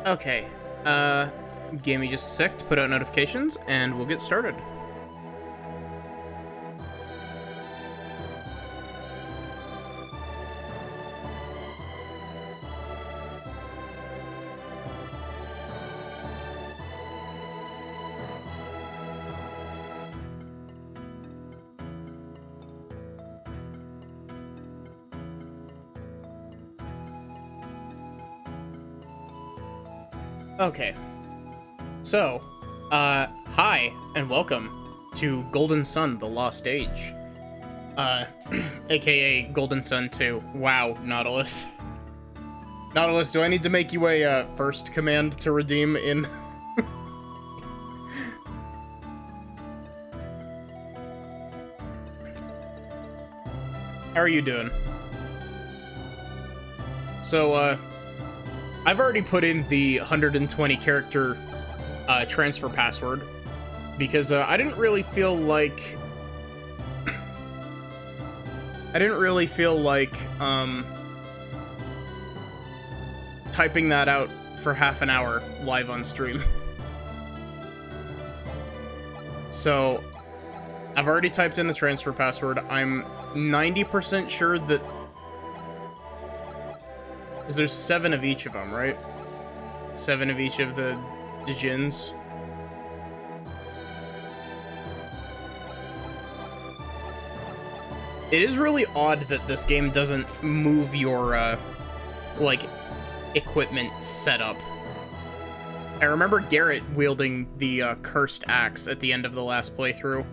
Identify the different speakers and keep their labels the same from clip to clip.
Speaker 1: Okay, give me just a sec to put out notifications, and we'll get started. Okay, so, hi, and welcome to Golden Sun, The Lost Age. AKA Golden Sun 2. Wow, Nautilus. Nautilus, do I need to make you a, first command to redeem in... How are you doing? So, I've already put in the 120 character transfer password because I didn't really feel like typing that out for half an hour live on stream. So I've already typed in the transfer password. I'm 90% sure that because there's 7 of each of them, right? 7 of each of the Djinns. It is really odd that this game doesn't move your, like, equipment setup. I remember Garrett wielding the, cursed axe at the end of the last playthrough.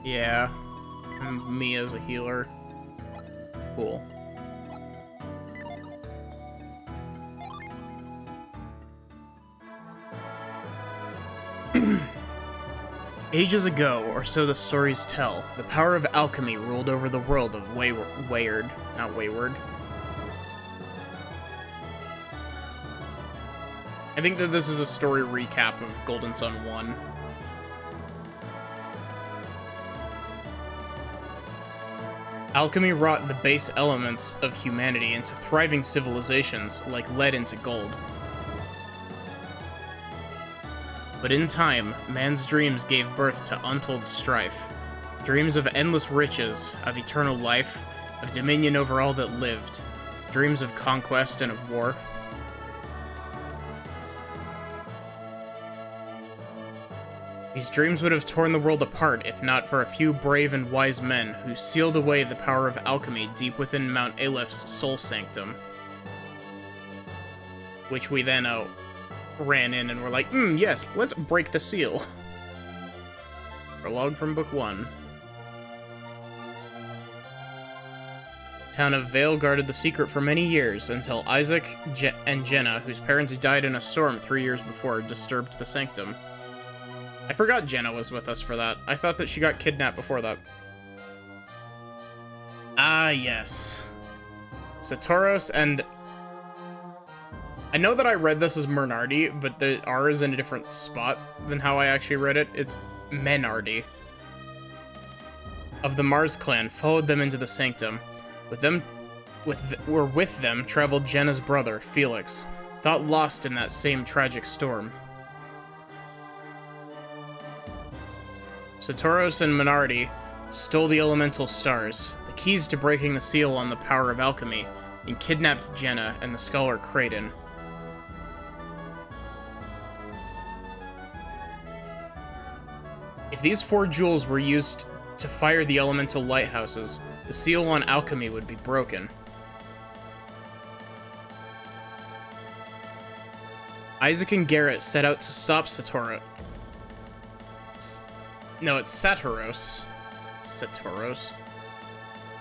Speaker 1: Yeah, and me as a healer. Cool. Ages ago, or so the stories tell, the power of alchemy ruled over the world of Wayward. Not Wayward. I think that this is a story recap of Golden Sun 1. Alchemy wrought the base elements of humanity into thriving civilizations like lead into gold. But in time, man's dreams gave birth to untold strife. Dreams of endless riches, of eternal life, of dominion over all that lived. Dreams of conquest and of war. These dreams would have torn the world apart if not for a few brave and wise men who sealed away the power of alchemy deep within Mount Aleph's soul sanctum. Which we then ran in and were like, yes, let's break the seal. Prologue from Book 1. The town of Vale guarded the secret for many years until Isaac and Jenna, whose parents died in a storm 3 years before, disturbed the sanctum. I forgot Jenna was with us for that. I thought that she got kidnapped before that. Ah, yes. Satoros and... I know that I read this as Mernardi, but the R is in a different spot than how I actually read it. It's Menardi. Of the Mars clan, followed them into the sanctum. With them traveled Jenna's brother, Felix, thought lost in that same tragic storm. Satoros and Menardi stole the elemental stars, the keys to breaking the seal on the power of alchemy, and kidnapped Jenna and the scholar Kraden. If these 4 jewels were used to fire the elemental lighthouses, the seal on alchemy would be broken. Isaac and Garrett set out to stop Satoros. No, it's Satoros. Satoros.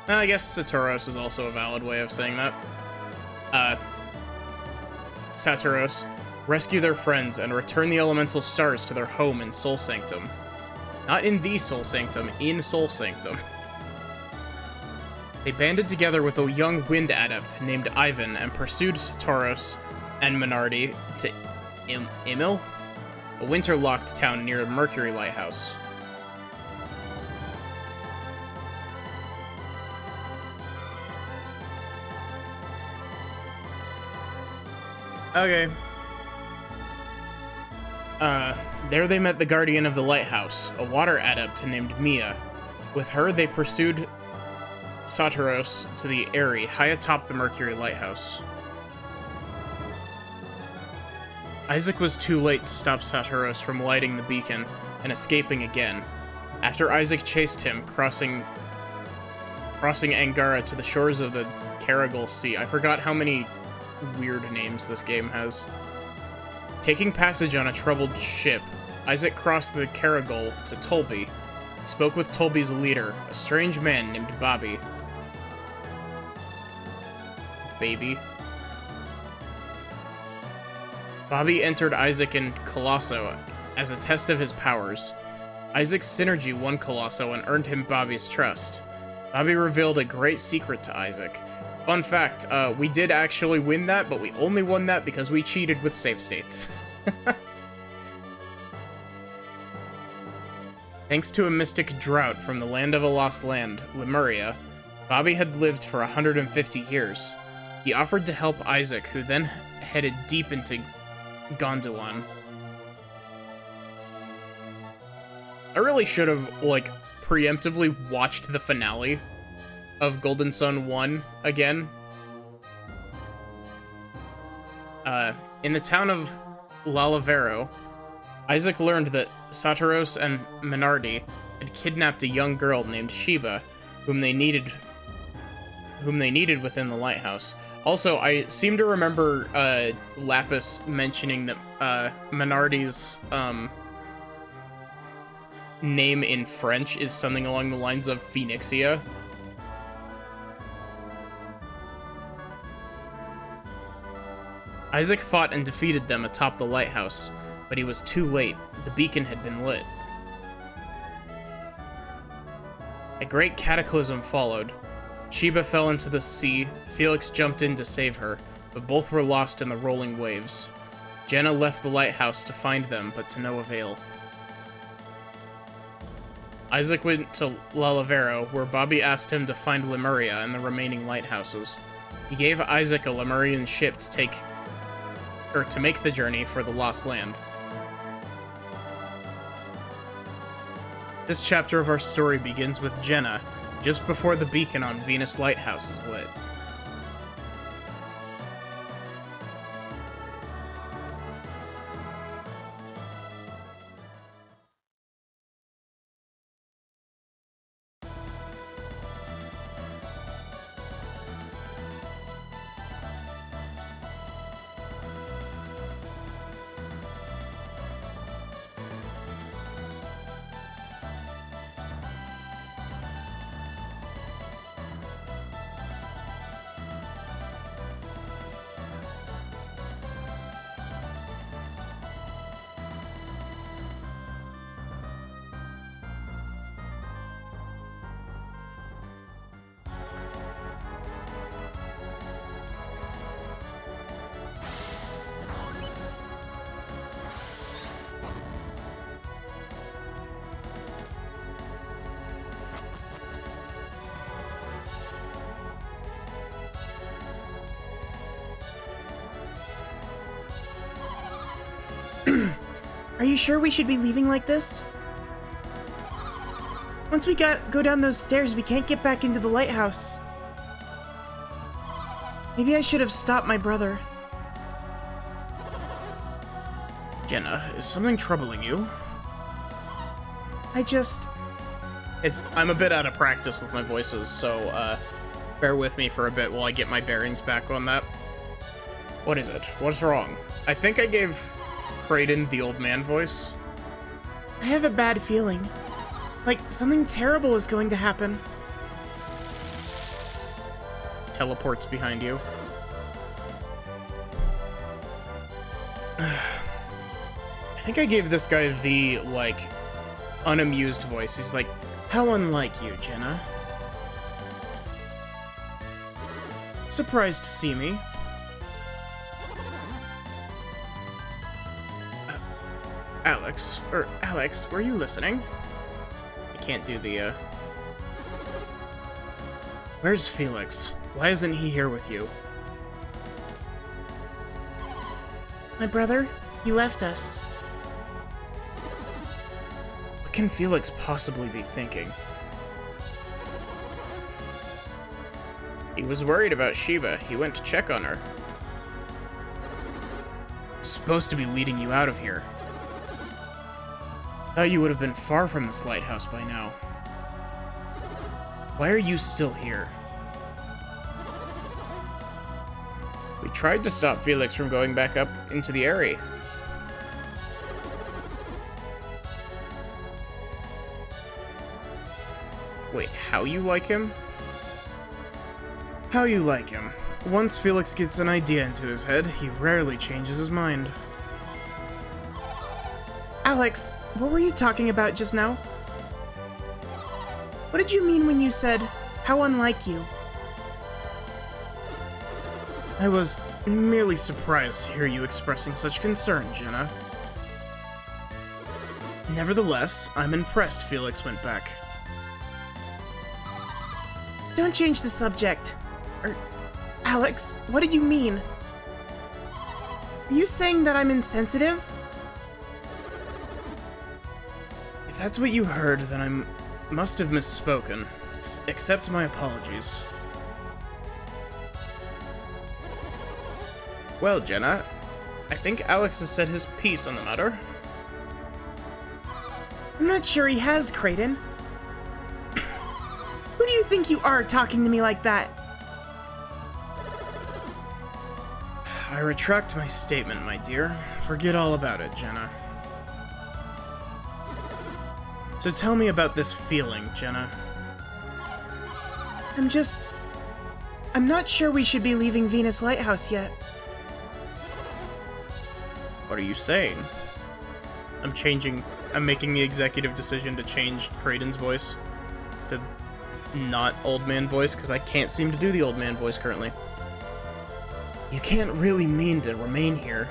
Speaker 1: I guess Satoros is also a valid way of saying that. Satoros, rescue their friends and return the elemental stars to their home in Soul Sanctum. Not in the Soul Sanctum, in Soul Sanctum. They banded together with a young wind adept named Ivan and pursued Satoros and Menardi to Imil, a winter-locked town near Mercury Lighthouse. Okay. There they met the guardian of the lighthouse, a water adept named Mia. With her, they pursued Satiros to the Eyrie, high atop the Mercury lighthouse. Isaac was too late to stop Satiros from lighting the beacon and escaping again. After Isaac chased him, crossing Angara to the shores of the Caragol Sea. I forgot how many weird names this game has. Taking passage on a troubled ship, Isaac crossed the Caragol to Tolby. Spoke with Tolby's leader, a strange man named Bobby. Bobby entered Isaac and Colosso as a test of his powers. Isaac's synergy won Colosso and earned him Bobby's trust. Bobby revealed a great secret to Isaac. Fun fact, we did actually win that, but we only won that because we cheated with save states. Thanks to a mystic drought from the land of a lost land, Lemuria, Bobby had lived for 150 years. He offered to help Isaac, who then headed deep into Gondwan. I really should have, like, preemptively watched the finale of Golden Sun 1 again. In the town of Lalavero, Isaac learned that Satiros and Menardi had kidnapped a young girl named Sheba, whom they needed within the lighthouse. Also, I seem to remember Lapis mentioning that Menardi's name in French is something along the lines of Phoenixia. Isaac fought and defeated them atop the lighthouse, but he was too late. The beacon had been lit. A great cataclysm followed. Sheba fell into the sea. Felix jumped in to save her, but both were lost in the rolling waves. Jenna left the lighthouse to find them, but to no avail. Isaac went to Lalavero, where Bobby asked him to find Lemuria and the remaining lighthouses. He gave Isaac a Lemurian ship to make the journey for the Lost Land. This chapter of our story begins with Jenna, just before the beacon on Venus Lighthouse is lit.
Speaker 2: Are you sure we should be leaving like this? Once we go down those stairs, we can't get back into the lighthouse. Maybe I should have stopped my brother.
Speaker 1: Jenna, is something troubling you? I'm a bit out of practice with my voices, so bear with me for a bit while I get my bearings back on that. What is it? What's wrong? I think I gave Kraden the old man voice.
Speaker 2: I have a bad feeling. Like something terrible is going to happen.
Speaker 1: Teleports behind you. I think I gave this guy the, like, unamused voice. He's like, how unlike you, Jenna. Surprised to see me. Alex, were you listening? I can't do the, Where's Felix? Why isn't he here with you?
Speaker 2: My brother, he left us.
Speaker 1: What can Felix possibly be thinking? He was worried about Shiba. He went to check on her. He's supposed to be leading you out of here. Thought you would have been far from this lighthouse by now. Why are you still here? We tried to stop Felix from going back up into the area. Wait, how you like him? How you like him. Once Felix gets an idea into his head, he rarely changes his mind.
Speaker 2: Alex, what were you talking about just now? What did you mean when you said, how unlike you?
Speaker 1: I was merely surprised to hear you expressing such concern, Jenna. Nevertheless, I'm impressed Felix went back.
Speaker 2: Don't change the subject. Alex, what did you mean? Are you saying that I'm insensitive?
Speaker 1: If that's what you heard, then I must have misspoken. Accept my apologies. Well, Jenna, I think Alex has said his piece on the matter.
Speaker 2: I'm not sure he has, Kraden. Who do you think you are talking to me like that?
Speaker 1: I retract my statement, my dear. Forget all about it, Jenna. So tell me about this feeling, Jenna.
Speaker 2: I'm not sure we should be leaving Venus Lighthouse yet.
Speaker 1: What are you saying? I'm making the executive decision to change Kraden's voice to not old man voice, because I can't seem to do the old man voice currently. You can't really mean to remain here.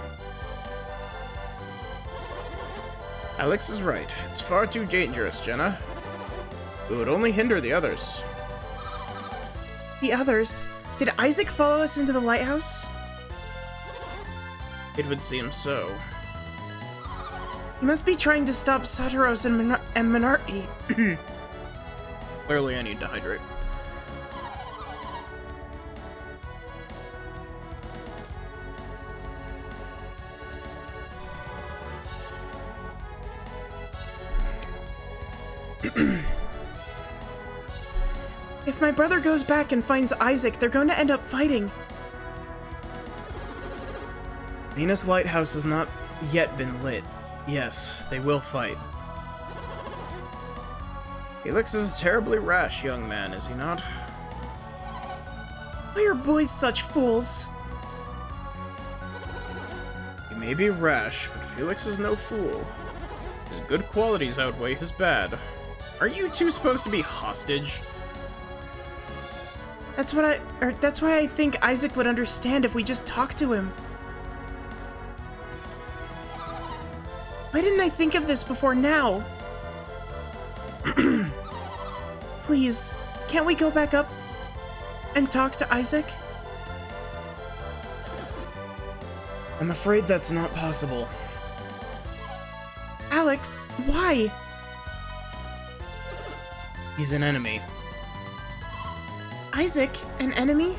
Speaker 1: Alex is right. It's far too dangerous, Jenna. It would only hinder the others.
Speaker 2: The others? Did Isaac follow us into the lighthouse?
Speaker 1: It would seem so.
Speaker 2: He must be trying to stop Satoros and Minardi.
Speaker 1: Clearly I need to hydrate.
Speaker 2: If my brother goes back and finds Isaac, they're going to end up fighting.
Speaker 1: Venus Lighthouse has not yet been lit. Yes, they will fight. Felix is a terribly rash young man, is he not?
Speaker 2: Why are boys such fools?
Speaker 1: He may be rash, but Felix is no fool. His good qualities outweigh his bad. Aren't you two supposed to be hostage?
Speaker 2: That's why I think Isaac would understand if we just talked to him. Why didn't I think of this before now? Please, can't we go back up and talk to Isaac?
Speaker 1: I'm afraid that's not possible.
Speaker 2: Alex, why?
Speaker 1: He's an enemy.
Speaker 2: Isaac, an enemy?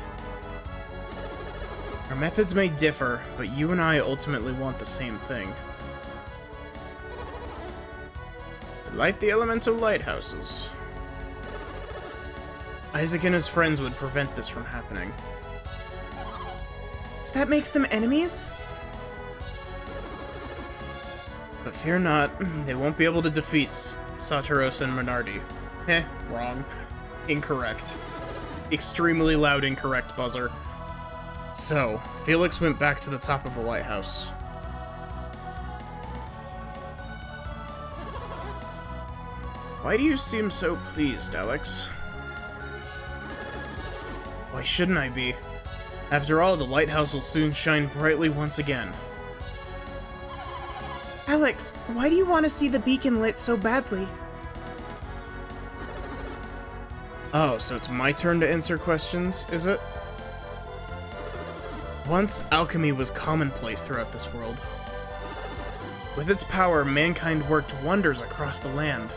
Speaker 1: Our methods may differ, but you and I ultimately want the same thing. To light the elemental lighthouses. Isaac and his friends would prevent this from happening.
Speaker 2: So that makes them enemies?
Speaker 1: But fear not, they won't be able to defeat Satoros and Minardi. Wrong. Incorrect. Extremely loud incorrect buzzer. So, Felix went back to the top of the lighthouse. Why do you seem so pleased, Alex? Why shouldn't I be? After all, the lighthouse will soon shine brightly once again.
Speaker 2: Alex, why do you want to see the beacon lit so badly?
Speaker 1: Oh, so it's my turn to answer questions, is it? Once, alchemy was commonplace throughout this world. With its power, mankind worked wonders across the land.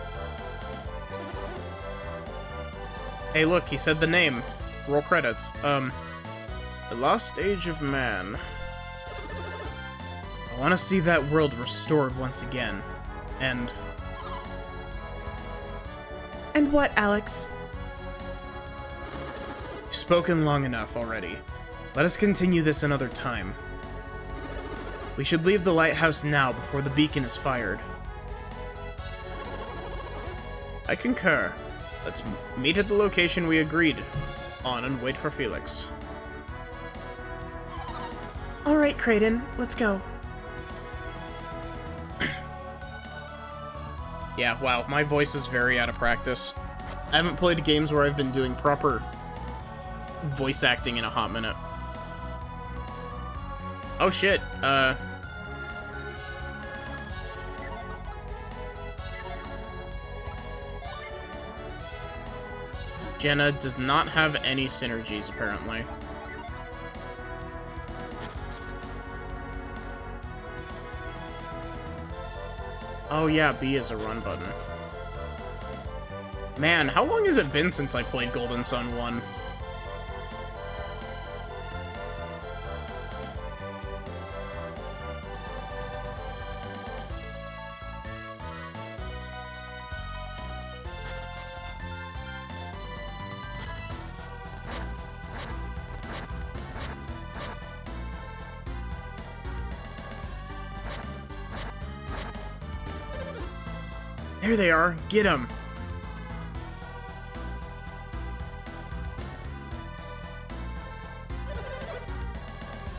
Speaker 1: Hey look, he said the name. Roll credits. The Lost Age of Man. I want to see that world restored once again. And
Speaker 2: what, Alex?
Speaker 1: you've spoken long enough already. Let us continue this another time. We should leave the lighthouse now before the beacon is fired. I concur. Let's meet at the location we agreed on and wait for Felix.
Speaker 2: All right, Kraden, let's go.
Speaker 1: Yeah, wow, my voice is very out of practice. I haven't played games where I've been doing proper voice acting in a hot minute. Oh shit, Jenna does not have any synergies, apparently. Oh yeah, B is a run button. Man, how long has it been since I played Golden Sun 1? There they are. Get them.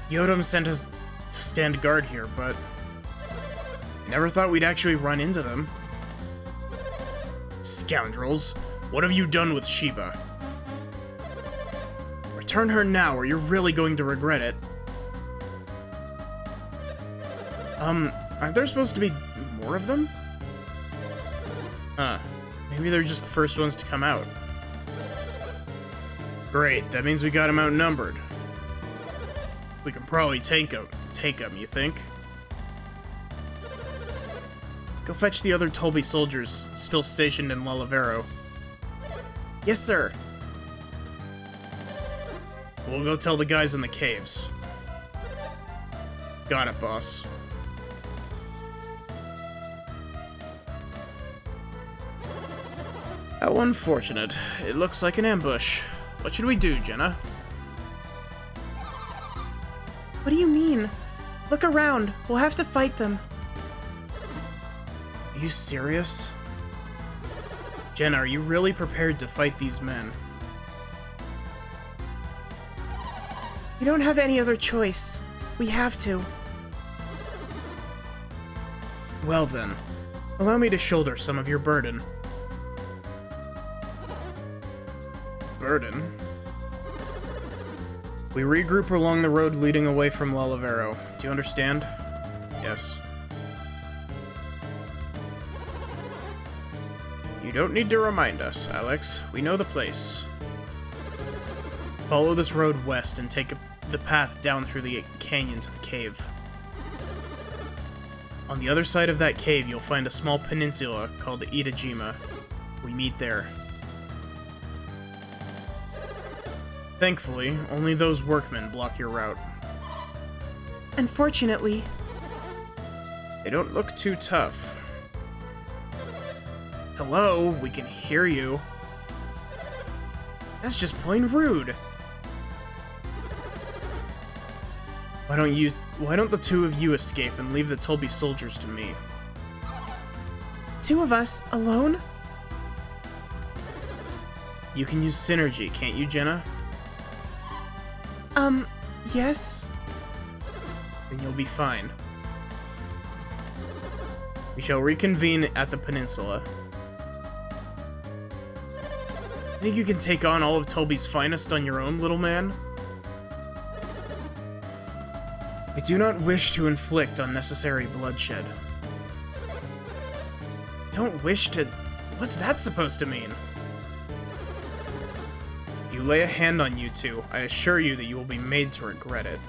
Speaker 1: Yodam sent us to stand guard here, but I never thought we'd actually run into them. Scoundrels, what have you done with Sheba? Return her now, or you're really going to regret it. Aren't there supposed to be more of them? Huh. Maybe they're just the first ones to come out. Great, that means we got them outnumbered. We can probably take them, you think? Go fetch the other Tolby soldiers still stationed in Lulavero.
Speaker 2: Yes, sir.
Speaker 1: We'll go tell the guys in the caves. Got it, boss. How unfortunate. It looks like an ambush. What should we do, Jenna?
Speaker 2: What do you mean? Look around. We'll have to fight them.
Speaker 1: Are you serious? Jenna, are you really prepared to fight these men?
Speaker 2: We don't have any other choice. We have to.
Speaker 1: Well then, allow me to shoulder some of your burden. Burden? We regroup along the road leading away from Lulavero. Do you understand? Yes. You don't need to remind us, Alex. We know the place. Follow this road west and take the path down through the canyon to the cave. On the other side of that cave, you'll find a small peninsula called Itajima. We meet there. Thankfully, only those workmen block your route.
Speaker 2: Unfortunately.
Speaker 1: They don't look too tough. Hello, we can hear you. That's just plain rude. Why don't the two of you escape and leave the Tolby soldiers to me?
Speaker 2: Two of us alone?
Speaker 1: You can use synergy, can't you, Jenna?
Speaker 2: Yes?
Speaker 1: Then you'll be fine. We shall reconvene at the peninsula. Think you can take on all of Tolby's finest on your own, little man? I do not wish to inflict unnecessary bloodshed. Don't wish to... What's that supposed to mean? If you lay a hand on you two, I assure you that you will be made to regret it.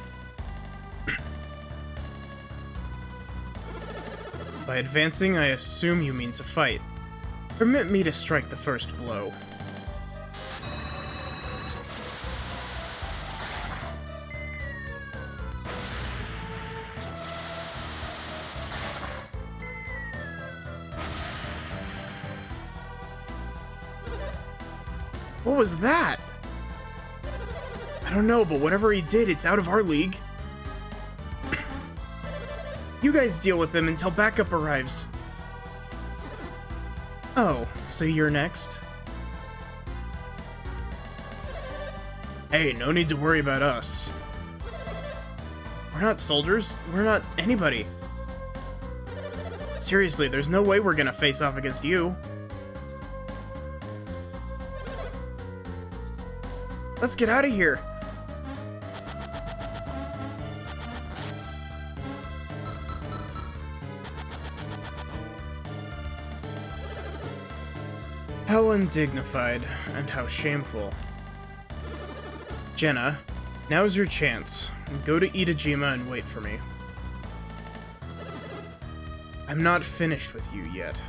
Speaker 1: By advancing, I assume you mean to fight. Permit me to strike the first blow.
Speaker 2: What was that? I don't know, but whatever he did, it's out of our league. You guys deal with him until backup arrives. Oh, so you're next?
Speaker 1: Hey, no need to worry about us.
Speaker 2: We're not soldiers. We're not anybody. Seriously, there's no way we're gonna face off against you. Let's get out of here.
Speaker 1: How undignified, and how shameful. Jenna, now's your chance. Go to Itajima and wait for me. I'm not finished with you yet.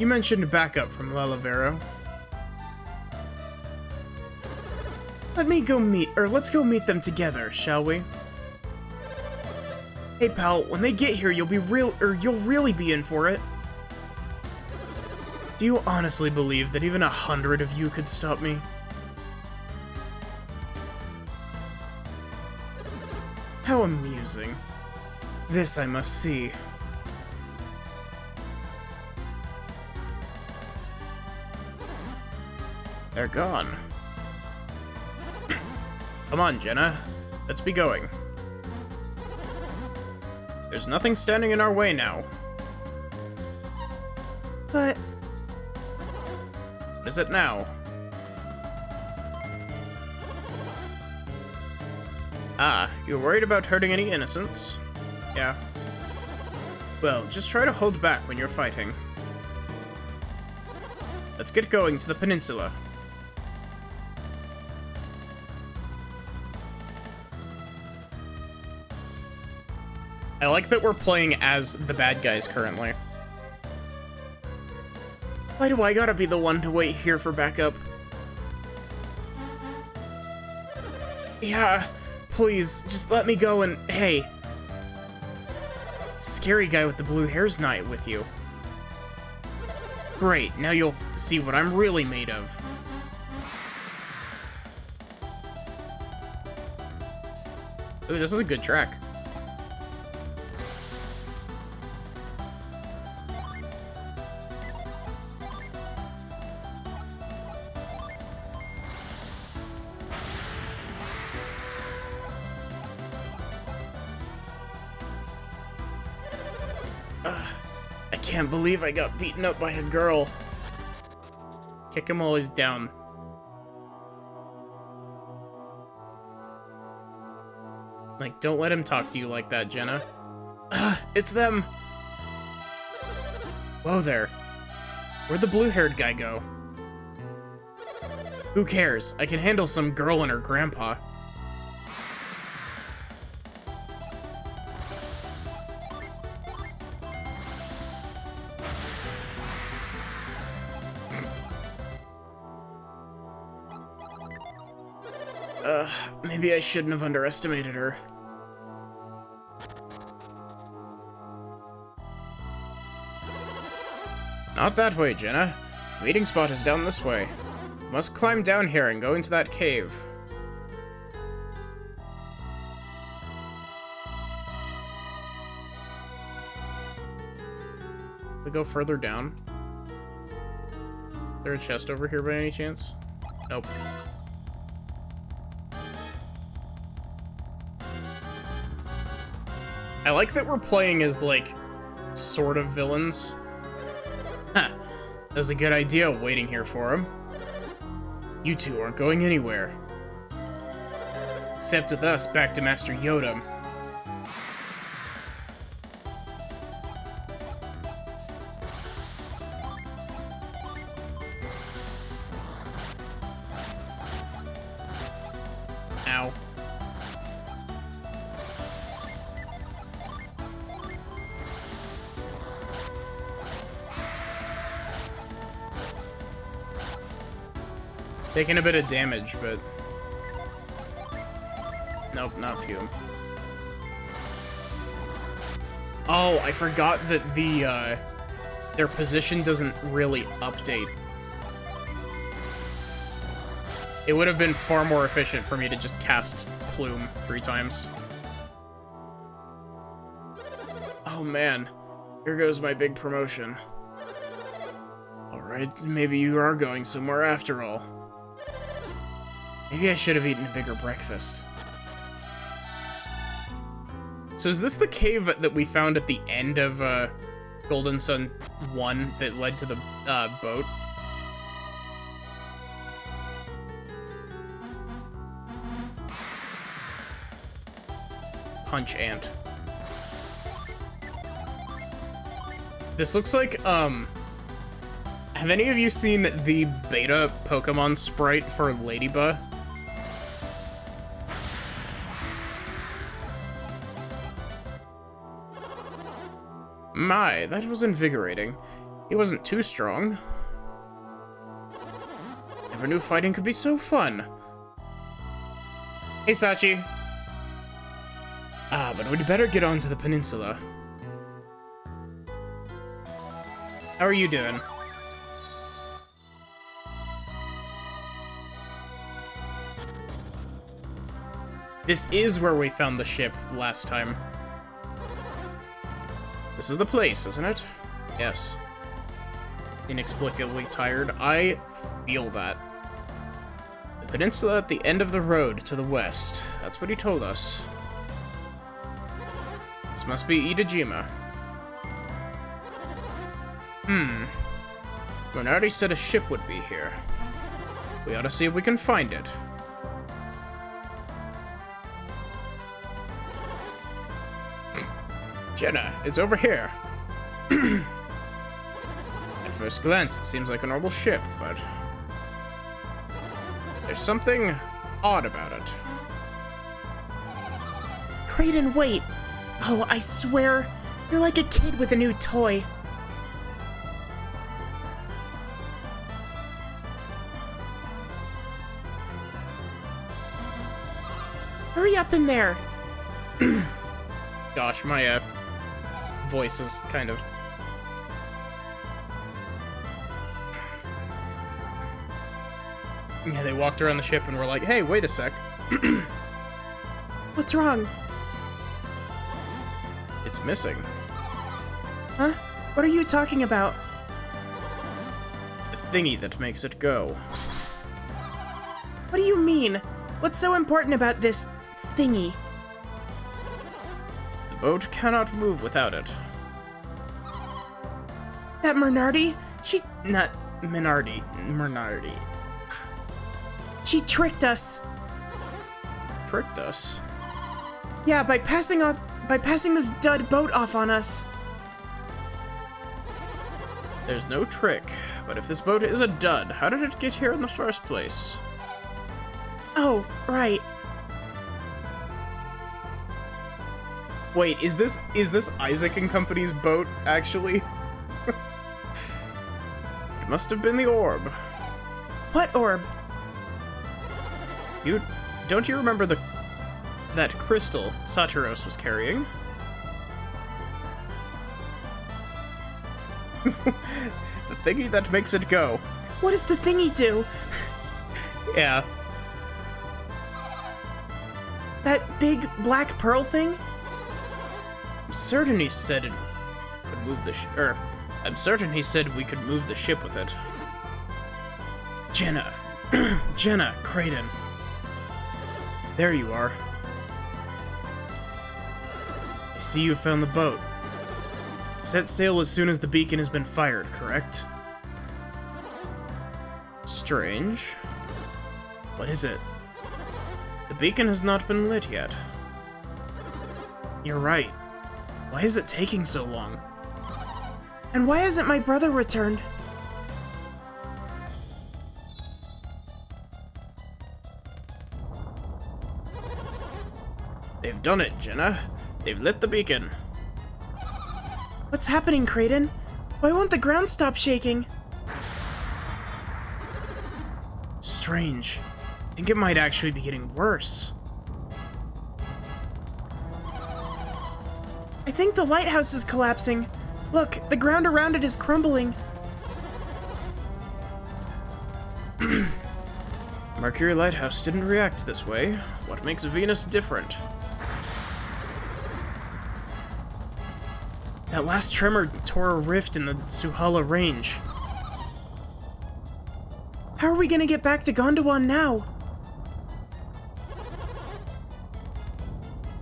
Speaker 1: You mentioned backup from Lalavero.
Speaker 2: Let's go meet them together, shall we? Hey pal, when they get here, you'll really be in for it.
Speaker 1: Do you honestly believe that even 100 of you could stop me? How amusing. This I must see. They're gone. Come on, Jenna. Let's be going. There's nothing standing in our way now.
Speaker 2: But...
Speaker 1: What is it now? Ah, you're worried about hurting any innocents? Yeah. Well, just try to hold back when you're fighting. Let's get going to the peninsula. I like that we're playing as the bad guys currently.
Speaker 2: Why do I gotta be the one to wait here for backup? Yeah, please, just let me go and... Hey. Scary guy with the blue hair's not with you.
Speaker 1: Great, now you'll see what I'm really made of. Ooh, this is a good track.
Speaker 2: I can't believe I got beaten up by a girl.
Speaker 1: Kick him while he's down. Like, don't let him talk to you like that, Jenna.
Speaker 2: It's them.
Speaker 1: Whoa there. Where'd the blue-haired guy go? Who cares? I can handle some girl and her grandpa.
Speaker 2: Maybe I shouldn't have underestimated her.
Speaker 1: Not that way, Jenna. The meeting spot is down this way. You must climb down here and go into that cave. We go further down. Is there a chest over here by any chance? Nope. I like that we're playing as, like, sort of villains. Huh. That's a good idea, waiting here for him. You two aren't going anywhere. Except with us back to Master Yoda. Ow. Taking a bit of damage, but... Nope, not fume. Oh, I forgot that their position doesn't really update. It would have been far more efficient for me to just cast Plume 3 times. Oh man, here goes my big promotion. Alright, maybe you are going somewhere after all. Maybe I should have eaten a bigger breakfast. So is this the cave that we found at the end of Golden Sun 1 that led to the boat? Punch Ant. This looks like, have any of you seen the beta Pokemon sprite for Ladybug? My, that was invigorating. He wasn't too strong. Never knew fighting could be so fun. Hey, Sachi. Ah, but we'd better get on to the peninsula. How are you doing? This is where we found the ship last time. This is the place, isn't it? Yes. Inexplicably tired. I feel that. The peninsula at the end of the road to the west. That's what he told us. This must be Itajima. Bernardi said a ship would be here. We ought to see if we can find it. Jenna, it's over here. At first glance, it seems like a normal ship, but there's something odd about it.
Speaker 2: Kraden, wait! Oh, I swear, you're like a kid with a new toy. Hurry up in there!
Speaker 1: Gosh, my voice is kind of... Yeah, they walked around the ship and were like, hey, wait a sec.
Speaker 2: What's wrong?
Speaker 1: It's missing.
Speaker 2: Huh? What are you talking about?
Speaker 1: The thingy that makes it go.
Speaker 2: What do you mean? What's so important about this thingy?
Speaker 1: The boat cannot move without it.
Speaker 2: That Bernardi?
Speaker 1: Not Minardi. Bernardi.
Speaker 2: She tricked us.
Speaker 1: Tricked us?
Speaker 2: Yeah, by passing this dud boat off on us.
Speaker 1: There's no trick, but if this boat is a dud, how did it get here in the first place?
Speaker 2: Oh, right.
Speaker 1: Wait, is this Isaac and Company's boat, actually? It must have been the orb.
Speaker 2: What orb?
Speaker 1: Don't you remember that crystal Saturos was carrying? The thingy that makes it go.
Speaker 2: What does the thingy do?
Speaker 1: Yeah.
Speaker 2: That big black pearl thing?
Speaker 1: I'm certain he said it could move the I'm certain he said we could move the ship with it. Jenna. Jenna, Kraden. There you are. I see you found the boat. Set sail as soon as the beacon has been fired, correct? Strange. What is it? The beacon has not been lit yet. You're right. Why is it taking so long?
Speaker 2: And why hasn't my brother returned?
Speaker 1: They've done it, Jenna. They've lit the beacon.
Speaker 2: What's happening, Kraden? Why won't the ground stop shaking?
Speaker 1: strange. I think it might actually be getting worse.
Speaker 2: I think the lighthouse is collapsing. Look, the ground around it is crumbling.
Speaker 1: Mercury Lighthouse didn't react this way. What makes Venus different? That last tremor tore a rift in the Suhala Range.
Speaker 2: How are we gonna get back to Gondwan now?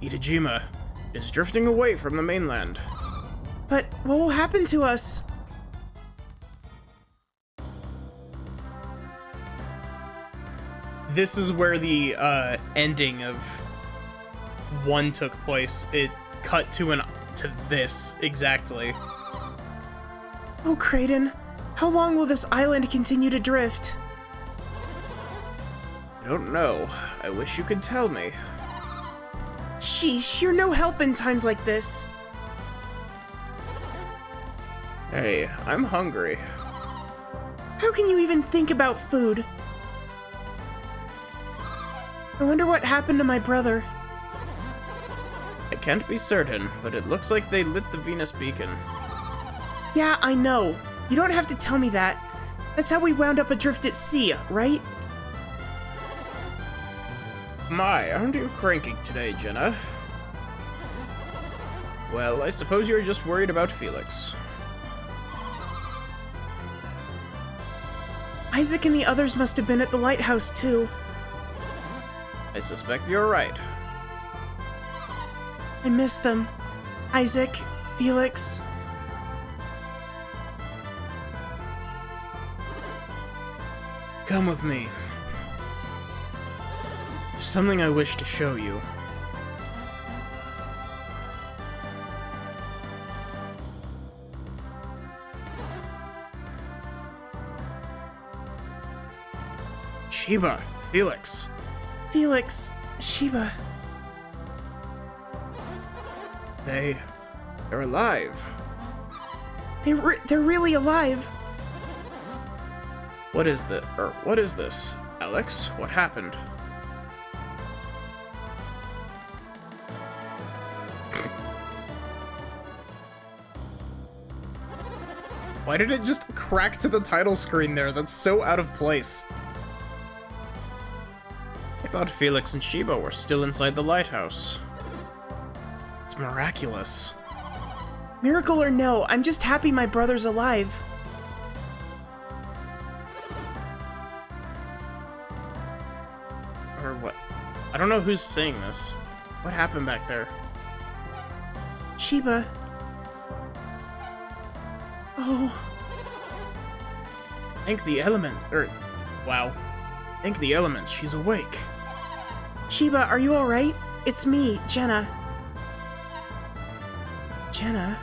Speaker 1: Itajima is drifting away from the mainland.
Speaker 2: But what will happen to us?
Speaker 1: This is where the ending of 1 took place. It cut to this exactly.
Speaker 2: Oh, Kraden, how long will this island continue to drift?
Speaker 1: I don't know. I wish you could tell me.
Speaker 2: Sheesh, you're no help in times like this.
Speaker 1: Hey, I'm hungry.
Speaker 2: How can you even think about food? I wonder what happened to my brother.
Speaker 1: I can't be certain, but it looks like they lit the Venus beacon.
Speaker 2: Yeah, I know. You don't have to tell me that. That's how we wound up adrift at sea, right?
Speaker 1: My, aren't you cranky today, Jenna? Well, I suppose you're just worried about Felix.
Speaker 2: Isaac and the others must have been at the lighthouse, too.
Speaker 1: I suspect you're right.
Speaker 2: I miss them. Isaac, Felix.
Speaker 1: Come with me. There's something I wish to show you. Sheba, Felix.
Speaker 2: Felix, Sheba.
Speaker 1: They're alive.
Speaker 2: They're really alive.
Speaker 1: What is this? Alex, what happened? Why did it just crack to the title screen there? That's so out of place. I thought Felix and Sheba were still inside the lighthouse. It's miraculous.
Speaker 2: Miracle or no, I'm just happy my brother's alive.
Speaker 1: Or what? I don't know who's saying this. What happened back there?
Speaker 2: Sheba. Oh.
Speaker 1: Thank the element. Wow. Thank the elements, she's awake.
Speaker 2: Sheba, are you alright? It's me, Jenna. Jenna?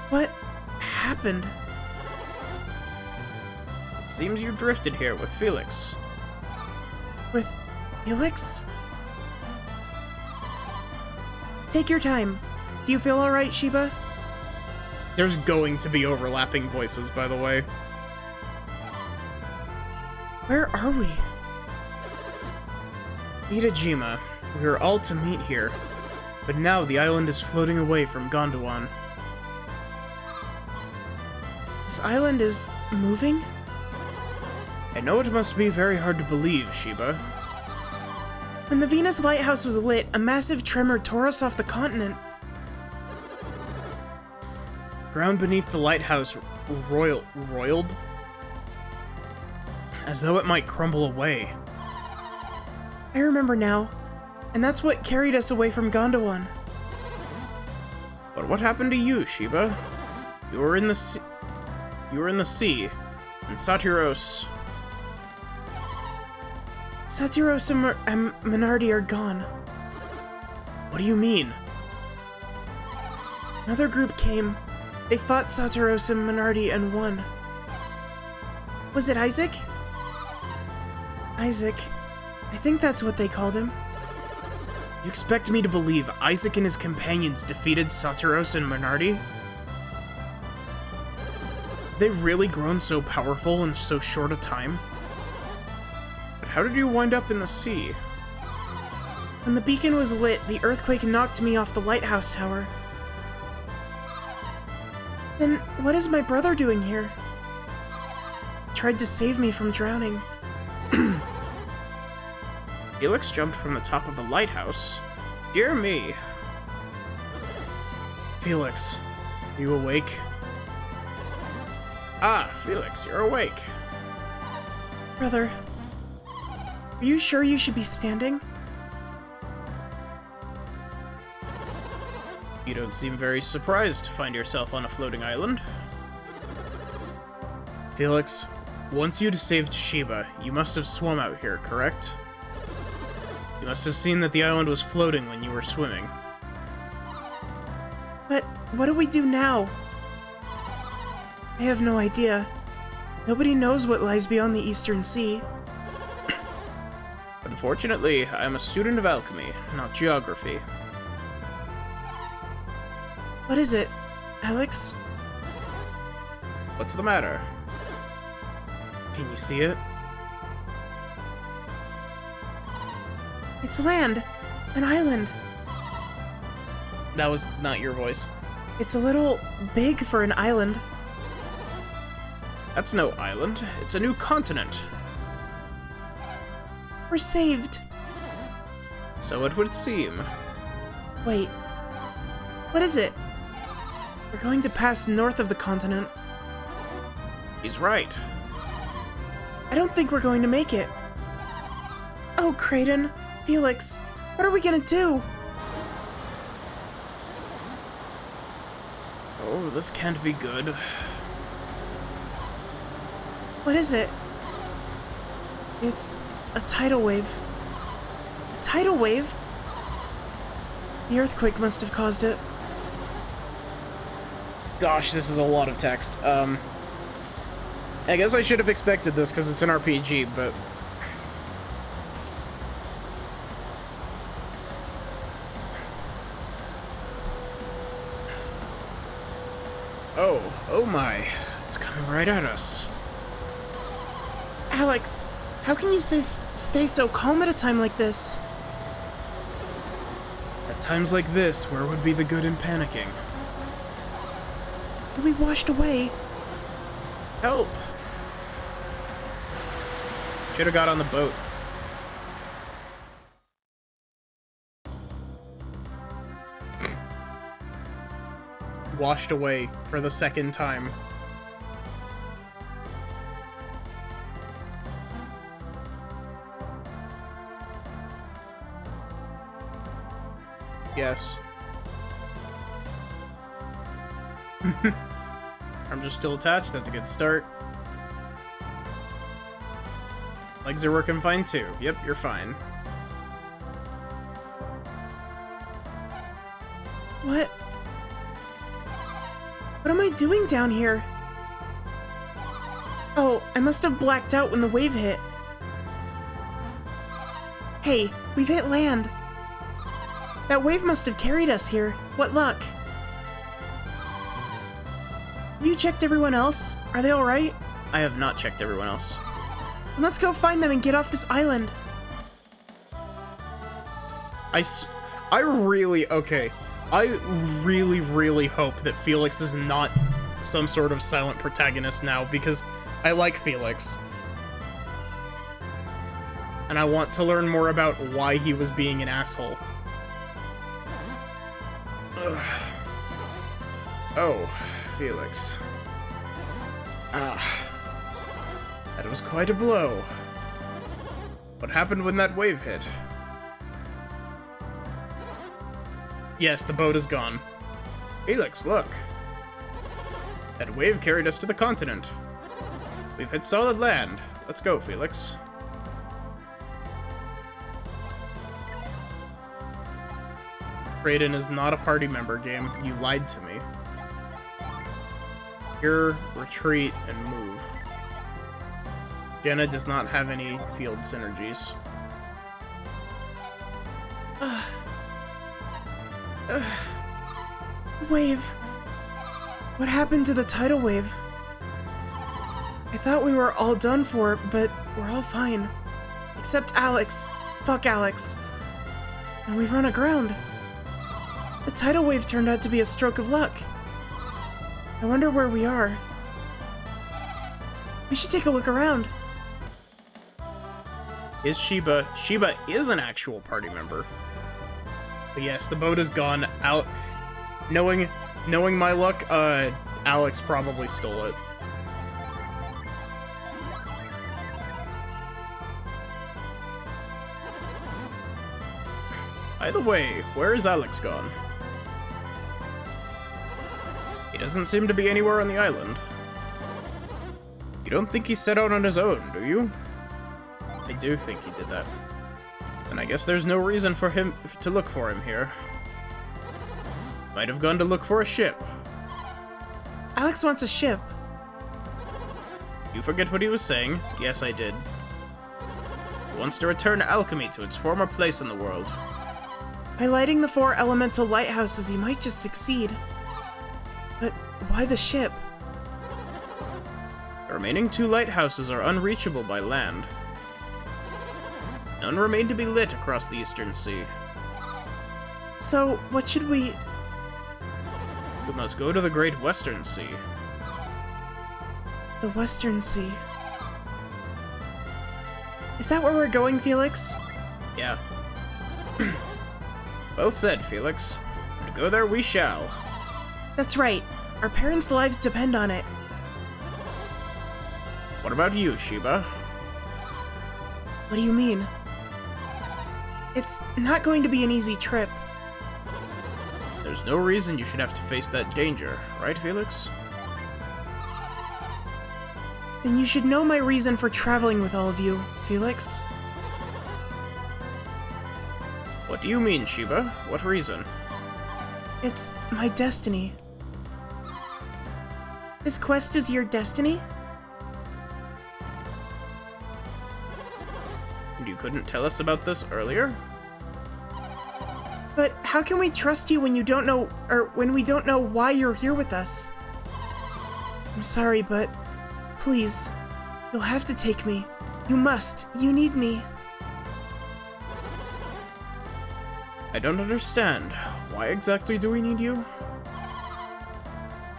Speaker 2: What happened?
Speaker 1: It seems you drifted here with Felix.
Speaker 2: With Felix? Take your time. Do you feel alright, Sheba?
Speaker 1: There's going to be overlapping voices, by the way.
Speaker 2: Where are we?
Speaker 1: Itajima. We were all to meet here, but now the island is floating away from Gondwan.
Speaker 2: This island is moving?
Speaker 1: I know it must be very hard to believe, Sheba.
Speaker 2: When the Venus lighthouse was lit, a massive tremor tore us off the continent.
Speaker 1: Ground beneath the lighthouse roiled? As though it might crumble away.
Speaker 2: I remember now, and that's what carried us away from Gondwan.
Speaker 1: But what happened to you, Sheba? You were in the sea. And Satiros.
Speaker 2: Satiros and Minardi are gone.
Speaker 1: What do you mean?
Speaker 2: Another group came. They fought Satiros and Minardi and won. Was it Isaac? Isaac. I think that's what they called him.
Speaker 1: You expect me to believe Isaac and his companions defeated Satiros and Minardi? Have they really grown so powerful in so short a time? How did you wind up in the sea?
Speaker 2: When the beacon was lit, the earthquake knocked me off the lighthouse tower. Then what is my brother doing here? He tried to save me from drowning.
Speaker 1: Felix jumped from the top of the lighthouse. Dear me. Felix, are you awake? Ah, Felix, you're awake.
Speaker 2: Brother, are you sure you should be standing?
Speaker 1: You don't seem very surprised to find yourself on a floating island. Felix, once you'd saved Shiba, you must have swum out here, correct? You must have seen that the island was floating when you were swimming.
Speaker 2: But what do we do now? I have no idea. Nobody knows what lies beyond the Eastern Sea.
Speaker 1: Unfortunately, I am a student of alchemy, not geography.
Speaker 2: What is it, Alex?
Speaker 1: What's the matter? Can you see it?
Speaker 2: It's land. An island.
Speaker 1: That was not your voice.
Speaker 2: It's a little big for an island.
Speaker 1: That's no island. It's a new continent.
Speaker 2: We're saved.
Speaker 1: So it would seem.
Speaker 2: Wait. What is it? We're going to pass north of the continent.
Speaker 1: He's right.
Speaker 2: I don't think we're going to make it. Oh, Kraden, Felix, what are we gonna do?
Speaker 1: Oh, this can't be good.
Speaker 2: What is it? It's a tidal wave. A tidal wave? The earthquake must have caused it.
Speaker 1: Gosh, this is a lot of text. I guess I should have expected this because it's an RPG, but... Oh my. It's coming right at us.
Speaker 2: Alex, how can you stay so calm at a time like this?
Speaker 1: At times like this, where would be the good in panicking?
Speaker 2: We'll be washed away.
Speaker 1: Help! Should have got on the boat. Washed away for the second time. Yes. Arms are still attached, that's a good start. Legs are working fine too. Yep, you're fine.
Speaker 2: What? What am I doing down here? Oh, I must have blacked out when the wave hit. Hey, we've hit land. That wave must have carried us here. What luck. Have you checked everyone else? Are they alright?
Speaker 1: I have not checked everyone else.
Speaker 2: Let's go find them and get off this island.
Speaker 1: I really hope that Felix is not some sort of silent protagonist now, because I like Felix. And I want to learn more about why he was being an asshole. Ugh. Oh, Felix. Ah. That was quite a blow. What happened when that wave hit? Yes, the boat is gone. Felix, look. That wave carried us to the continent. We've hit solid land. Let's go, Felix. Kraden is not a party member game. You lied to me. Here, retreat, and move. Jenna does not have any field synergies.
Speaker 2: Wave. What happened to the tidal wave? I thought we were all done for, but we're all fine. Except Alex. Fuck Alex. And we've run aground. The tidal wave turned out to be a stroke of luck. I wonder where we are. We should take a look around.
Speaker 1: Is Sheba? Sheba is an actual party member. But yes, the boat has gone out. Knowing my luck, Alex probably stole it. By the way, where is Alex gone? He doesn't seem to be anywhere on the island. You don't think he set out on his own, do you? I do think he did that. And I guess there's no reason for him to look for him here. Might have gone to look for a ship.
Speaker 2: Alex wants a ship.
Speaker 1: You forget what he was saying? Yes, I did. He wants to return alchemy to its former place in the world.
Speaker 2: By lighting the 4 elemental lighthouses, he might just succeed. But why the ship?
Speaker 1: The remaining 2 lighthouses are unreachable by land. None remain to be lit across the Eastern Sea.
Speaker 2: So, what should we...
Speaker 1: We must go to the Great Western Sea.
Speaker 2: The Western Sea. Is that where we're going, Felix?
Speaker 1: Yeah. Well said, Felix. To go there we shall.
Speaker 2: That's right. Our parents' lives depend on it.
Speaker 1: What about you, Sheba?
Speaker 2: What do you mean? It's not going to be an easy trip.
Speaker 1: There's no reason you should have to face that danger, right, Felix?
Speaker 2: Then you should know my reason for traveling with all of you, Felix.
Speaker 1: What do you mean, Sheba? What reason?
Speaker 2: It's my destiny. This quest is your destiny?
Speaker 1: And you couldn't tell us about this earlier?
Speaker 2: But how can we trust you when you don't know, or when we don't know why you're here with us? I'm sorry, but please, you'll have to take me. You must. You need me.
Speaker 1: I don't understand. Why exactly do we need you?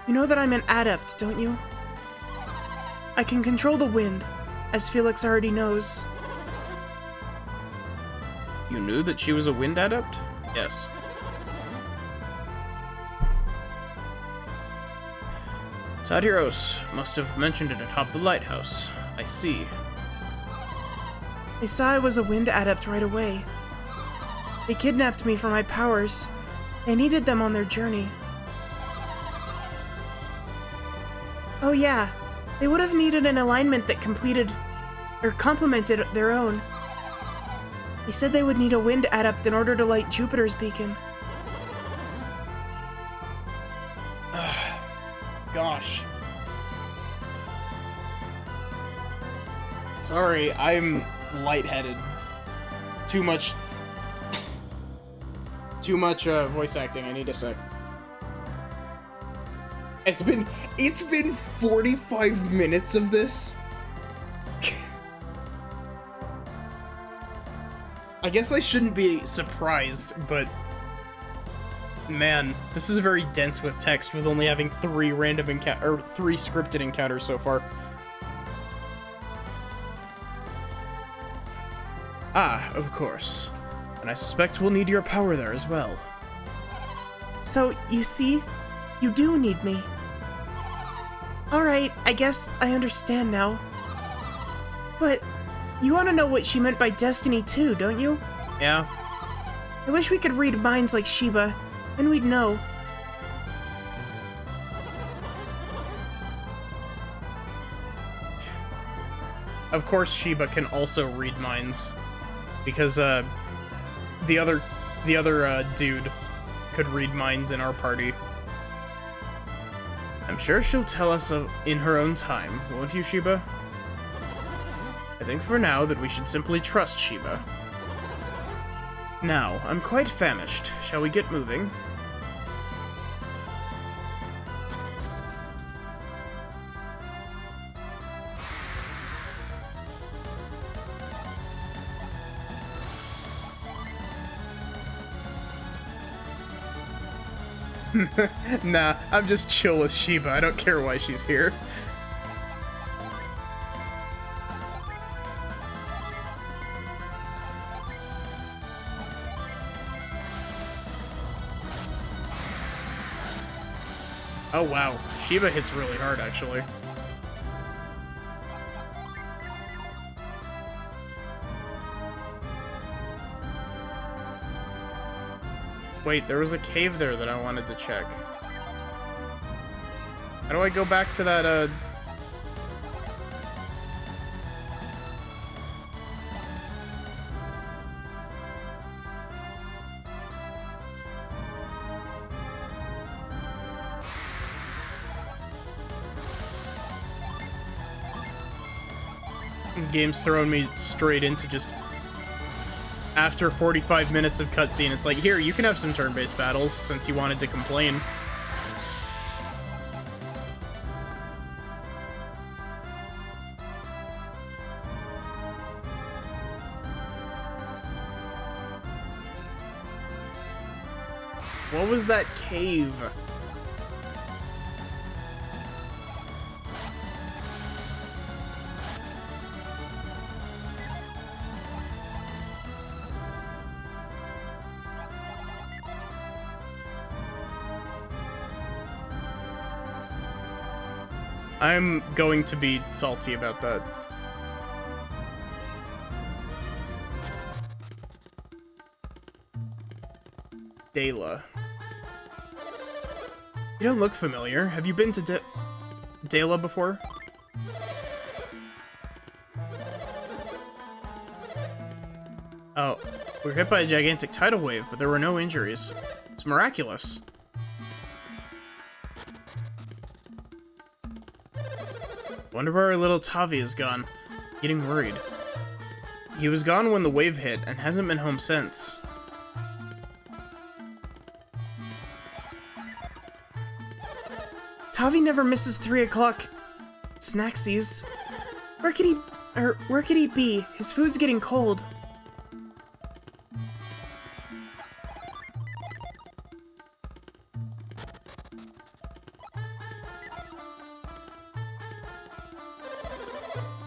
Speaker 2: You know that I'm an adept, don't you? I can control the wind, as Felix already knows.
Speaker 1: You knew that she was a wind adept? Yes. Sadiros must have mentioned it atop the lighthouse. I see.
Speaker 2: They saw I was a wind adept right away. They kidnapped me for my powers. They needed them on their journey. Oh yeah, they would have needed an alignment that complemented their own. They said they would need a wind adept in order to light Jupiter's beacon.
Speaker 1: Gosh. Sorry, I'm lightheaded. Too much voice acting. I need a sec. It's been 45 minutes of this. I guess I shouldn't be surprised, but man, this is very dense with text with only having 3 scripted encounters so far. Ah, of course. And I suspect we'll need your power there as well.
Speaker 2: So, you see, you do need me. Alright, I guess I understand now. But you want to know what she meant by destiny too, don't you?
Speaker 1: Yeah.
Speaker 2: I wish we could read minds like Sheba, then we'd know.
Speaker 1: Of course Sheba can also read minds, because the other dude could read minds in our party. I'm sure she'll tell us in her own time, won't you, Sheba? I think for now that we should simply trust Sheba. Now, I'm quite famished. Shall we get moving? Nah, I'm just chill with Shiba. I don't care why she's here. Oh wow, Shiba hits really hard actually. Wait, there was a cave there that I wanted to check. How do I go back to that, Game's throwing me straight into just... After 45 minutes of cutscene, it's like, here, you can have some turn-based battles, since you wanted to complain. What was that cave? I'm going to be salty about that. Dela. You don't look familiar. Have you been to Dela before? Oh, we were hit by a gigantic tidal wave, but there were no injuries. It's miraculous. Wonder where our little Tavi is gone. Getting worried. He was gone when the wave hit and hasn't been home since.
Speaker 2: Tavi never misses 3 o'clock snacksies. Where could he be? His food's getting cold.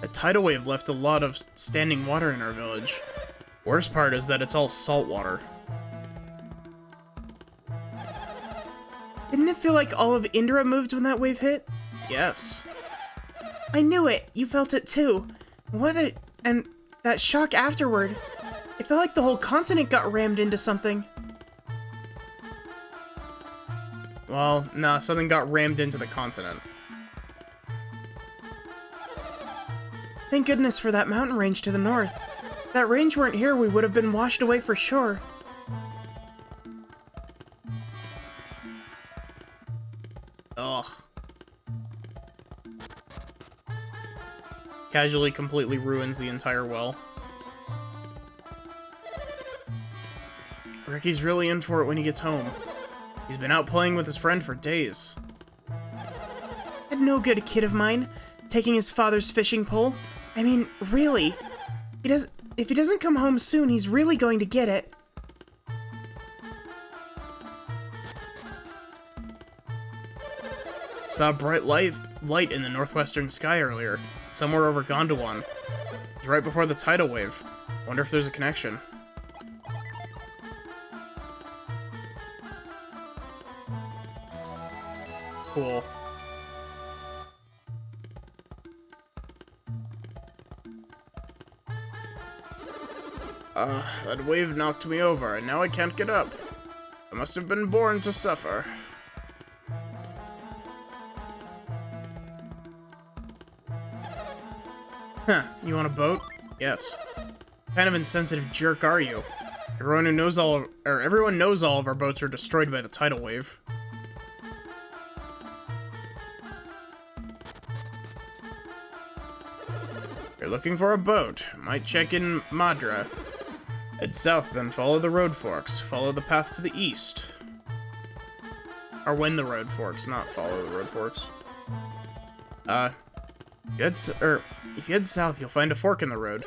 Speaker 1: A tidal wave left a lot of standing water in our village. Worst part is that it's all salt water.
Speaker 2: Didn't it feel like all of Indra moved when that wave hit?
Speaker 1: Yes.
Speaker 2: I knew it! You felt it too. And that shock afterward. It felt like the whole continent got rammed into something.
Speaker 1: Well, nah, something got rammed into the continent.
Speaker 2: Thank goodness for that mountain range to the north. If that range weren't here, we would have been washed away for sure.
Speaker 1: Ugh. Casually completely ruins the entire well. Ricky's really in for it when he gets home. He's been out playing with his friend for days.
Speaker 2: That no good kid of mine, taking his father's fishing pole. I mean, really. If he doesn't come home soon, he's really going to get it.
Speaker 1: Saw a bright light in the northwestern sky earlier, somewhere over Gondwan. It was right before the tidal wave. Wonder if there's a connection. Cool. That wave knocked me over, and now I can't get up. I must have been born to suffer. Huh, you want a boat? Yes. What kind of insensitive jerk are you? Everyone knows all of our boats are destroyed by the tidal wave. You're looking for a boat. Might check in Madra. Head south, then follow the road forks. Follow the path to the east. Or when the road forks, not follow the road forks. If you head south, you'll find a fork in the road.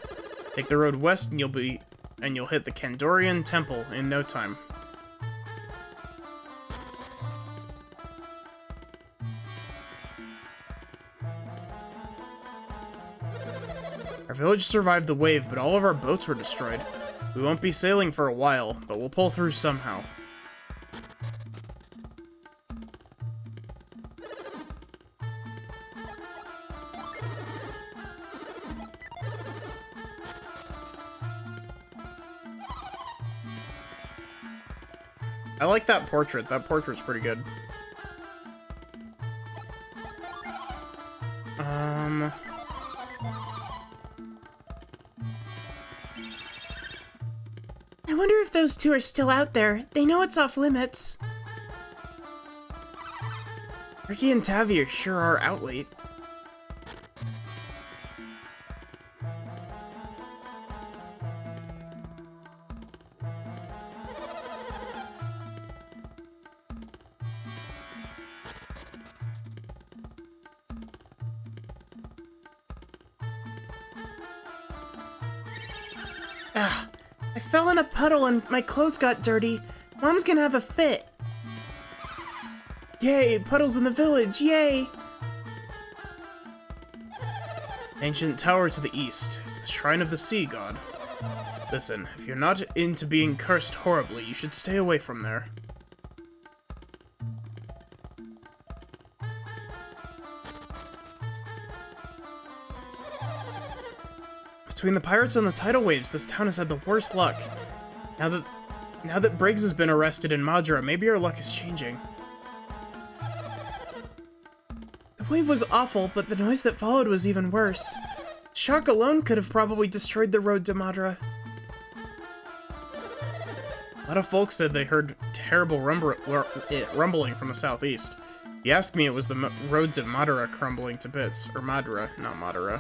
Speaker 1: Take the road west and you'll hit the Kandorian Temple in no time. Our village survived the wave, but all of our boats were destroyed. We won't be sailing for a while, but we'll pull through somehow. I like that portrait. That portrait's pretty good.
Speaker 2: I wonder if those two are still out there. They know it's off limits.
Speaker 1: Ricky and Tavi sure are out late.
Speaker 2: Ugh, I fell in a puddle and my clothes got dirty. Mom's gonna have a fit. Yay, puddles in the village, yay!
Speaker 1: Ancient tower to the east. It's the shrine of the sea god. Listen, if you're not into being cursed horribly, you should stay away from there. Between the pirates and the tidal waves, this town has had the worst luck. Now that Briggs has been arrested in Madra, maybe our luck is changing.
Speaker 2: The wave was awful, but the noise that followed was even worse. Shock alone could have probably destroyed the road to Madra.
Speaker 1: A lot of folks said they heard terrible rumbling from the southeast. He asked me it was the road to Madara crumbling to bits. Or Madara, not Madara.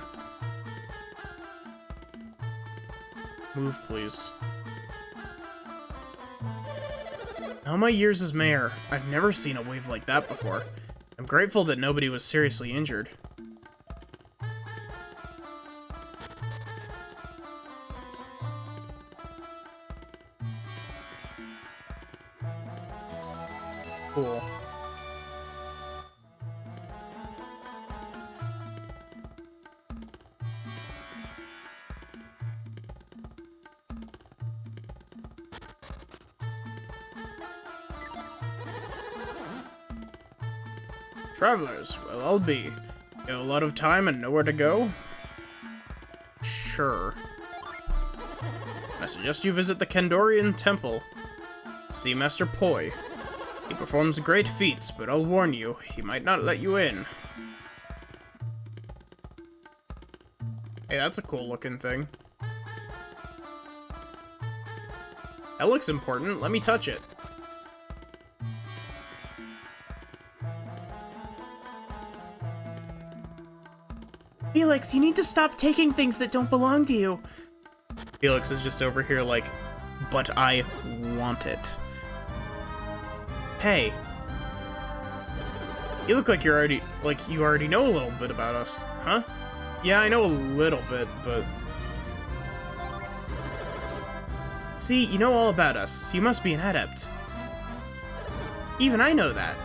Speaker 1: Move, please. In all my years as mayor, I've never seen a wave like that before. I'm grateful that nobody was seriously injured. Cool. Travelers, well, I'll be. You have a lot of time and nowhere to go? Sure. I suggest you visit the Kandorian Temple. See Master Poi. He performs great feats, but I'll warn you, he might not let you in. Hey, that's a cool looking thing. That looks important, let me touch it.
Speaker 2: Felix, you need to stop taking things that don't belong to you.
Speaker 1: Felix is just over here like, but I want it. Hey. You look like you already know a little bit about us, huh? Yeah, I know a little bit, but... See, you know all about us, so you must be an adept. Even I know that.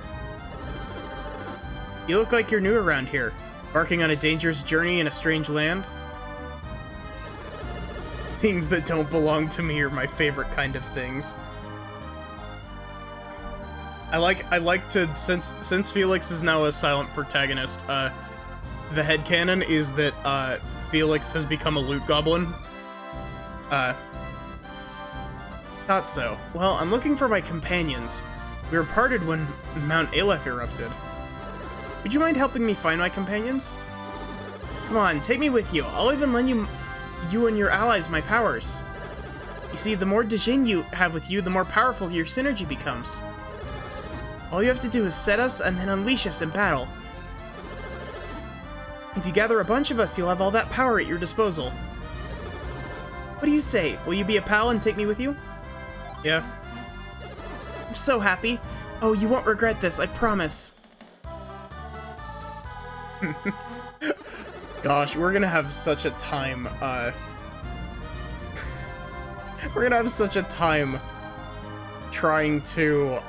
Speaker 1: You look like you're new around here. Embarking on a dangerous journey in a strange land? Things that don't belong to me are my favorite kind of things. I like to, since Felix is now a silent protagonist, the headcanon is that, Felix has become a loot goblin. Thought so. Well, I'm looking for my companions. We were parted when Mount Aleph erupted. Would you mind helping me find my companions? Come on, take me with you. I'll even lend you and your allies my powers. You see, the more Dijin you have with you, the more powerful your synergy becomes. All you have to do is set us and then unleash us in battle. If you gather a bunch of us, you'll have all that power at your disposal. What do you say? Will you be a pal and take me with you? Yeah. I'm so happy. Oh, you won't regret this, I promise. Gosh, we're gonna have such a time, we're gonna have such a time trying to,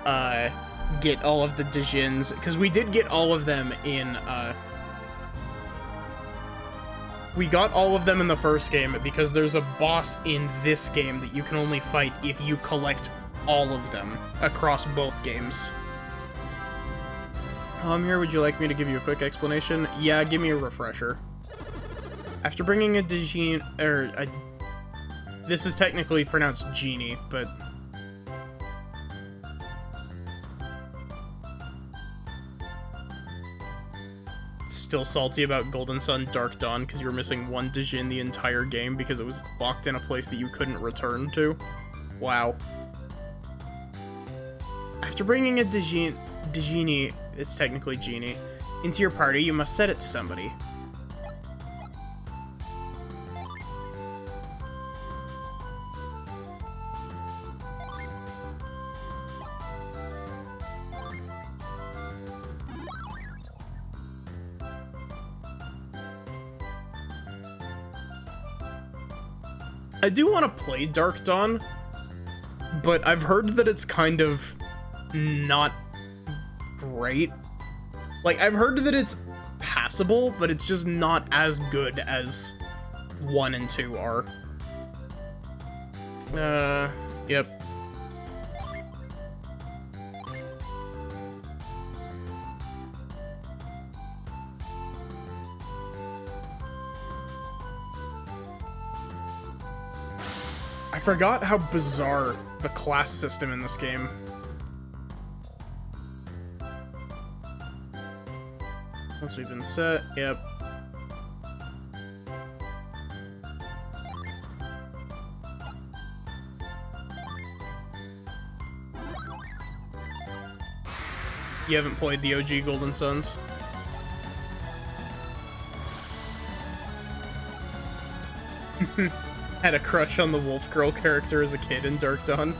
Speaker 1: get all of the Dijins, because we did get all of them in We got all of them in the first game because there's a boss in this game that you can only fight if you collect all of them across both games. While I'm here, would you like me to give you a quick explanation? Yeah, give me a refresher. After bringing a this is technically pronounced genie, but... Still salty about Golden Sun Dark Dawn because you were missing one Dijin the entire game because it was locked in a place that you couldn't return to. Wow. After bringing a Dijini, it's technically genie, into your party, you must set it to somebody. I do want to play Dark Dawn, but I've heard that it's kind of not great. Like, I've heard that it's passable, but it's just not as good as 1 and 2 are. Yep. I forgot how bizarre the class system in this game. Once we've been set, yep. You haven't played the OG Golden Suns? Had a crush on the Wolf Girl character as a kid in Dark Dawn.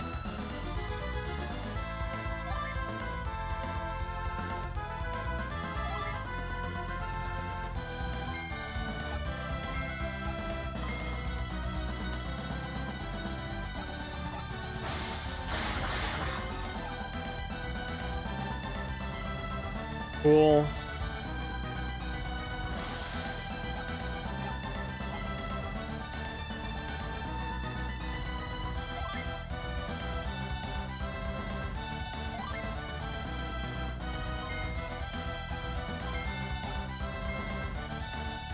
Speaker 1: Cool.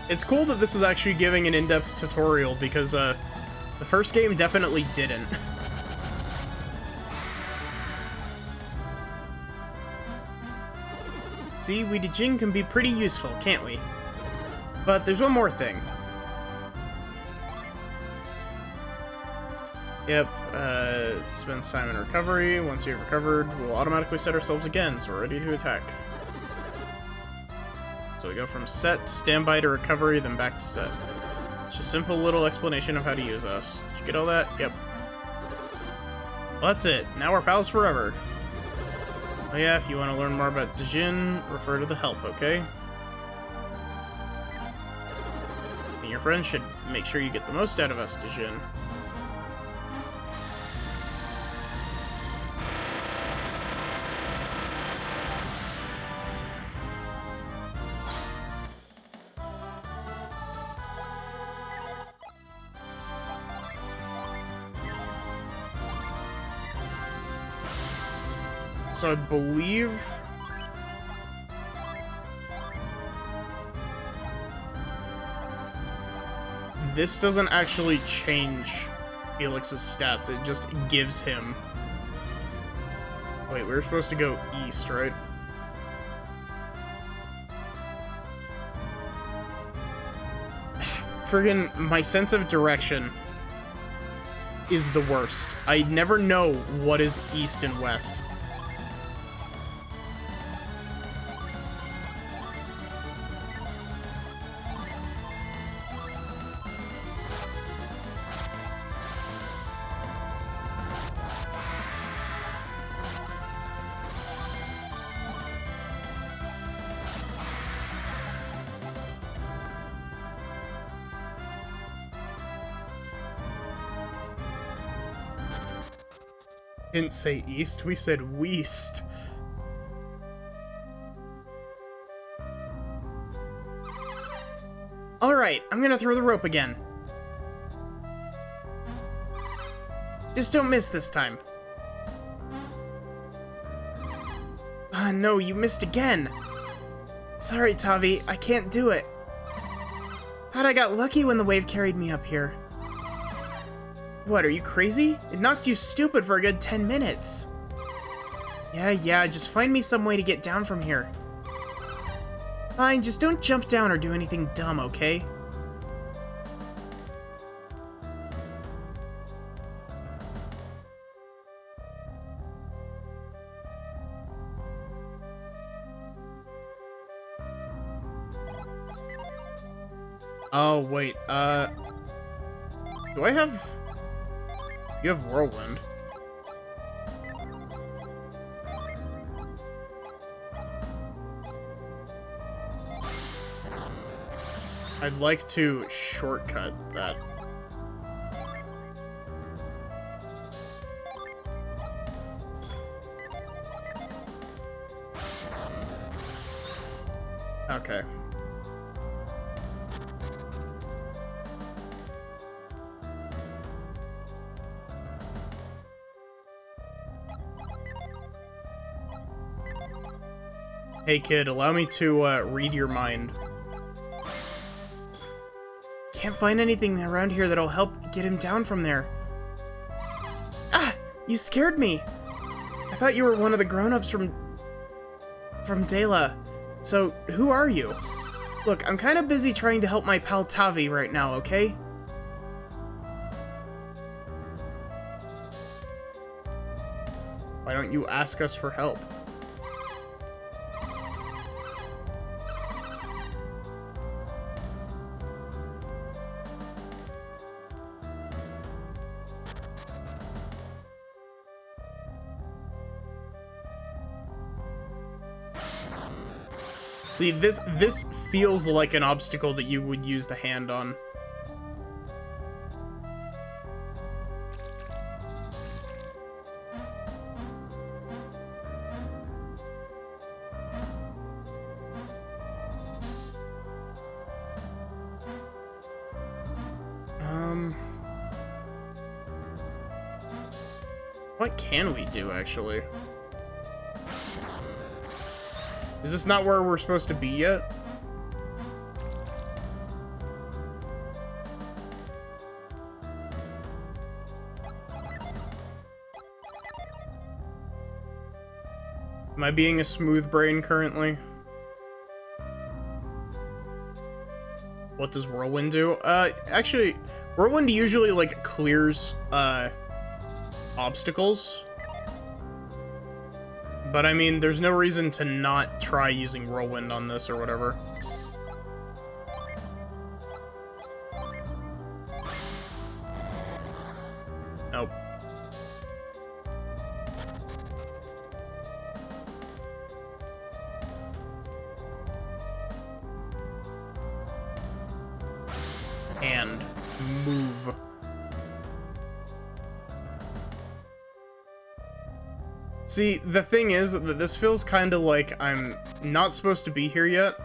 Speaker 1: It's cool that this is actually giving an in-depth tutorial because the first game definitely didn't. See, we Dijin can be pretty useful, can't we? But there's one more thing. Yep, spends time in recovery. Once you've recovered, we'll automatically set ourselves again, so we're ready to attack. So we go from set, standby to recovery, then back to set. It's just a simple little explanation of how to use us. Did you get all that? Yep. Well, that's it. Now we're pals forever. Oh yeah, if you want to learn more about Dijin, refer to the help, okay? And your friends should make sure you get the most out of us, Dijin. So I believe this doesn't actually change Felix's stats, it just gives him... Wait, we were supposed to go east, right? Friggin' my sense of direction is the worst. I never know what is east and west. Didn't say east, we said weast. Alright, I'm gonna throw the rope again. Just don't miss this time. Ah, no, you missed again. Sorry, Tavi, I can't do it. Thought I got lucky when the wave carried me up here. What, are you crazy? It knocked you stupid for a good 10 minutes. Yeah, just find me some way to get down from here. Fine, just don't jump down or do anything dumb, okay? Oh, wait, do I have... You have Whirlwind. I'd like to shortcut that. Okay. Hey kid, allow me to read your mind. Can't find anything around here that'll help get him down from there. Ah! You scared me! I thought you were one of the grown-ups from Dela. So, who are you? Look, I'm kind of busy trying to help my pal Tavi right now, okay? Why don't you ask us for help? See, this feels like an obstacle that you would use the hand on. What can we do, actually? Is this not where we're supposed to be yet? Am I being a smooth brain currently? What does Whirlwind do? Actually, Whirlwind usually, like, clears, obstacles. But I mean, there's no reason to not try using Whirlwind on this or whatever. Nope. And move. See, the thing is that this feels kind of like I'm not supposed to be here yet.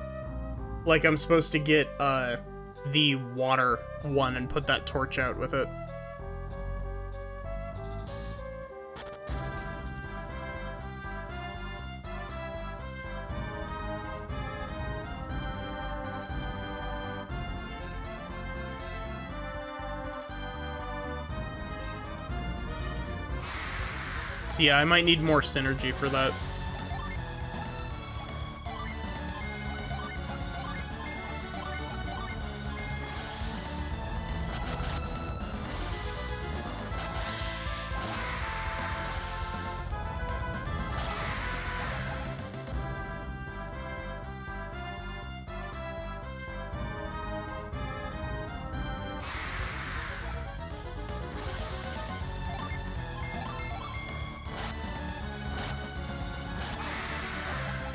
Speaker 1: Like I'm supposed to get, the water one and put that torch out with it. So yeah, I might need more synergy for that.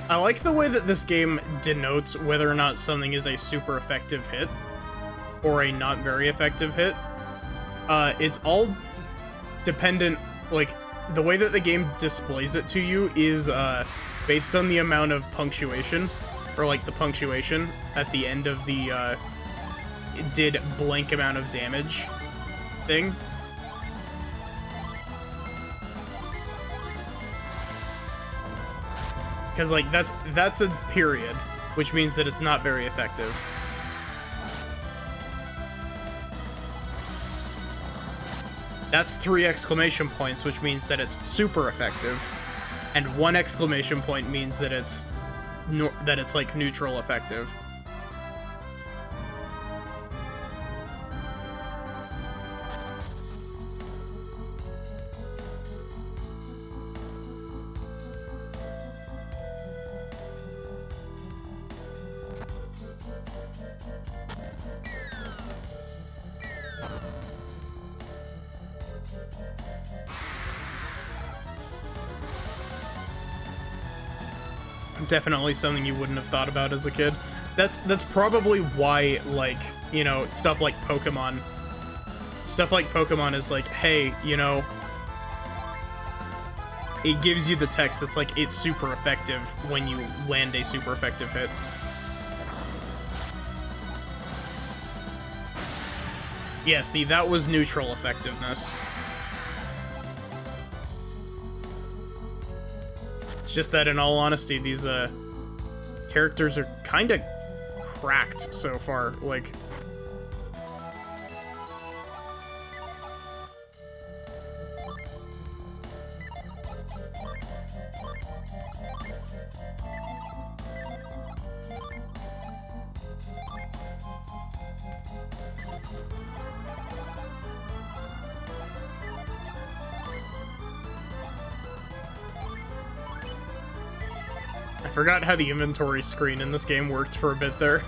Speaker 1: I like the way that this game denotes whether or not something is a super effective hit or a not very effective hit. It's all dependent, like, the way that the game displays it to you is based on the amount of punctuation, or like the punctuation at the end of the did blank amount of damage thing. Because, like, that's a period, which means that it's not very effective. That's 3 exclamation points, which means that it's super effective. And 1 exclamation point means that it's like neutral effective. Definitely something you wouldn't have thought about as a kid. That's probably why, like, you know, stuff like Pokemon is like, hey, you know, it gives you the text that's like, it's super effective when you land a super effective hit. Yeah, see, that was neutral effectiveness. It's just that, in all honesty, these characters are kind of cracked so far. Like, I forgot how the inventory screen in this game worked for a bit there.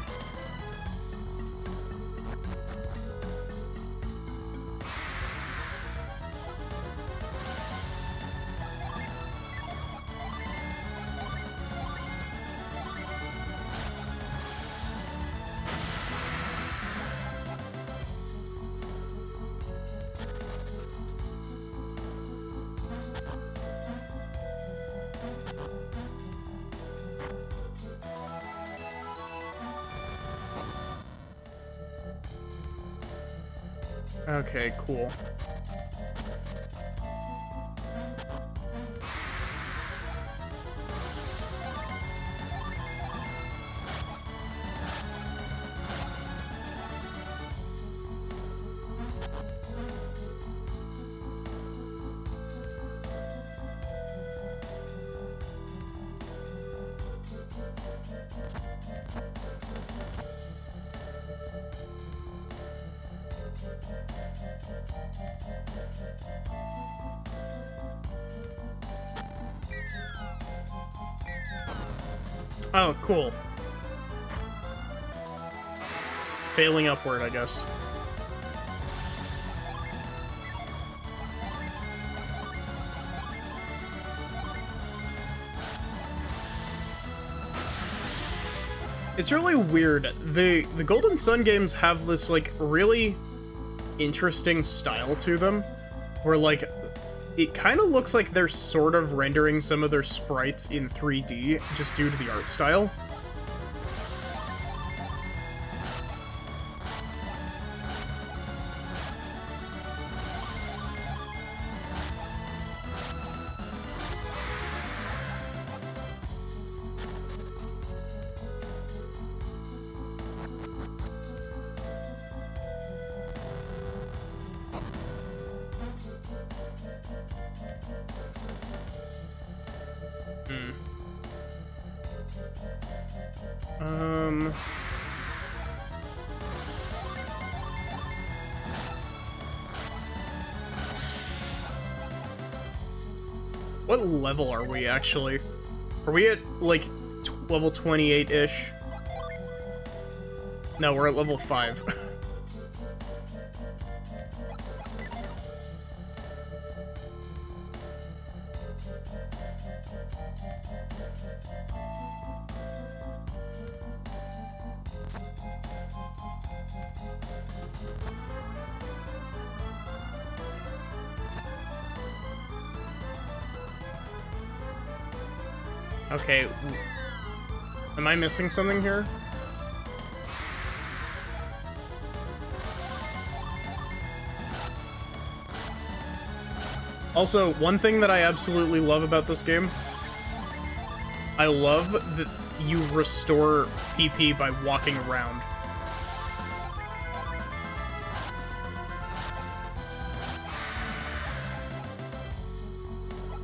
Speaker 1: Okay, cool. Oh, cool. Failing upward, I guess. It's really weird. The Golden Sun games have this, like, really interesting style to them, where, like, it kind of looks like they're sort of rendering some of their sprites in 3D just due to the art style. What level are we, actually? Are we at, like, level 28-ish? No, we're at level 5. Okay, am I missing something here? Also, one thing that I absolutely love about this game, I love that you restore PP by walking around.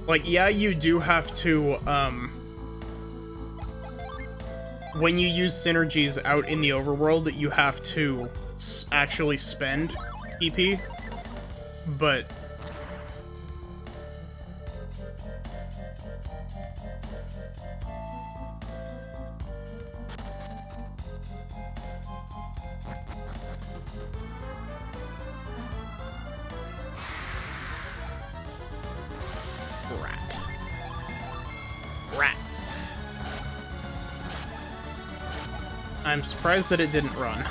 Speaker 1: Like, yeah, you do have to, when you use synergies out in the overworld, you have to actually spend PP, but rats. I'm surprised that it didn't run.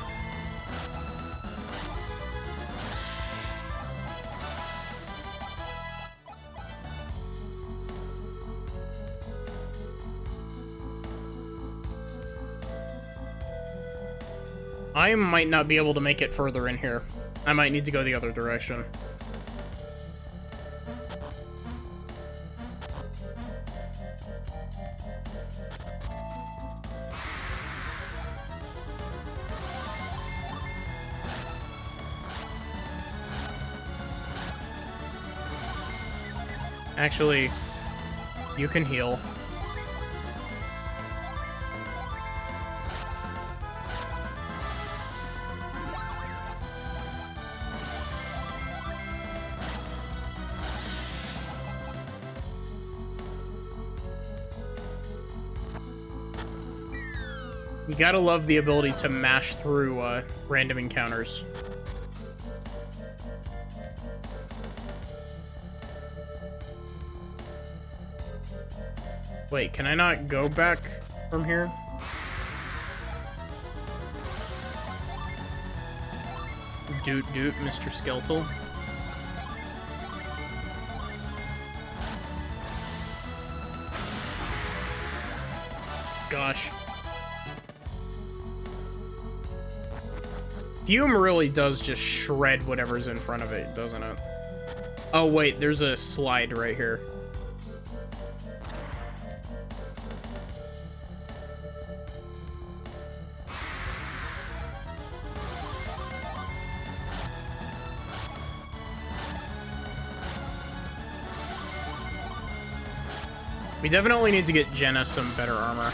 Speaker 1: I might not be able to make it further in here. I might need to go the other direction. Actually, you can heal. You gotta love the ability to mash through random encounters. Wait, can I not go back from here? Doot doot, Mr. Skeletal. Gosh. Fume really does just shred whatever's in front of it, doesn't it? Oh wait, there's a slide right here. We definitely need to get Jenna some better armor.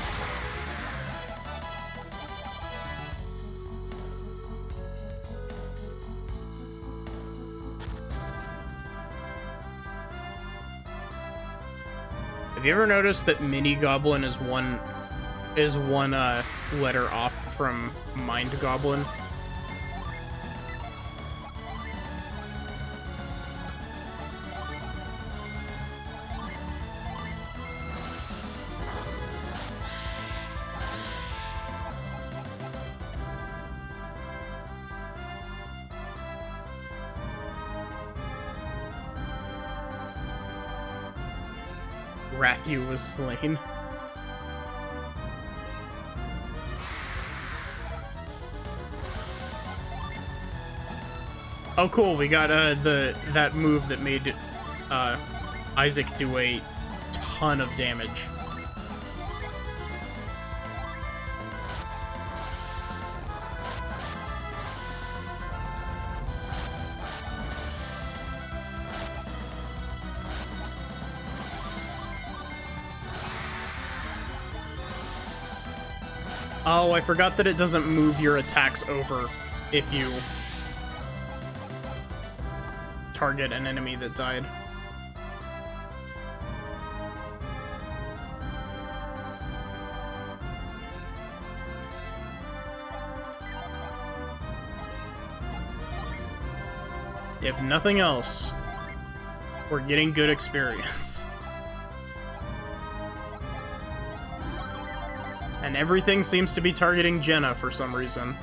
Speaker 1: Have you ever noticed that Mini Goblin is one letter off from Mind Goblin? Rathu was slain. Oh cool, we got that move that made Isaac do a ton of damage. Oh, I forgot that it doesn't move your attacks over if you target an enemy that died. If nothing else, we're getting good experience. And everything seems to be targeting Jenna for some reason.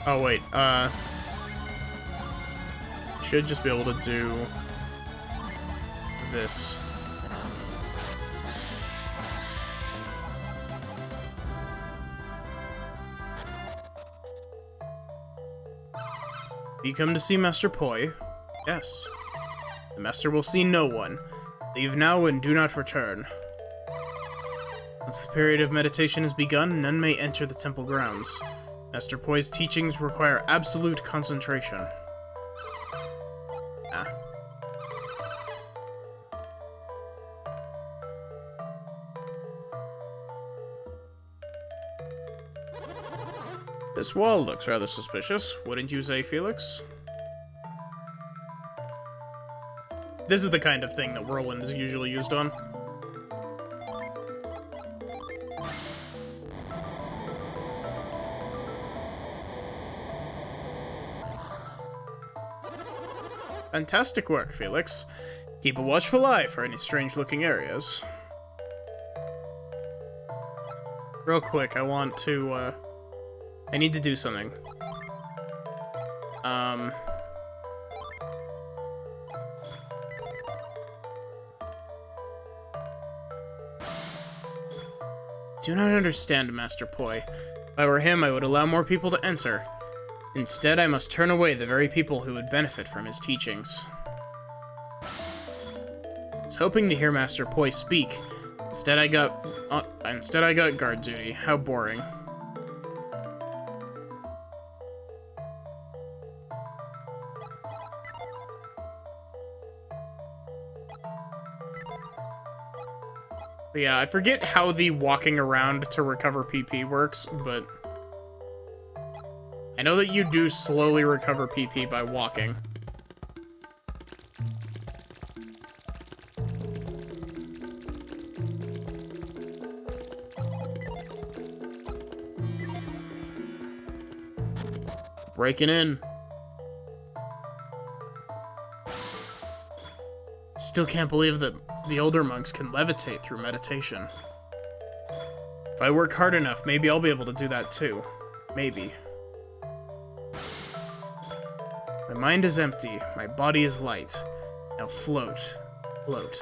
Speaker 1: Oh, wait, should just be able to do this. You come to see Master Poi? Yes. The Master will see no one. Leave now and do not return. Once the period of meditation has begun, none may enter the temple grounds. Master Poi's teachings require absolute concentration. Ah. This wall looks rather suspicious, wouldn't you say, Felix? This is the kind of thing that Whirlwind is usually used on. Fantastic work, Felix. Keep a watchful eye for any strange-looking areas. Real quick, I want to, I need to do something. Do not understand, Master Poi. If I were him, I would allow more people to enter. Instead, I must turn away the very people who would benefit from his teachings. I was hoping to hear Master Poi speak. Instead, I got guard duty. How boring. But yeah, I forget how the walking around to recover PP works, but I know that you do slowly recover PP by walking. Breaking in. Still can't believe that the older monks can levitate through meditation. If I work hard enough, maybe I'll be able to do that too. Maybe. My mind is empty, my body is light. Now float, float.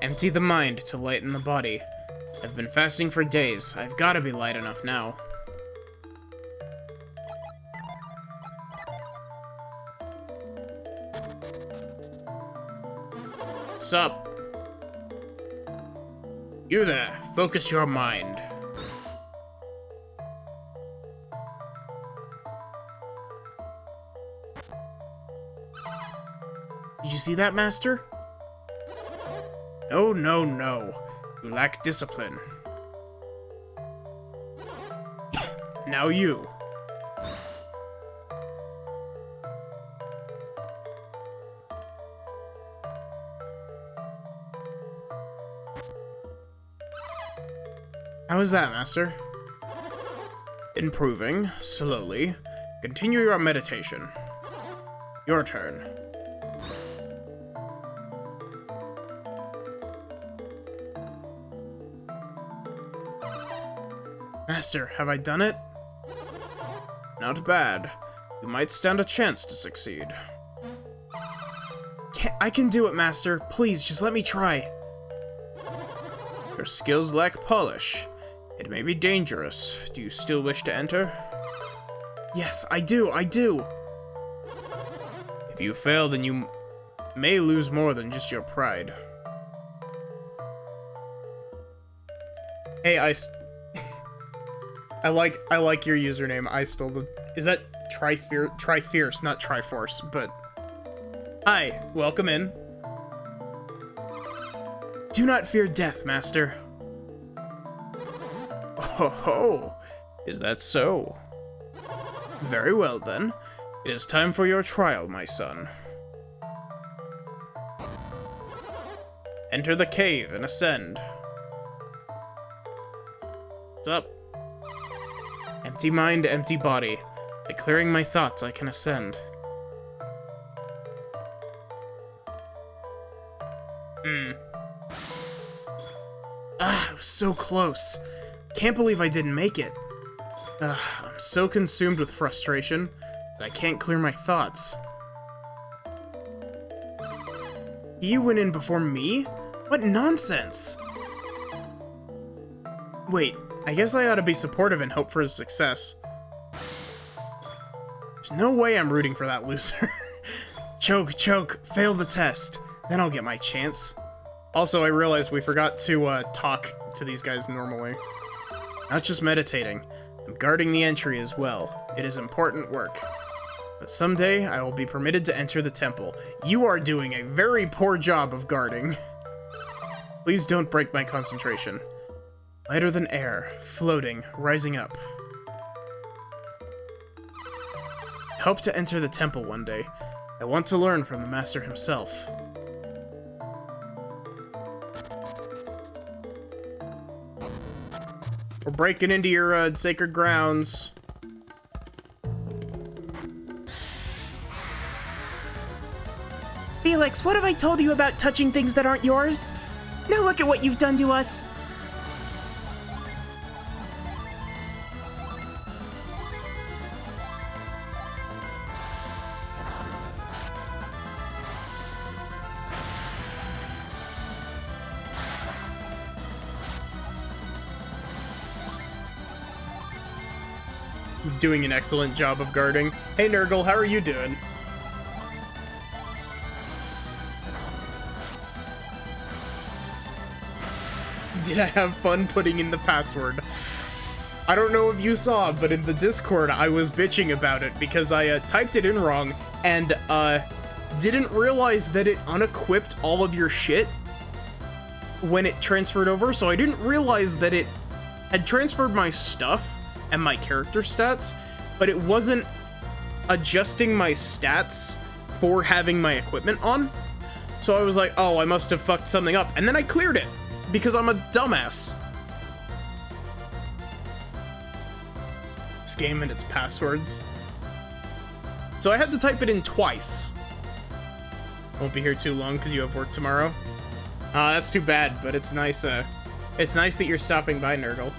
Speaker 1: Empty the mind to lighten the body. I've been fasting for days. I've got to be light enough now. Sup? You there, focus your mind. Did you see that, Master? No, no, no. You lack discipline. Now you. How is that, Master? Improving, slowly. Continue your meditation. Your turn. Master, have I done it? Not bad. You might stand a chance to succeed. I can do it, Master. Please, just let me try. Your skills lack polish. It may be dangerous. Do you still wish to enter? Yes, I do, I do. If you fail, then you may lose more than just your pride. Hey, I like your username. Is that Tri-Fierce, not Triforce, but hi, welcome in. Do not fear death, Master. Oh ho, is that so? Very well then. It is time for your trial, my son. Enter the cave and ascend. What's up? Empty mind, empty body. By clearing my thoughts, I can ascend. Ah, it was so close. Can't believe I didn't make it. I'm so consumed with frustration that I can't clear my thoughts. You went in before me? What nonsense! Wait, I guess I ought to be supportive and hope for his success. There's no way I'm rooting for that loser. Choke, fail the test. Then I'll get my chance. Also, I realized we forgot to talk to these guys normally. Not just meditating, I'm guarding the entry as well. It is important work. But someday, I will be permitted to enter the temple. You are doing a very poor job of guarding. Please don't break my concentration. Lighter than air, floating, rising up. I hope to enter the temple one day. I want to learn from the master himself. We're breaking into your sacred grounds.
Speaker 2: Felix, what have I told you about touching things that aren't yours? Now look at what you've done to us.
Speaker 1: He's doing an excellent job of guarding. Hey Nurgle, how are you doing? Did I have fun putting in the password? I don't know if you saw, but in the Discord I was bitching about it because I typed it in wrong and didn't realize that it unequipped all of your shit when it transferred over, so I didn't realize that it had transferred my stuff and my character stats, but it wasn't adjusting my stats for having my equipment on. So I was like, oh, I must have fucked something up, and then I cleared it because I'm a dumbass. This game and its passwords. So I had to type it in twice. Won't be here too long because you have work tomorrow. That's too bad, but it's nice that you're stopping by, Nurgle.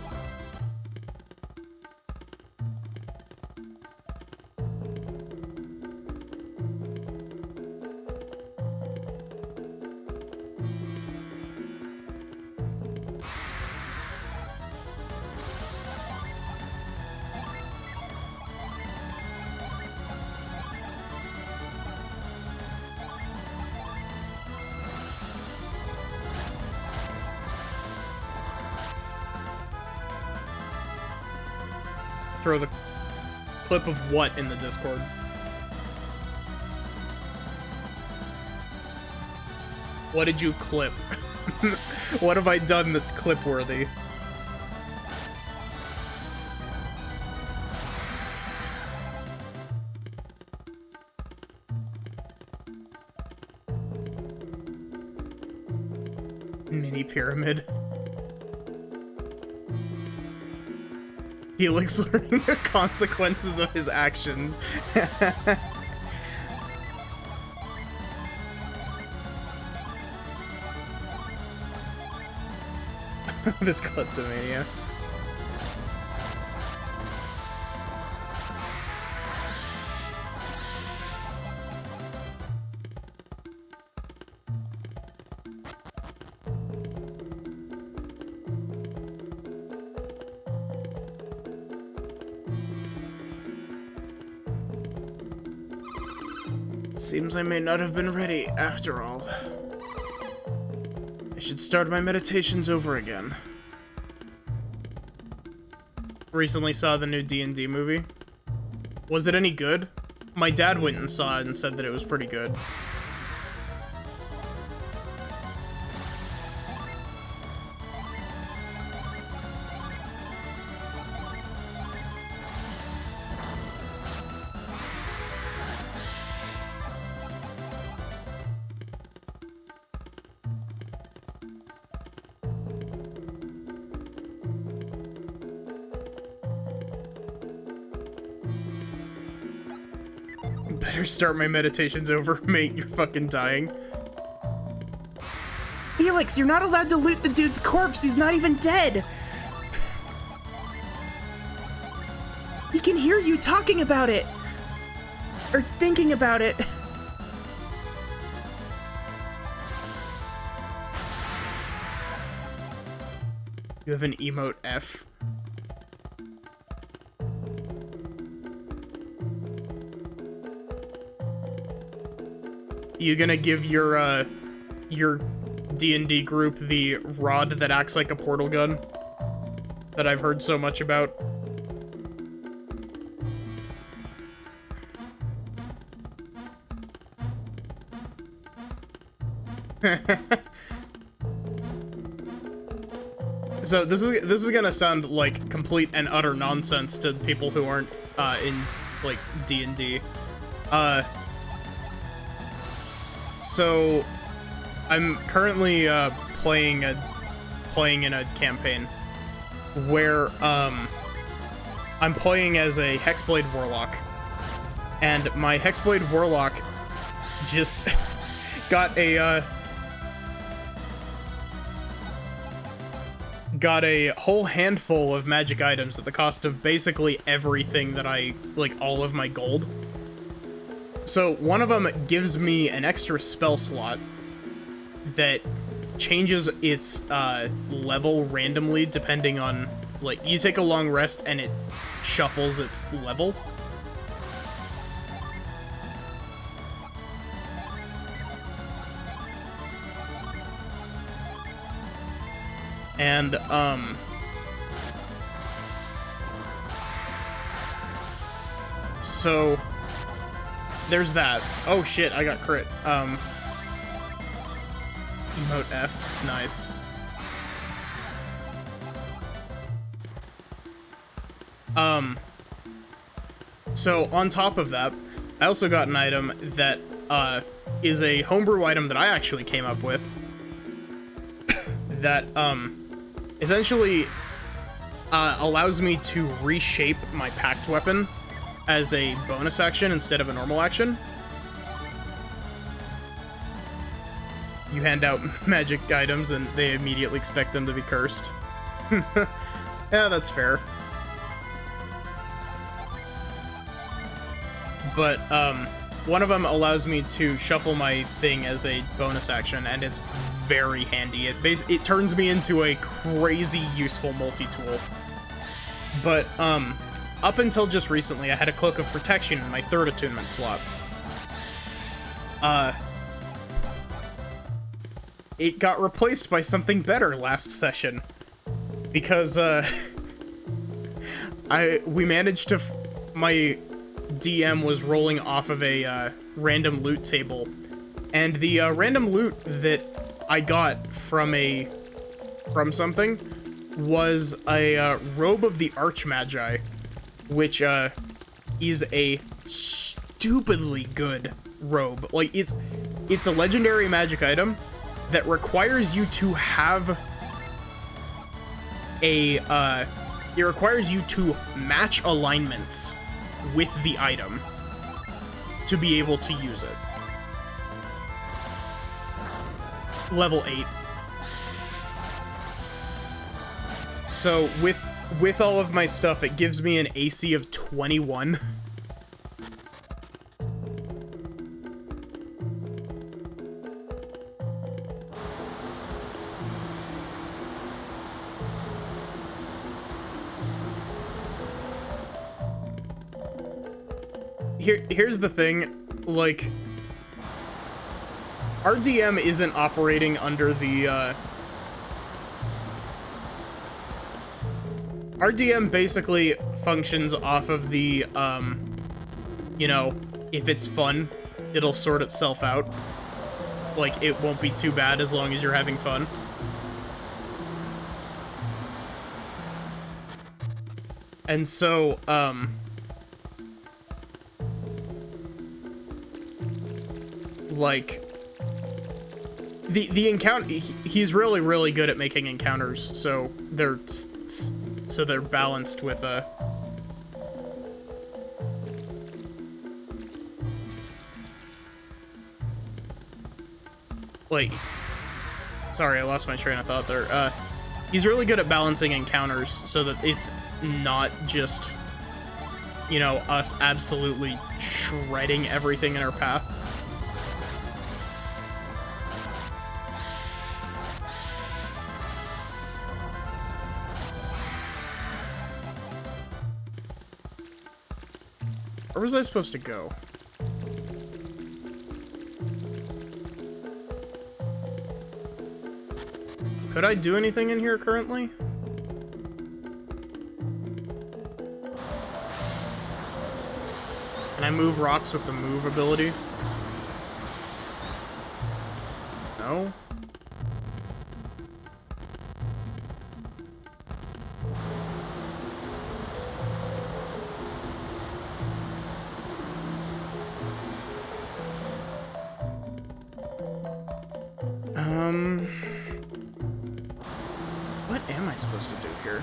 Speaker 1: Throw the clip of what in the Discord? What did you clip? What have I done that's clip-worthy? Mini pyramid. Felix learning the consequences of his actions. This Cleptomaniac. Seems I may not have been ready, after all. I should start my meditations over again. Recently saw the new D&D movie. Was it any good? My dad went and saw it and said that it was pretty good. Better start my meditations over, mate. You're fucking dying.
Speaker 2: Felix, you're not allowed to loot the dude's corpse. He's not even dead. can hear you talking about it. Or thinking about it.
Speaker 1: You have an emote F. You gonna give your D&D group the rod that acts like a portal gun that I've heard so much about? So this is gonna sound like complete and utter nonsense to people who aren't in like D&D. So I'm currently playing in a campaign where I'm playing as a Hexblade Warlock, and my Hexblade Warlock just got a whole handful of magic items at the cost of basically everything that all of my gold. So one of them gives me an extra spell slot that changes its level randomly depending on, like, you take a long rest and it shuffles its level. And, so there's that. Oh shit, I got crit. Emote F, nice. So on top of that, I also got an item that, is a homebrew item that I actually came up with that, essentially, allows me to reshape my packed weapon as a bonus action instead of a normal action. You hand out magic items and they immediately expect them to be cursed. Yeah, that's fair. But, one of them allows me to shuffle my thing as a bonus action, and it's very handy. It turns me into a crazy useful multi-tool. But, up until just recently, I had a Cloak of Protection in my third attunement slot. It got replaced by something better last session. Because, we managed to... my DM was rolling off of a, random loot table. And the, random loot that I got from something was a, Robe of the Archmagi, which, is a stupidly good robe. Like, it's a legendary magic item that requires you to have a, it requires you to match alignments with the item to be able to use it. Level 8. So with all of my stuff, it gives me an AC of 21. Here's the thing, like, our DM isn't operating under the, our DM basically functions off of the, you know, if it's fun, it'll sort itself out. Like, it won't be too bad as long as you're having fun. And so, like, the encounter, he's really good at making encounters, so they're balanced with a... Like, sorry, I lost my train of thought there. He's really good at balancing encounters so that it's not just you know, us absolutely shredding everything in our path. Where was I supposed to go? Could I do anything in here currently? Can I move rocks with the move ability? No? What am I supposed to do here?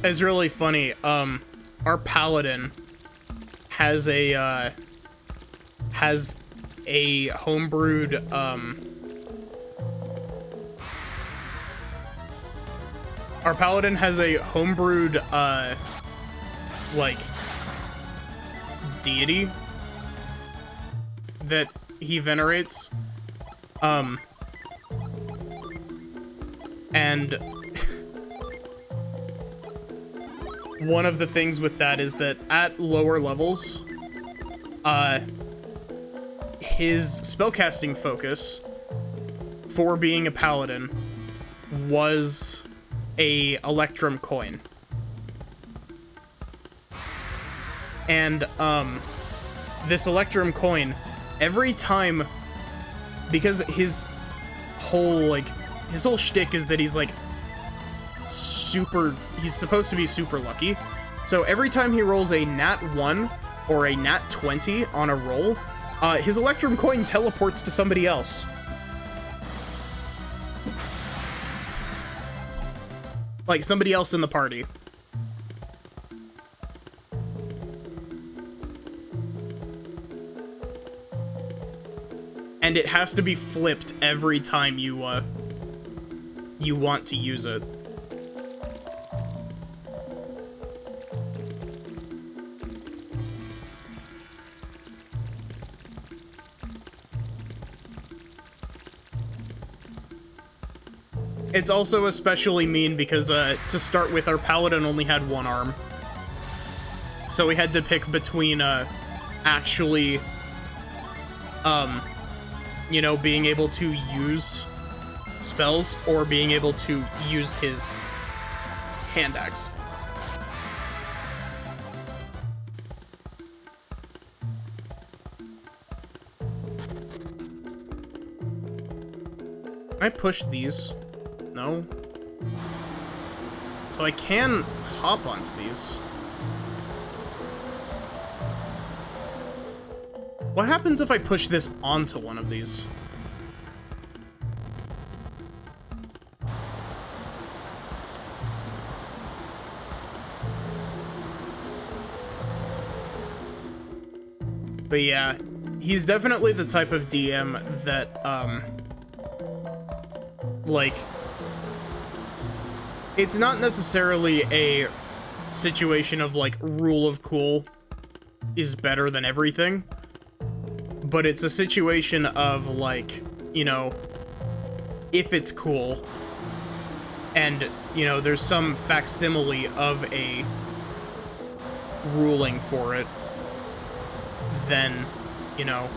Speaker 1: It's really funny. Our paladin has a homebrewed our paladin has a homebrewed like deity that he venerates. And one of the things with that is that at lower levels, his spellcasting focus for being a paladin was a Electrum coin. And, this Electrum coin, every time, because his whole shtick is that he's, like, he's supposed to be super lucky. So every time he rolls a nat 1 or a nat 20 on a roll, his Electrum coin teleports to somebody else. Like, somebody else in the party. And it has to be flipped every time you want to use it. It's also especially mean because, to start with, our paladin only had one arm. So we had to pick between, actually, you know, being able to use spells or being able to use his hand axe. Can I push these? No. So I can hop onto these. What happens if I push this onto one of these? But yeah, he's definitely the type of DM that, like, it's not necessarily a situation of, like, rule of cool is better than everything, but it's a situation of, like, you know, if it's cool, and, you know, there's some facsimile of a ruling for it, then, you know.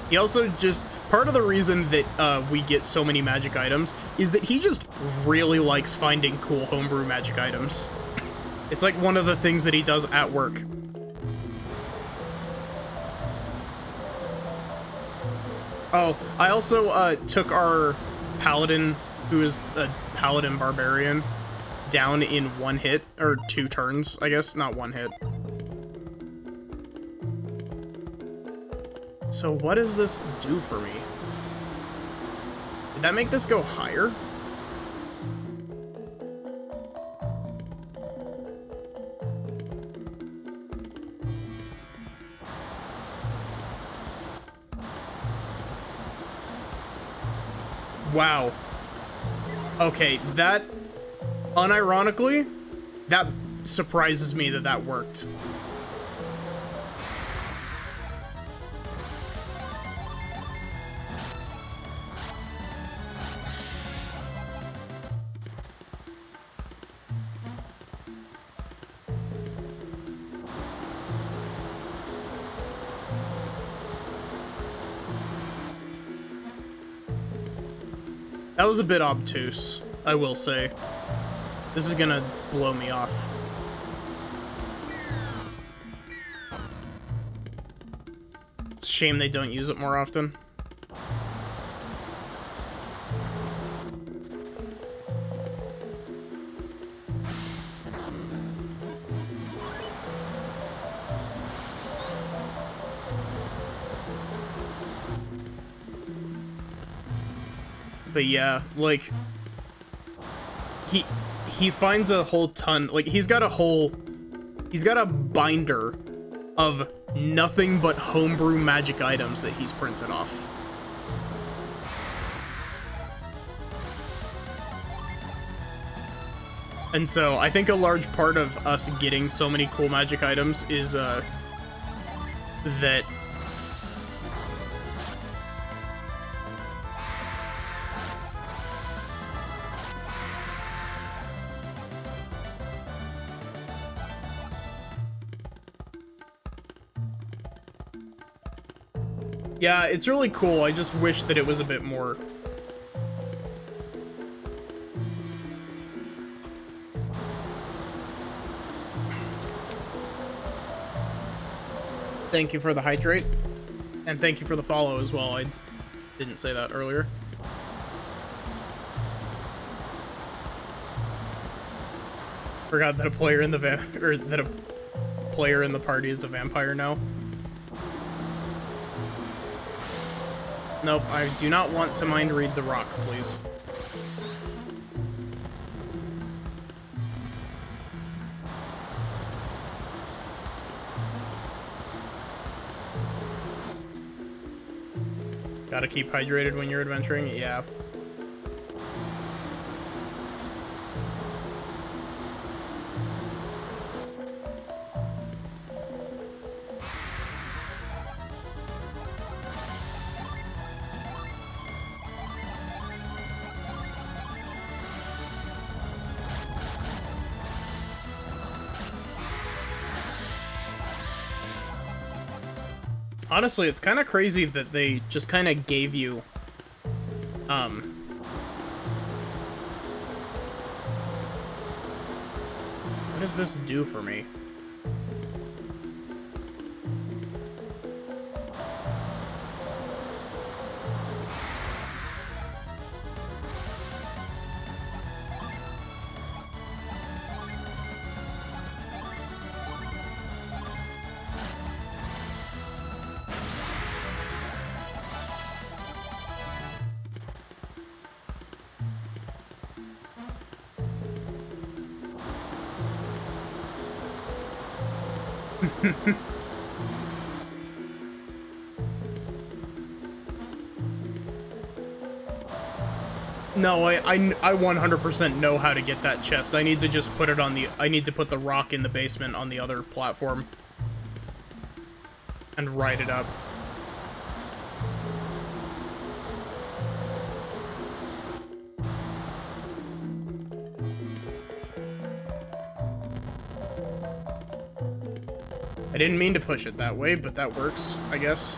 Speaker 1: He also just, part of the reason that we get so many magic items is that he just really likes finding cool homebrew magic items. It's like one of the things that he does at work. Oh, I also took our paladin, who is a paladin barbarian, down in one hit, or 2 turns, I guess, not one hit. So what does this do for me? Did that make this go higher? Wow. Okay, that, unironically, that surprises me that that worked. That was a bit obtuse, I will say. This is gonna blow me off. It's a shame they don't use it more often. But yeah, like, he finds a whole ton, like, he's got a binder of nothing but homebrew magic items that he's printed off. And so, I think a large part of us getting so many cool magic items is, that... Yeah, it's really cool. I just wish that it was a bit more... Thank you for the hydrate. And thank you for the follow as well. I didn't say that earlier. Forgot that a player in the player in the party is a vampire now. Nope, I do not want to mind read the rock, please. Gotta keep hydrated when you're adventuring? Yeah. Honestly, it's kind of crazy that they just kind of gave you, what does this do for me? No, I 100% know how to get that chest. I need to just put it on the... I need to put the rock in the basement on the other platform. And ride it up. I didn't mean to push it that way, but that works, I guess.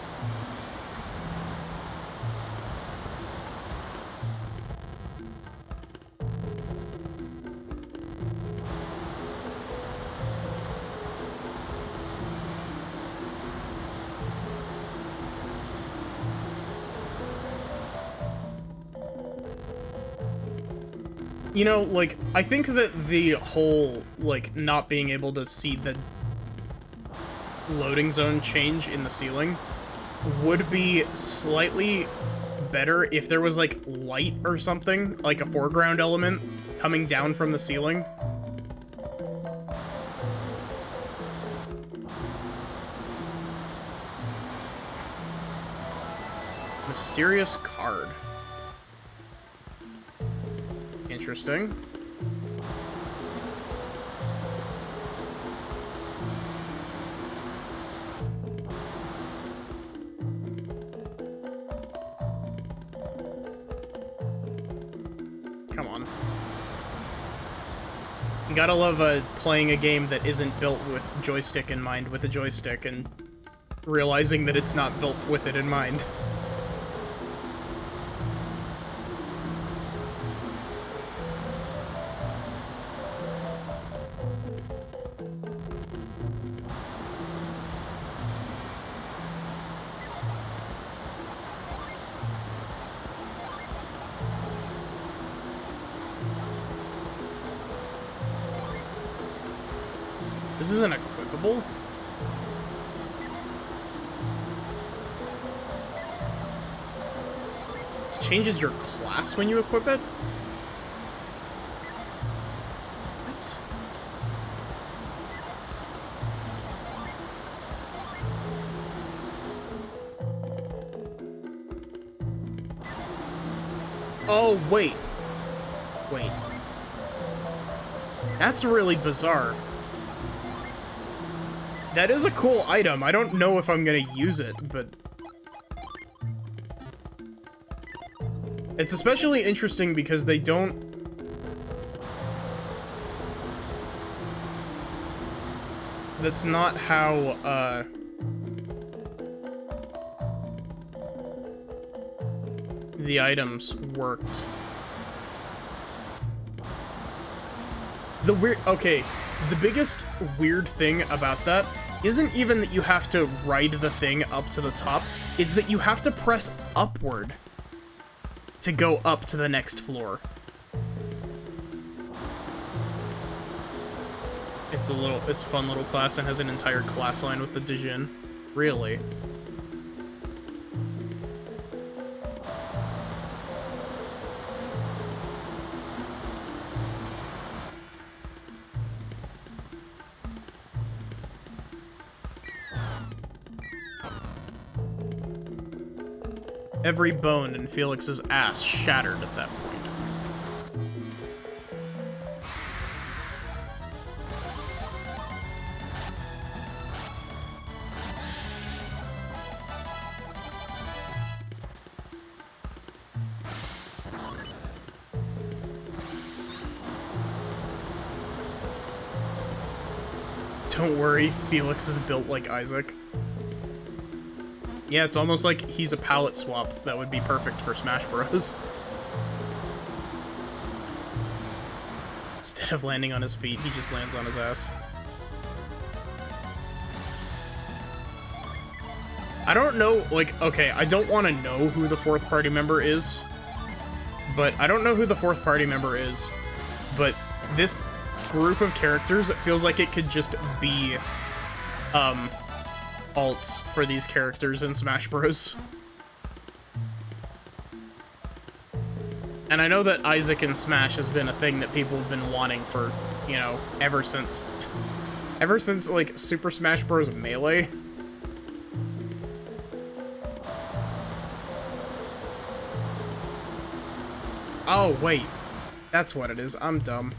Speaker 1: You know, like, I think that the whole, like, not being able to see the loading zone change in the ceiling would be slightly better if there was, like, light or something, like a foreground element coming down from the ceiling. Mysterious card. Interesting. Come on. You gotta love playing a game that isn't built with joystick in mind with a joystick and realizing that it's not built with it in mind. This isn't equipable? This changes your class when you equip it? What? Oh, wait. Wait. That's really bizarre. That is a cool item. I don't know if I'm gonna use it, but... It's especially interesting because they don't... That's not how, the items worked. The weird... Okay, the biggest weird thing about that isn't even that you have to ride the thing up to the top, it's that you have to press upward to go up to the next floor. It's a fun little class and has an entire class line with the Dijin. Really? Every bone in Felix's ass shattered at that point. Don't worry, Felix is built like Isaac. Yeah, it's almost like he's a palette swap that would be perfect for Smash Bros. Instead of landing on his feet, he just lands on his ass. I don't know, like, okay, I don't want to know who the fourth party member is, but this group of characters, it feels like it could just be, alts for these characters in Smash Bros. And I know that Isaac in Smash has been a thing that people have been wanting for, you know, ever since, like, Super Smash Bros. Melee. Oh, wait. That's what it is. I'm dumb.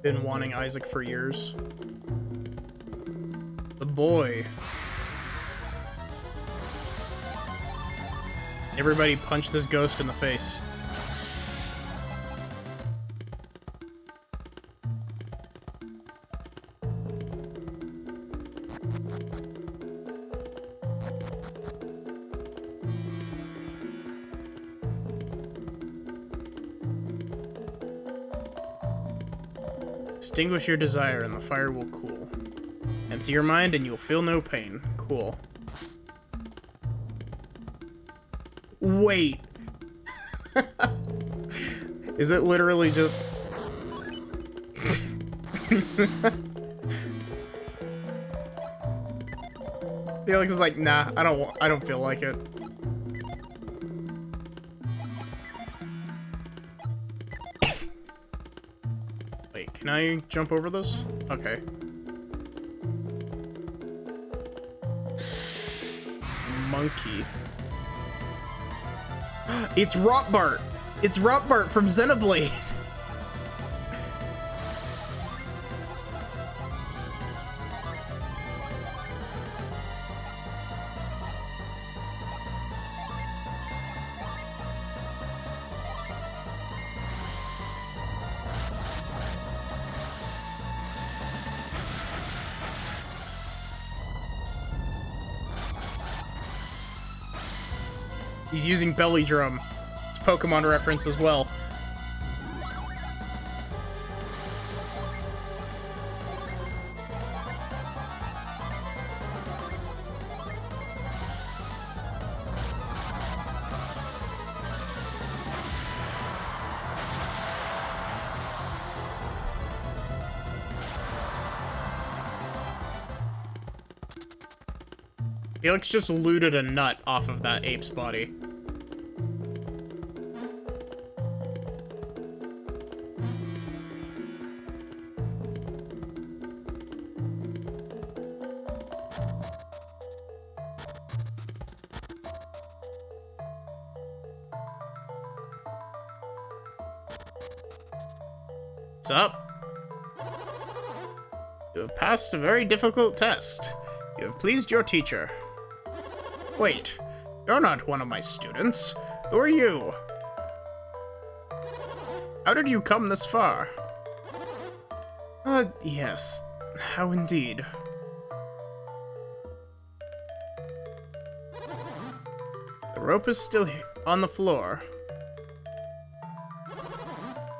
Speaker 1: Been wanting Isaac for years. The boy. Everybody punch this ghost in the face. Extinguish your desire and the fire will cool. Empty your mind and you'll feel no pain. Cool. Wait. Is it literally just... Felix is like, nah, I don't feel like it. Wait, can I jump over those? Okay. Monkey. It's Rotbart! It's Rotbart from Xenoblade! He's using Belly Drum. It's a Pokemon reference as well. Felix just looted a nut off of that ape's body. What's up? You have passed a very difficult test. You have pleased your teacher. Wait, you're not one of my students. Who are you? How did you come this far? Yes. How indeed. The rope is still on the floor.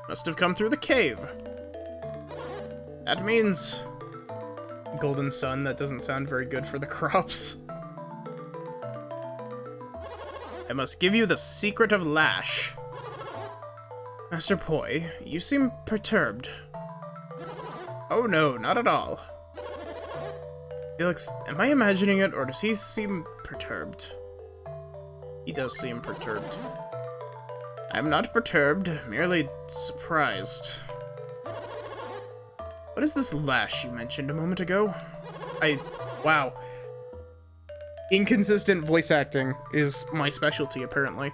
Speaker 1: Must have come through the cave. That means... Golden Sun, that doesn't sound very good for the crops. I must give you the secret of Lash. Master Poi, you seem perturbed. Oh no, not at all. Felix, am I imagining it, or does he seem perturbed? He does seem perturbed. I'm not perturbed, merely surprised. What is this Lash you mentioned a moment ago? Wow. Inconsistent voice acting is my specialty, apparently.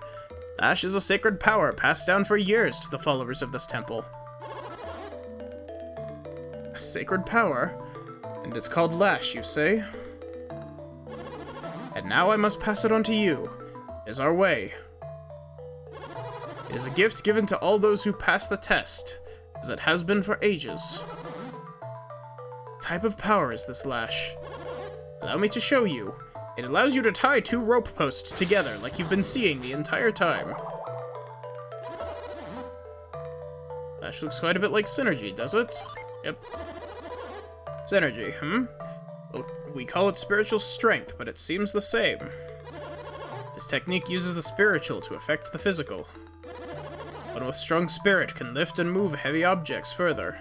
Speaker 1: Lash is a sacred power passed down for years to the followers of this temple. A sacred power? And it's called Lash, you say? And now I must pass it on to you. It is our way. It is a gift given to all those who pass the test, as it has been for ages. What type of power is this Lash? Allow me to show you. It allows you to tie two rope posts together, like you've been seeing the entire time. Lash looks quite a bit like Synergy, does it? Yep. Synergy, Well, we call it spiritual strength, but it seems the same. This technique uses the spiritual to affect the physical. One with strong spirit can lift and move heavy objects further.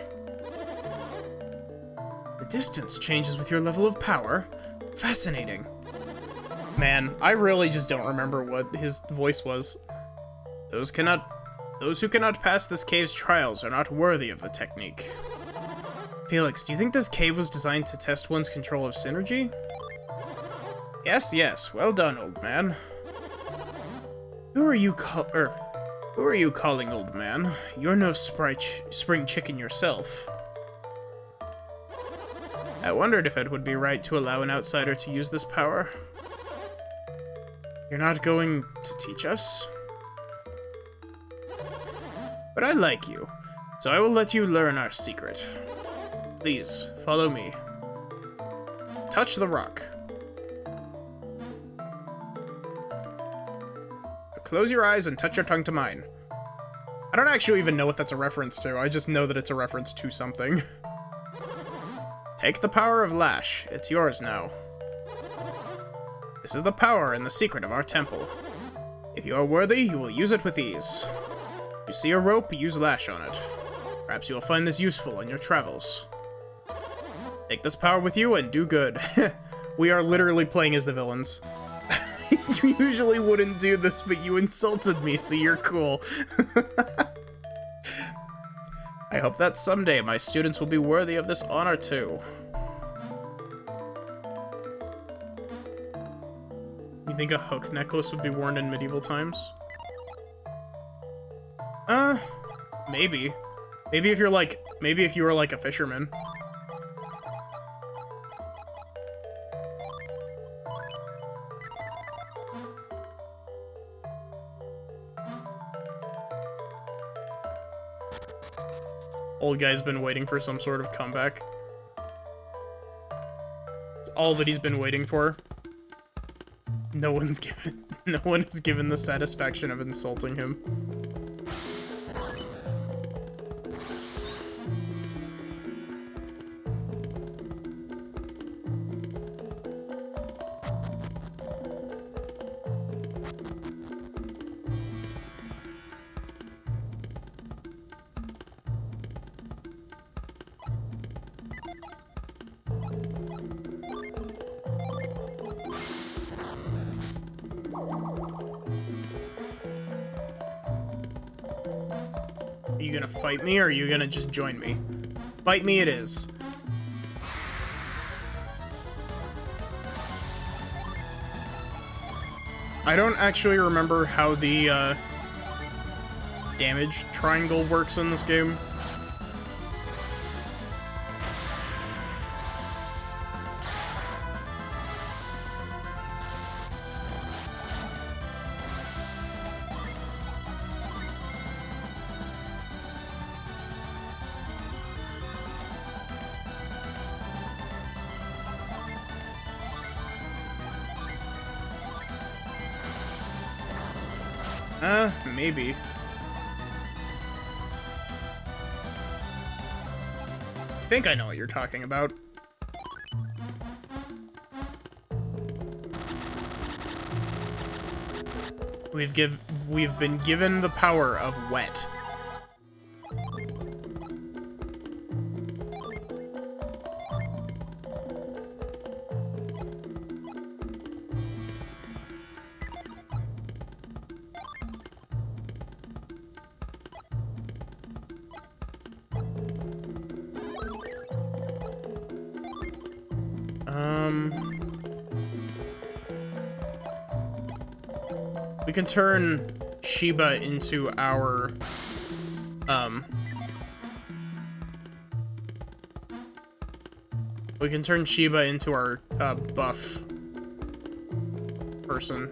Speaker 1: The distance changes with your level of power. Fascinating. Man, I really just don't remember what his voice was. Those who cannot pass this cave's trials are not worthy of the technique. Felix, do you think this cave was designed to test one's control of Synergy? Yes, well done, old man. Who are you calling old man? You're no spring chicken yourself. I wondered if it would be right to allow an outsider to use this power. You're not going to teach us? But I like you, so I will let you learn our secret. Please, follow me. Touch the rock. Close your eyes and touch your tongue to mine. I don't actually even know what that's a reference to, I just know that it's a reference to something. Take the power of Lash, it's yours now. This is the power and the secret of our temple. If you are worthy, you will use it with ease. You see a rope, use lash on it. Perhaps you will find this useful on your travels. Take this power with you and do good. We are literally playing as the villains. You usually wouldn't do this, but you insulted me, so you're cool. I hope that someday my students will be worthy of this honor too. You think a hook necklace would be worn in medieval times? Maybe. Maybe if you were like a fisherman. Old guy's been waiting for some sort of comeback. It's all that he's been waiting for. No one has given the satisfaction of insulting him. Are you gonna fight me, or are you gonna just join me? Fight me it is. I don't actually remember how the, damage triangle works in this game. Maybe. I think I know what you're talking about. We've been given the power of wet. We can turn Sheba into our, we can turn Sheba into our, buff person.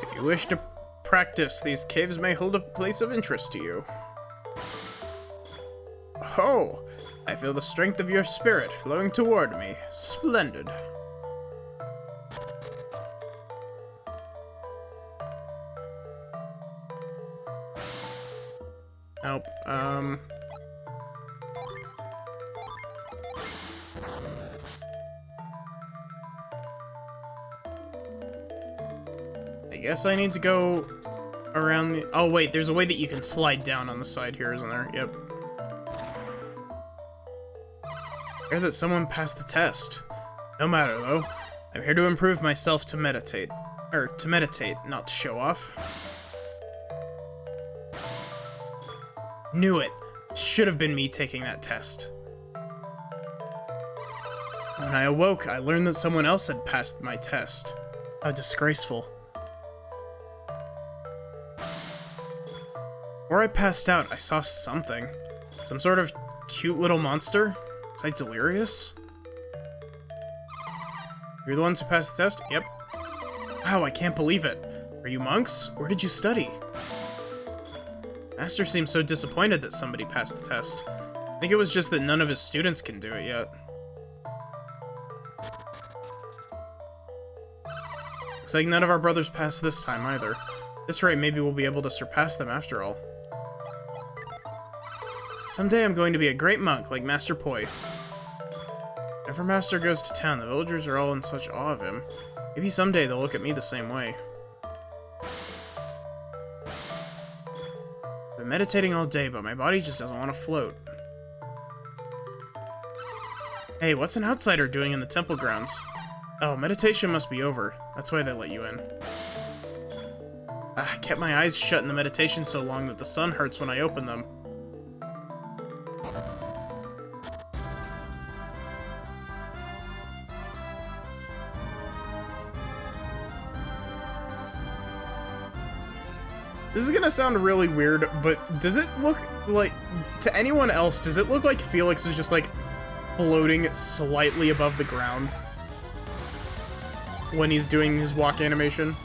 Speaker 1: If you wish to practice, these caves may hold a place of interest to you. Oh, I feel the strength of your spirit flowing toward me. Splendid. Nope, I guess I need to go around the... Oh, wait, there's a way that you can slide down on the side here, isn't there? Yep. I hear that someone passed the test. No matter, though. I'm here to improve myself to meditate. Or, to meditate, not to show off. Knew it. Should have been me taking that test. When I awoke, I learned that someone else had passed my test. How disgraceful. Before I passed out, I saw something. Some sort of cute little monster? Was I delirious? You're the ones who passed the test? Yep. Wow, I can't believe it. Are you monks? Where did you study? Master seems so disappointed that somebody passed the test. think it was just that none of his students can do it yet. Looks like none of our brothers passed this time either. At this rate, maybe we'll be able to surpass them after all. Someday I'm going to be a great monk like Master Poi. Whenever Master goes to town, the villagers are all in such awe of him. Maybe someday they'll look at me the same way. I've been meditating all day, but my body just doesn't want to float. Hey, what's an outsider doing in the temple grounds? Oh, meditation must be over. That's why they let you in. I kept my eyes shut in the meditation so long that the sun hurts when I open them. This is gonna sound really weird, but does it look like, to anyone else, does it look like Felix is just like floating slightly above the ground when he's doing his walk animation?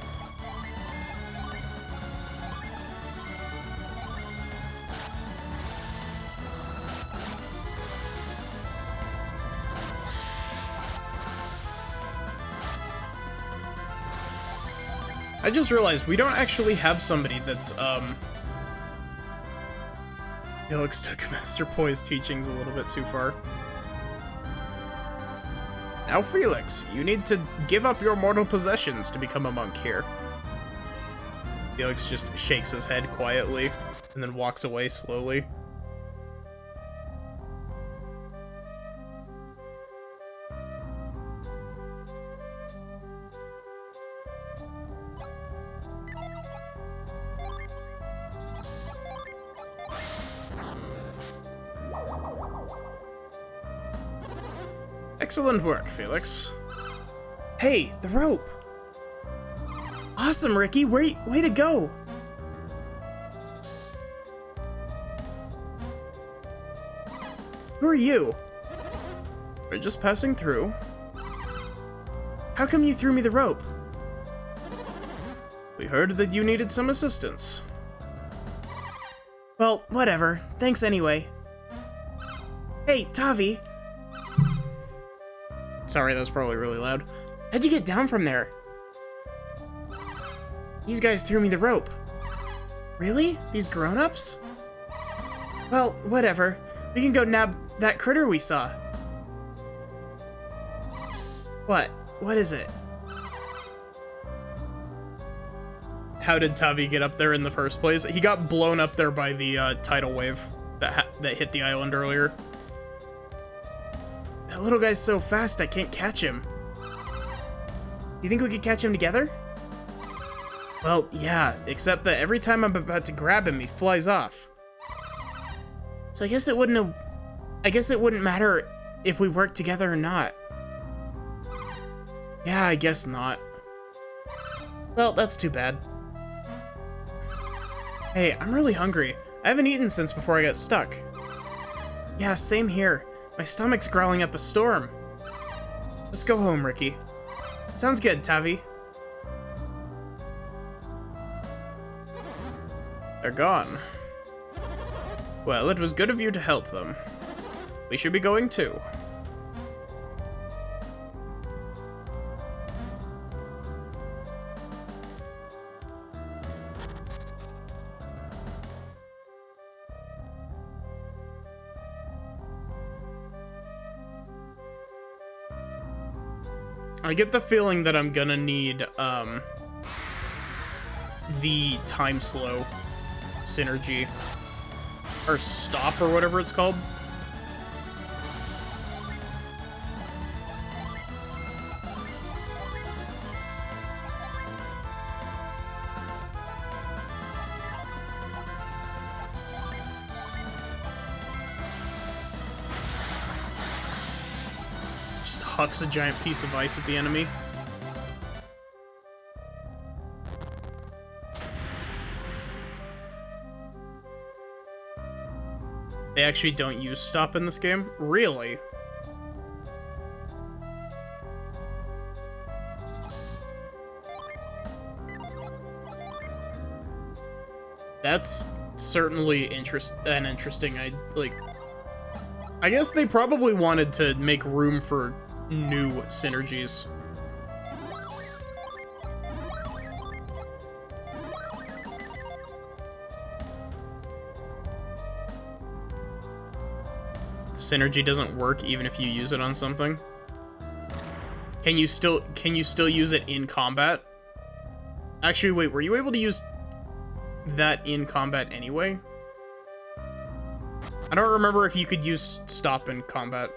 Speaker 1: I just realized we don't actually have somebody that's, Felix took Master Poi's teachings a little bit too far. Now, Felix, you need to give up your mortal possessions to become a monk here. Felix just shakes his head quietly and then walks away slowly. Excellent work, Felix.
Speaker 2: Hey, the rope! Awesome, Ricky! Way to go! Who are you?
Speaker 1: We're just passing through.
Speaker 2: How come you threw me the rope?
Speaker 1: We heard that you needed some assistance.
Speaker 2: Well, whatever. Thanks anyway. Hey, Tavi!
Speaker 1: Sorry, that was probably really loud.
Speaker 2: How'd you get down from there? These guys threw me the rope. Really? These grown-ups? Well, whatever. We can go nab that critter we saw. What? What is it?
Speaker 1: How did Tavi get up there in the first place? He got blown up there by the tidal wave that hit the island earlier.
Speaker 2: That little guy's so fast I can't catch him. Do you think we could catch him together?
Speaker 1: Well, yeah, except that every time I'm about to grab him, he flies off.
Speaker 2: So I guess it wouldn't matter if we worked together or not.
Speaker 1: Yeah, I guess not.
Speaker 2: Well, that's too bad.
Speaker 1: Hey, I'm really hungry. I haven't eaten since before I got stuck.
Speaker 2: Yeah, same here. My stomach's growling up a storm. Let's go home, Ricky.
Speaker 1: Sounds good, Tavi. They're gone. Well, it was good of you to help them. We should be going too. I get the feeling that I'm gonna need, the time slow synergy. Or stop, or whatever it's called. Hucks a giant piece of ice at the enemy. They actually don't use stop in this game? Really? That's certainly an interesting I guess they probably wanted to make room for new synergies. The synergy doesn't work even if you use it on something. Can you still use it in combat? Actually, wait, were you able to use that in combat anyway? I don't remember if you could use stop in combat.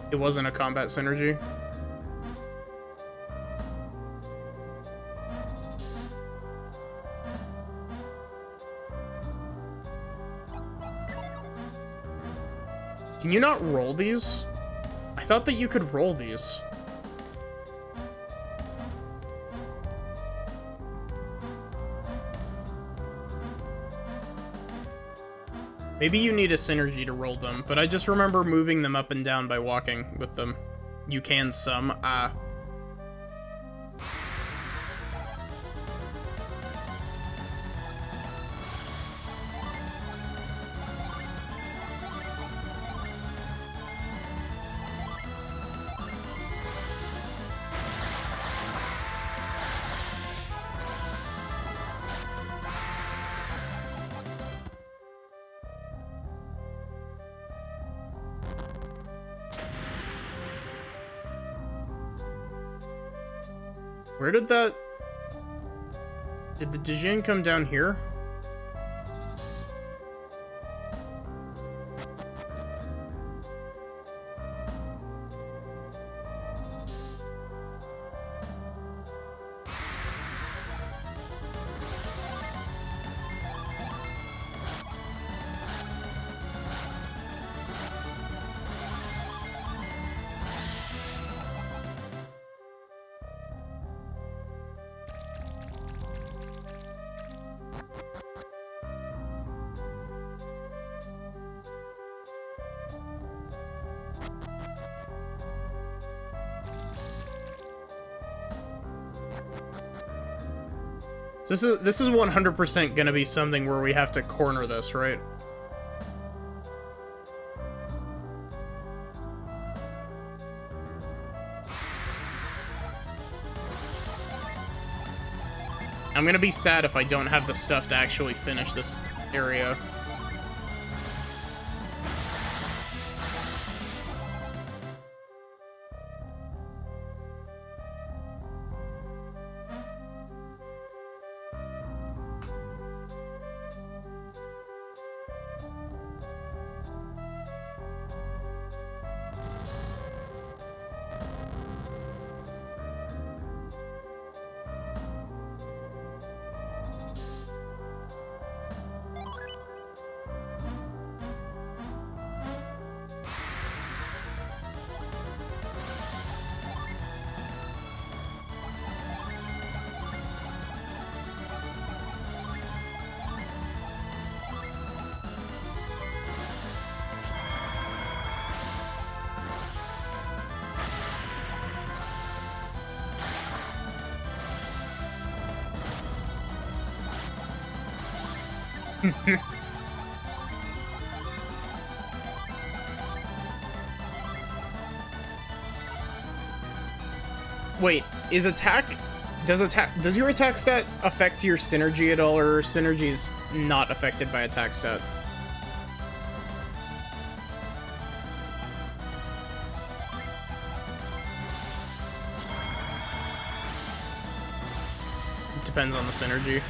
Speaker 1: It wasn't a combat synergy. Can you not roll these? I thought that you could roll these. Maybe you need a synergy to roll them, but I just remember moving them up and down by walking with them. You can some, Where did that... Did the Dijin come down here? This is 100% gonna be something where we have to corner this, right? I'm gonna be sad if I don't have the stuff to actually finish this area. Wait, does your attack stat affect your synergy at all, or are synergies not affected by attack stat? It depends on the synergy.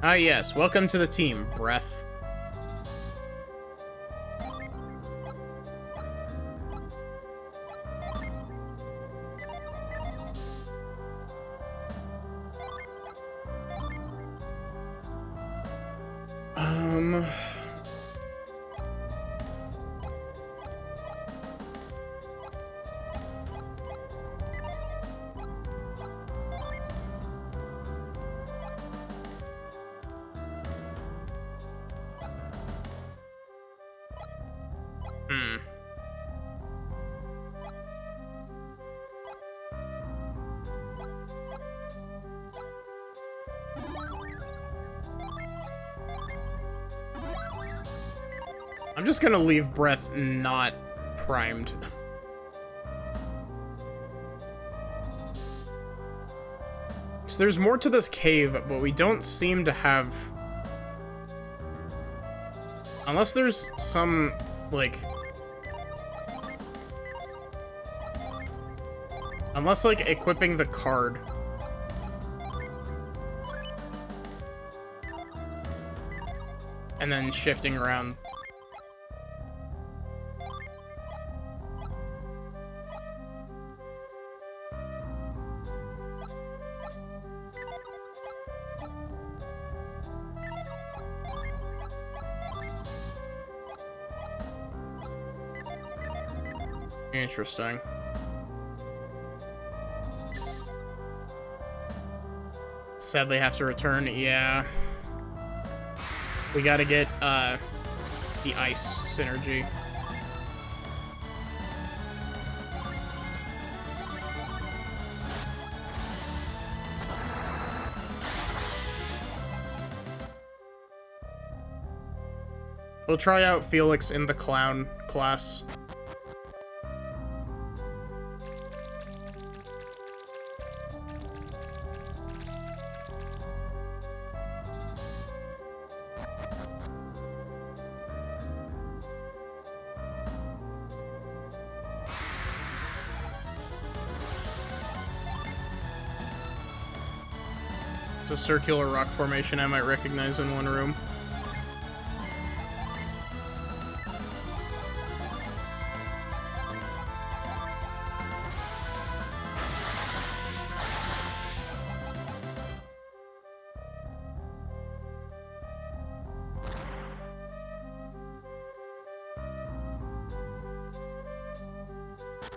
Speaker 1: Ah yes, welcome to the team, Breath. Hmm. I'm just gonna leave Breath not primed. So there's more to this cave, but we don't seem to have... Unless there's some, like... Unless, like, equipping the card. And then shifting around. Interesting. Sadly have to return, yeah. We gotta get, the ice synergy. We'll try out Felix in the clown class. A circular rock formation I might recognize in one room.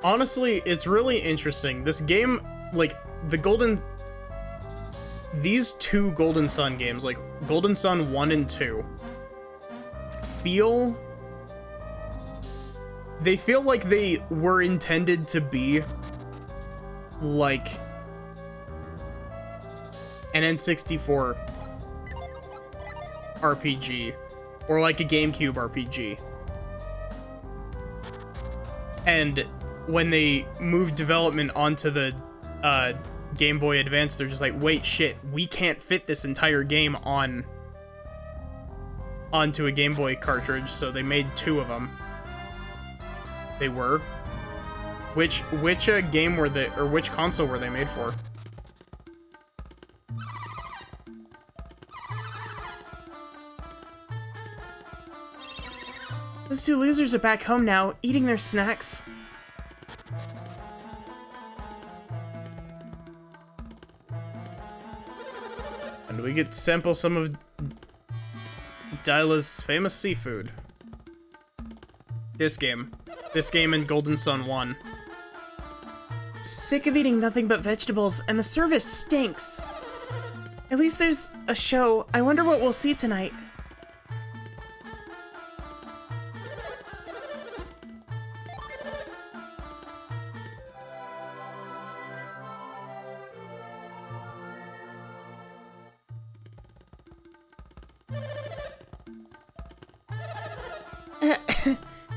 Speaker 1: Honestly, it's really interesting. This game, like, these two Golden Sun games, like Golden Sun 1 and 2, feel like they were intended to be like an N64 RPG or like a GameCube RPG. And when they moved development onto the Game Boy Advance, they're just like, wait, shit, we can't fit this entire game onto a Game Boy cartridge, so they made two of them. They were? Which game were they, or which console were they made for?
Speaker 2: Those two losers are back home now, eating their snacks.
Speaker 1: And we get to sample some of Dyla's famous seafood. This game and Golden Sun 1.
Speaker 2: Sick of eating nothing but vegetables, and the service stinks. At least there's a show. I wonder what we'll see tonight.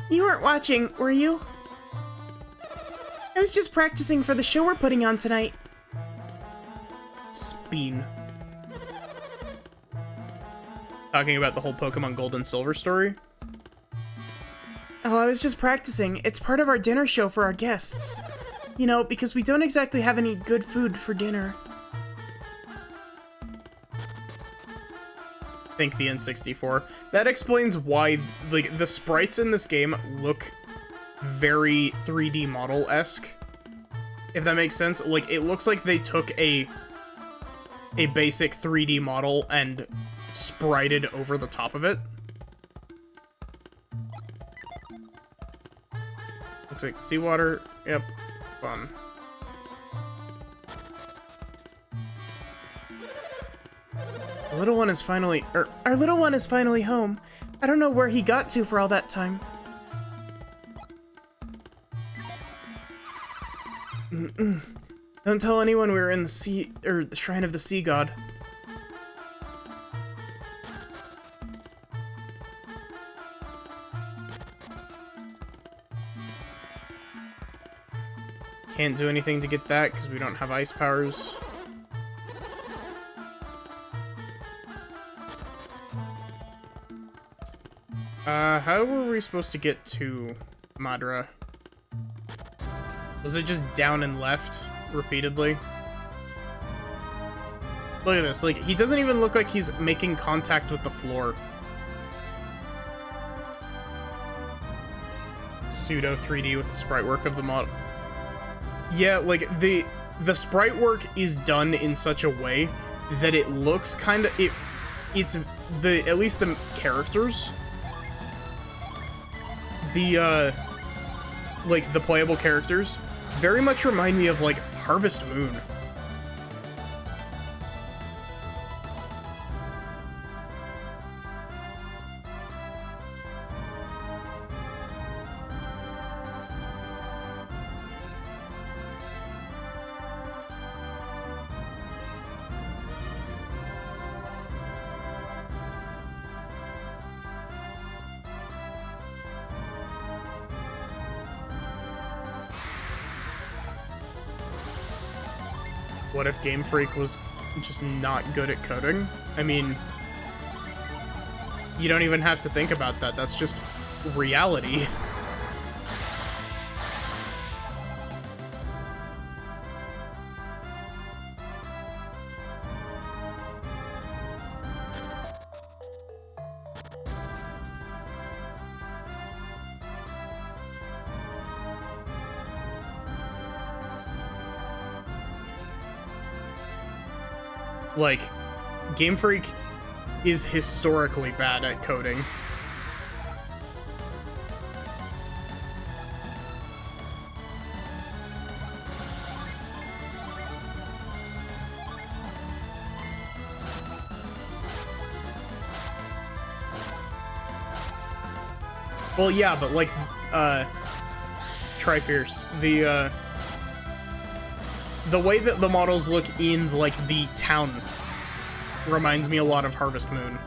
Speaker 2: You weren't watching, were you? I was just practicing for the show we're putting on tonight.
Speaker 1: Speen. Talking about the whole Pokemon Gold and Silver story?
Speaker 2: Oh, I was just practicing. It's part of our dinner show for our guests. You know, because we don't exactly have any good food for dinner.
Speaker 1: Think the N64. That explains why, like, the sprites in this game look very 3D model-esque. If that makes sense. Like, it looks like they took a basic 3D model and sprited over the top of it. Looks like seawater. Yep. Fun.
Speaker 2: Our little one is finally home. I don't know where he got to for all that time. Don't tell anyone we were in the sea, or the Shrine of the Sea God. Can't do anything to get that because we don't have ice powers. How were we supposed to get to Madra? Was it just down and left repeatedly? Look at this, like, he doesn't even look like he's making contact with the floor. Pseudo 3D with the sprite work of the model. Yeah, like, the sprite work is done in such a way that it looks kind of, it's the, at least the characters, like, the playable characters, very much remind me of, like, Harvest Moon. What if Game Freak was just not good at coding? I mean, you don't even have to think about that. That's just reality. Like, Game Freak is historically bad at coding. Well, yeah, but like, Trifierce, the way that the models look in, like, the town reminds me a lot of Harvest Moon.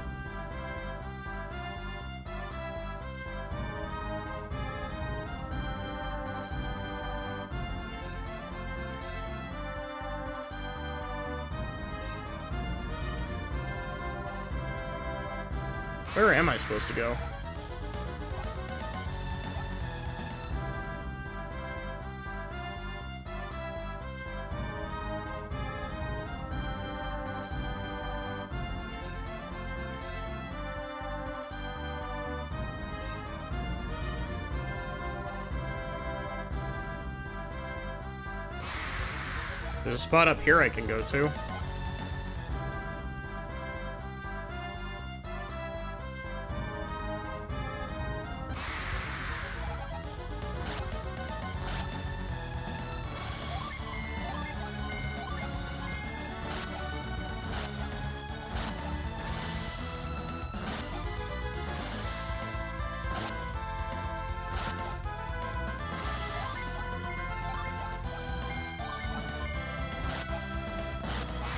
Speaker 2: Where am I supposed to go? There's a spot up here I can go to.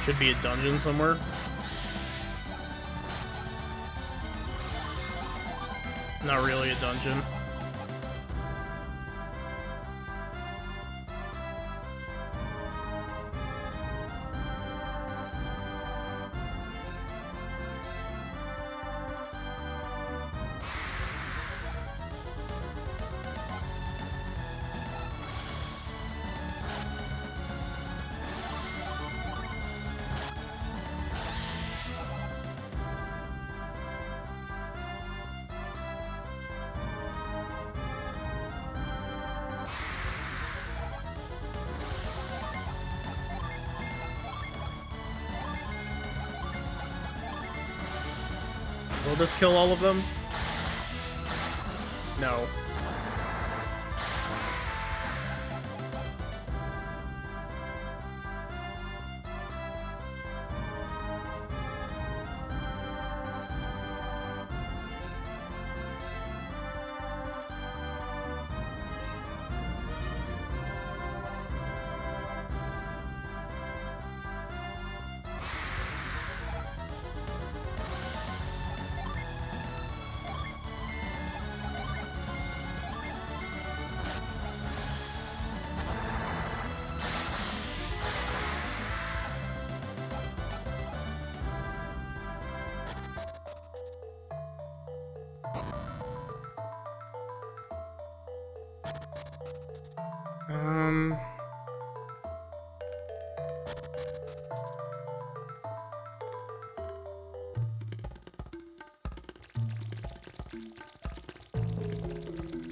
Speaker 2: Should be a dungeon somewhere. Not really a dungeon. Will this kill all of them? No.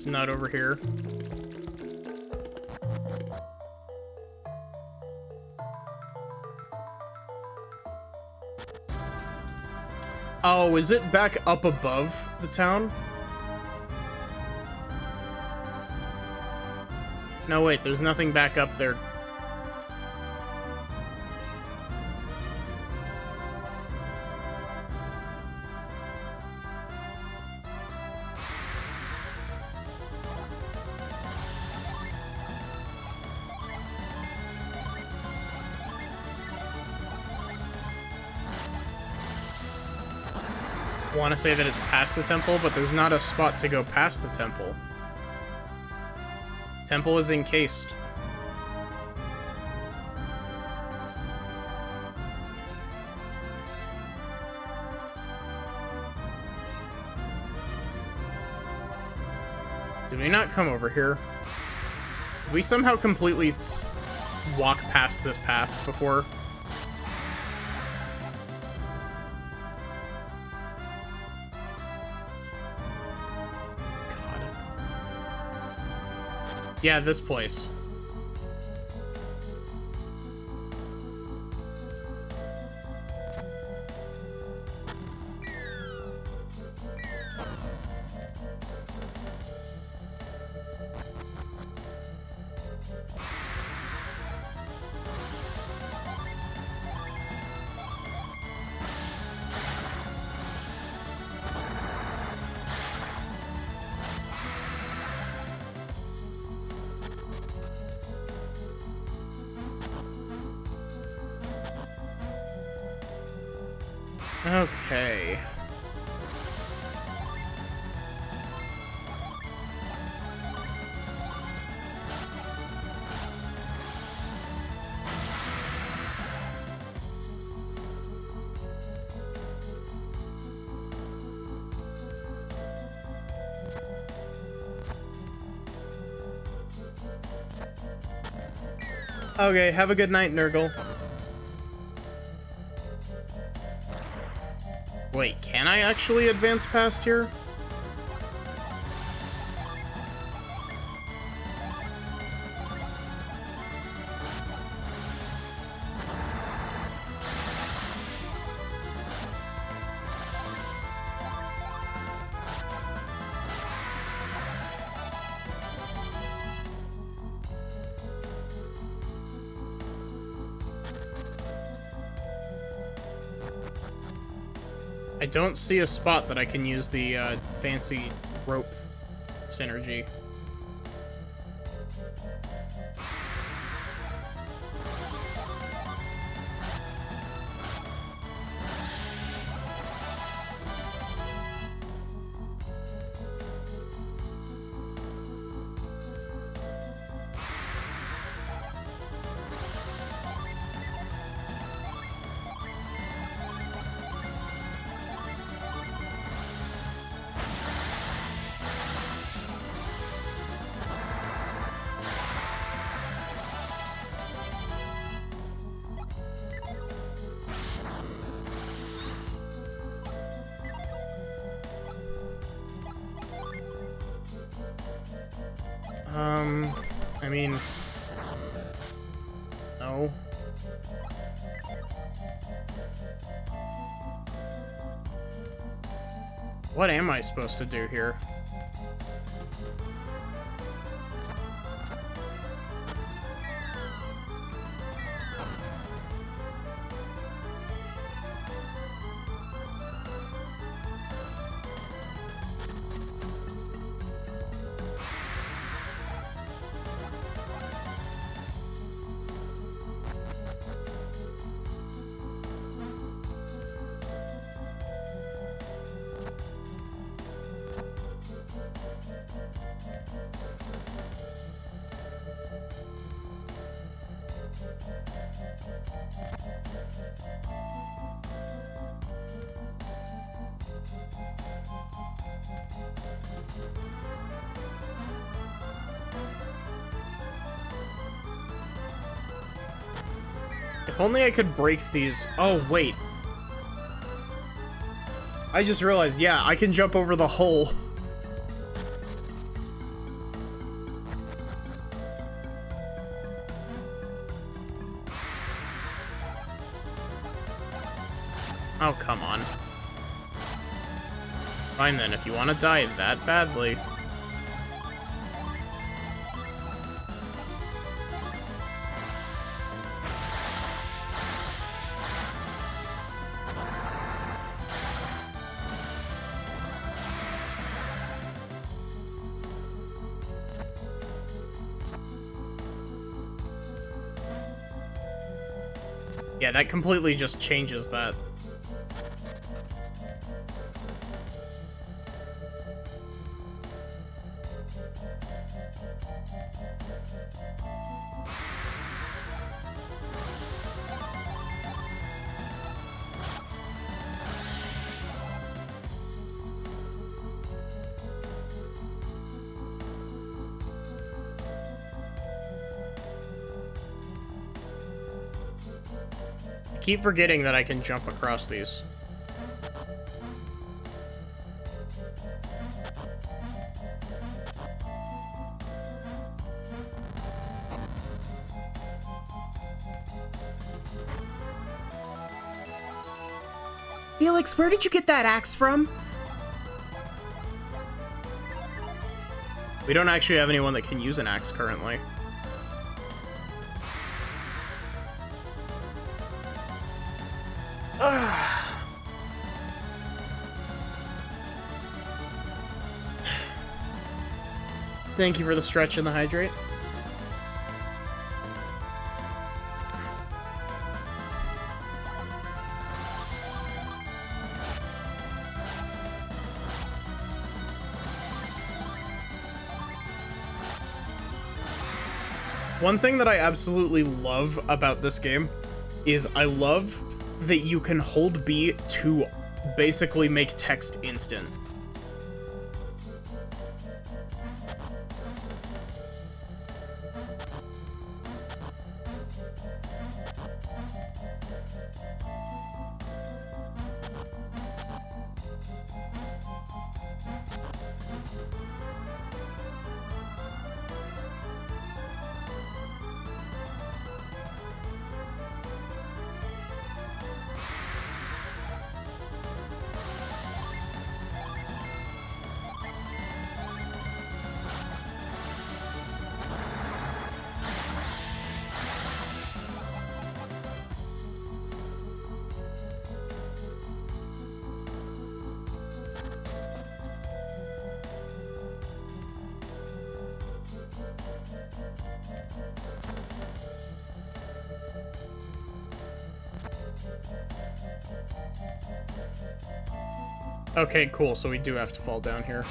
Speaker 1: It's not over here. Oh, is it back up above the town? No, wait, there's nothing back up there. I want to say that it's past the temple, but there's not a spot to go past the temple. Temple is encased. Did we not come over here? Did we somehow completely walk past this path before? Yeah, this place. Okay. Okay, have a good night, Nurgle. Wait, can I actually advance past here? I don't see a spot that I can use the fancy rope synergy. I mean, no. What am I supposed to do here? If only I could break these. Oh, wait. I just realized, yeah, I can jump over the hole. Oh, come on. Fine then, if you want to die that badly. Yeah, that completely just changes that. I keep forgetting that I can jump across these.
Speaker 2: Felix, where did you get that axe from?
Speaker 1: We don't actually have anyone that can use an axe currently. Thank you for the stretch and the hydrate. One thing that I absolutely love about this game is I love that you can hold B to basically make text instant. Okay, cool, so we do have to fall down here.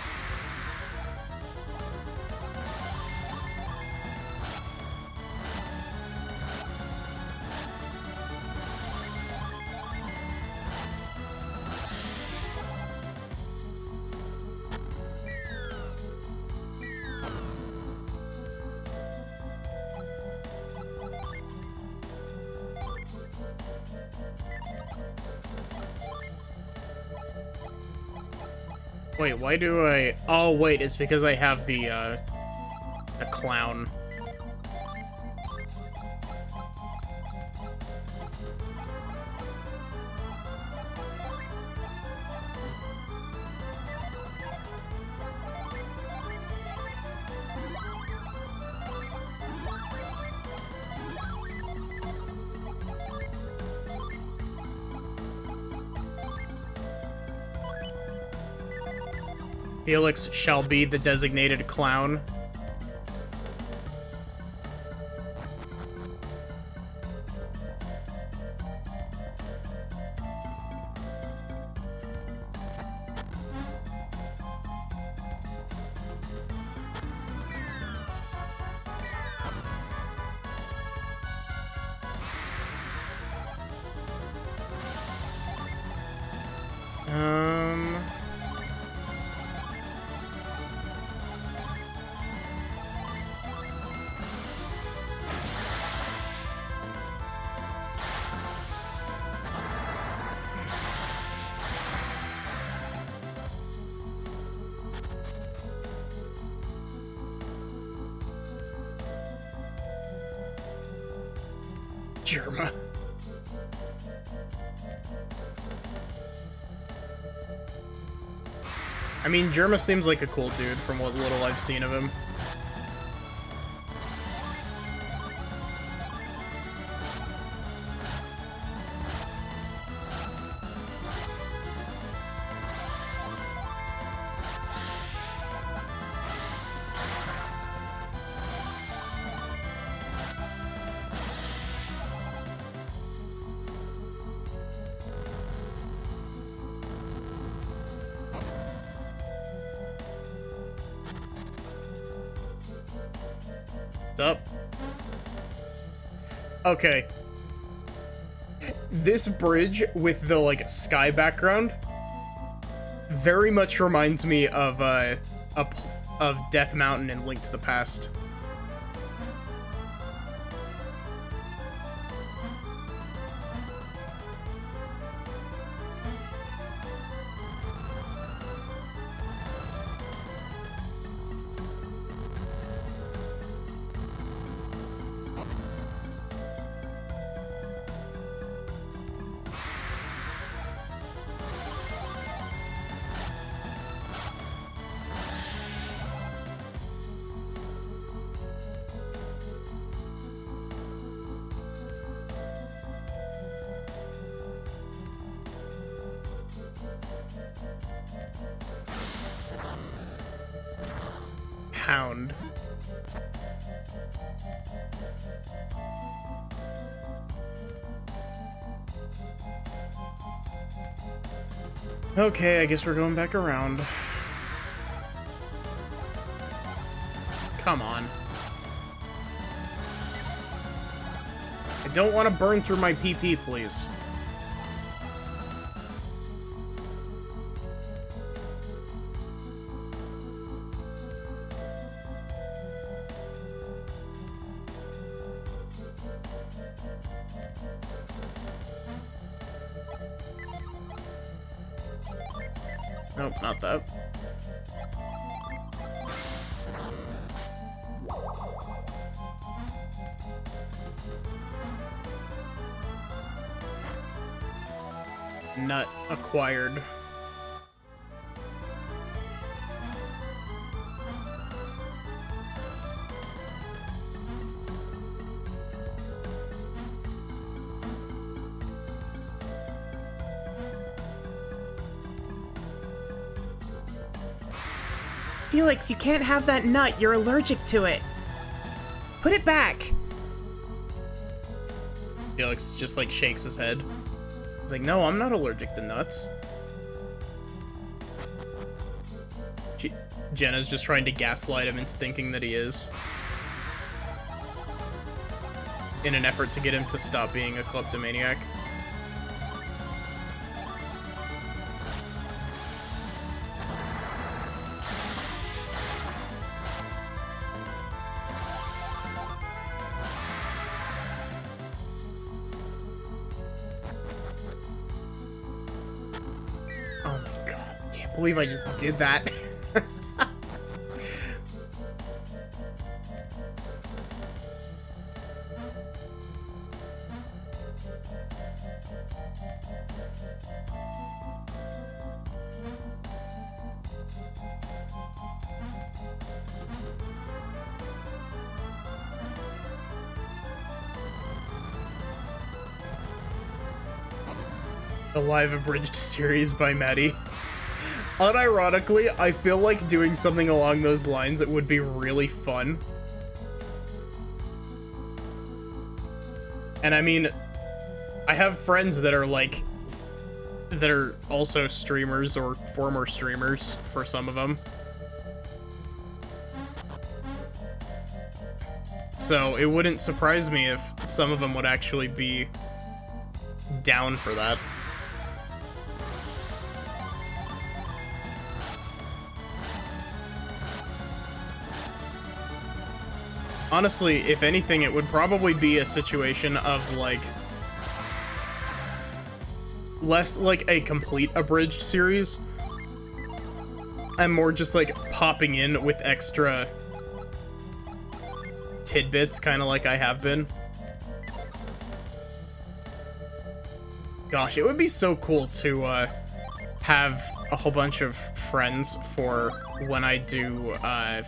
Speaker 1: Wait, why do I... Oh, wait, it's because I have the clown. Felix shall be the designated clown. Germa. I mean, Germa seems like a cool dude from what little I've seen of him. Up. Okay. This bridge with the, like, sky background very much reminds me of Death Mountain in Link to the Past. Hound. Okay, I guess we're going back around. Come on. I don't want to burn through my PP, please. Nope, not that. Nut acquired.
Speaker 2: Felix, you can't have that nut. You're allergic to it. Put it back.
Speaker 1: Felix just, like, shakes his head. He's like, no, I'm not allergic to nuts. Jenna's just trying to gaslight him into thinking that he is. In an effort to get him to stop being a kleptomaniac. I believe I just did that. The live abridged series by Maddie. Unironically, I feel like doing something along those lines, it would be really fun. And I mean, I have friends that are like, that are also streamers or former streamers for some of them. So it wouldn't surprise me if some of them would actually be down for that. Honestly, if anything, it would probably be a situation of, like, less like a complete abridged series, and more just, like, popping in with extra tidbits, kind of like I have been. Gosh, it would be so cool to have a whole bunch of friends for when I do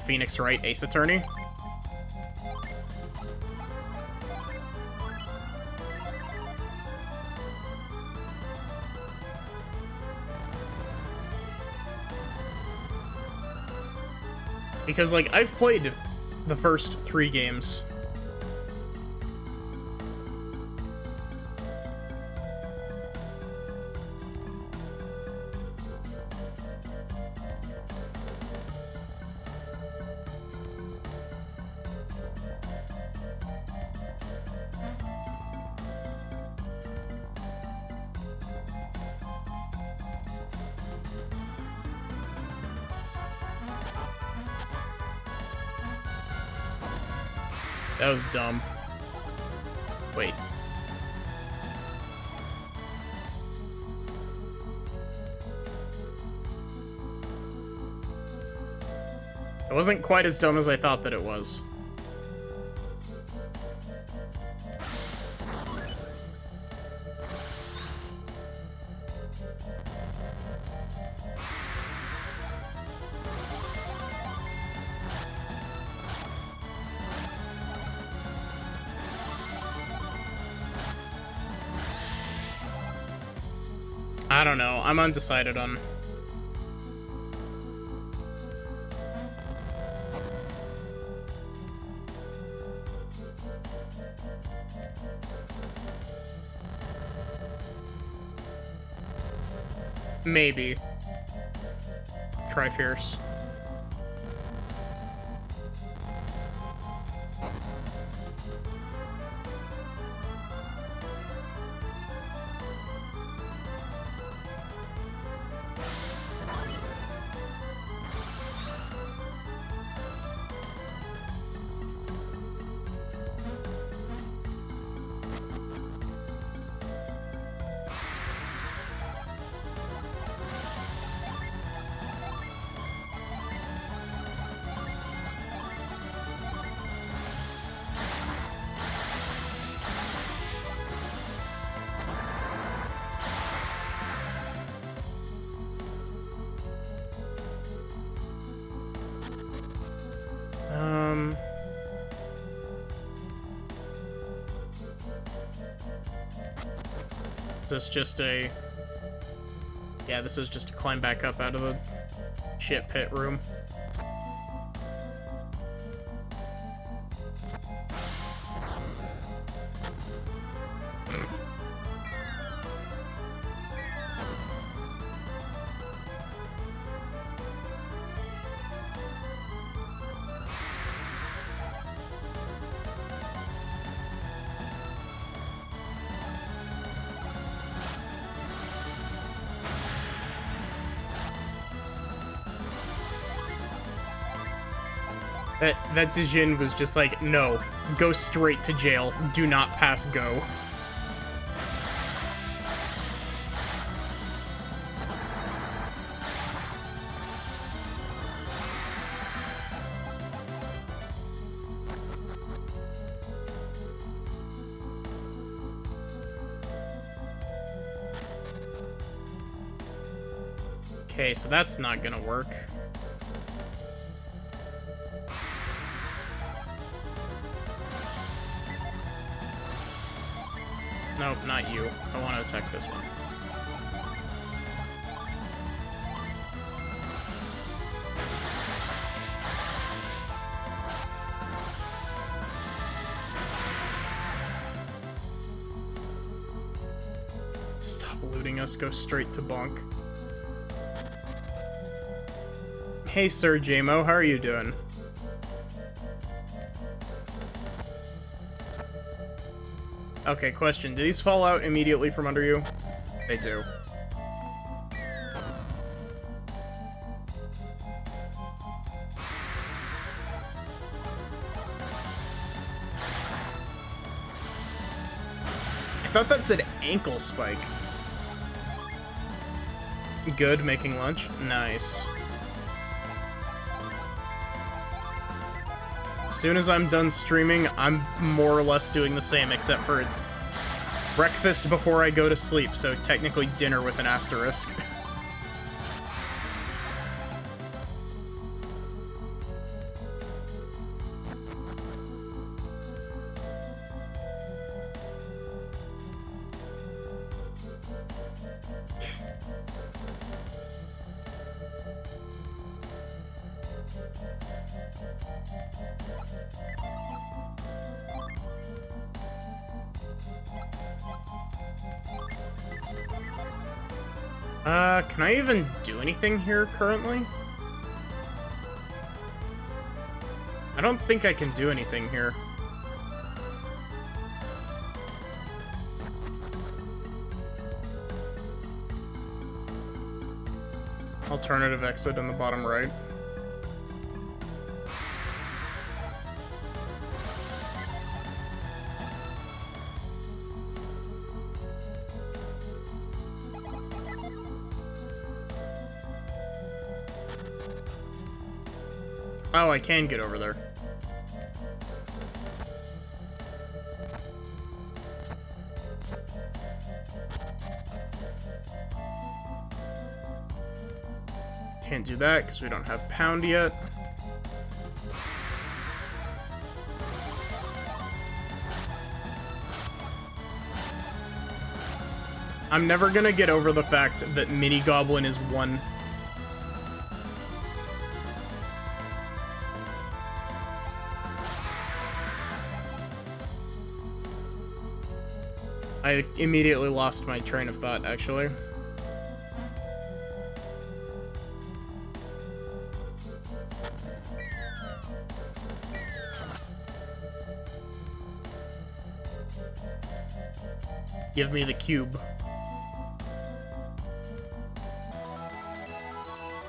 Speaker 1: Phoenix Wright Ace Attorney. Because, like, I've played the first 3 games. That was dumb. Wait. It wasn't quite as dumb as I thought that it was. I don't know. I'm undecided on... Maybe. Try Fierce. This just a... Yeah, this is just to climb back up out of the shit pit room. That Dijin was just like, no, go straight to jail. Do not pass go. Okay, so that's not gonna work. Nope, not you. I want to attack this one. Stop looting us, go straight to bonk. Hey, Sir JMO, how are you doing? Okay, question. Do these fall out immediately from under you? They do. I thought that said ankle spike. Good, making lunch. Nice. As soon as I'm done streaming, I'm more or less doing the same, except for it's breakfast before I go to sleep, so technically dinner with an asterisk. Can I even do anything here currently? I don't think I can do anything here. Alternative exit in the bottom right. Oh, I can get over there. Can't do that because we don't have pound yet. I'm never gonna get over the fact that Mini Goblin is one. I immediately lost my train of thought, actually. Give me the cube.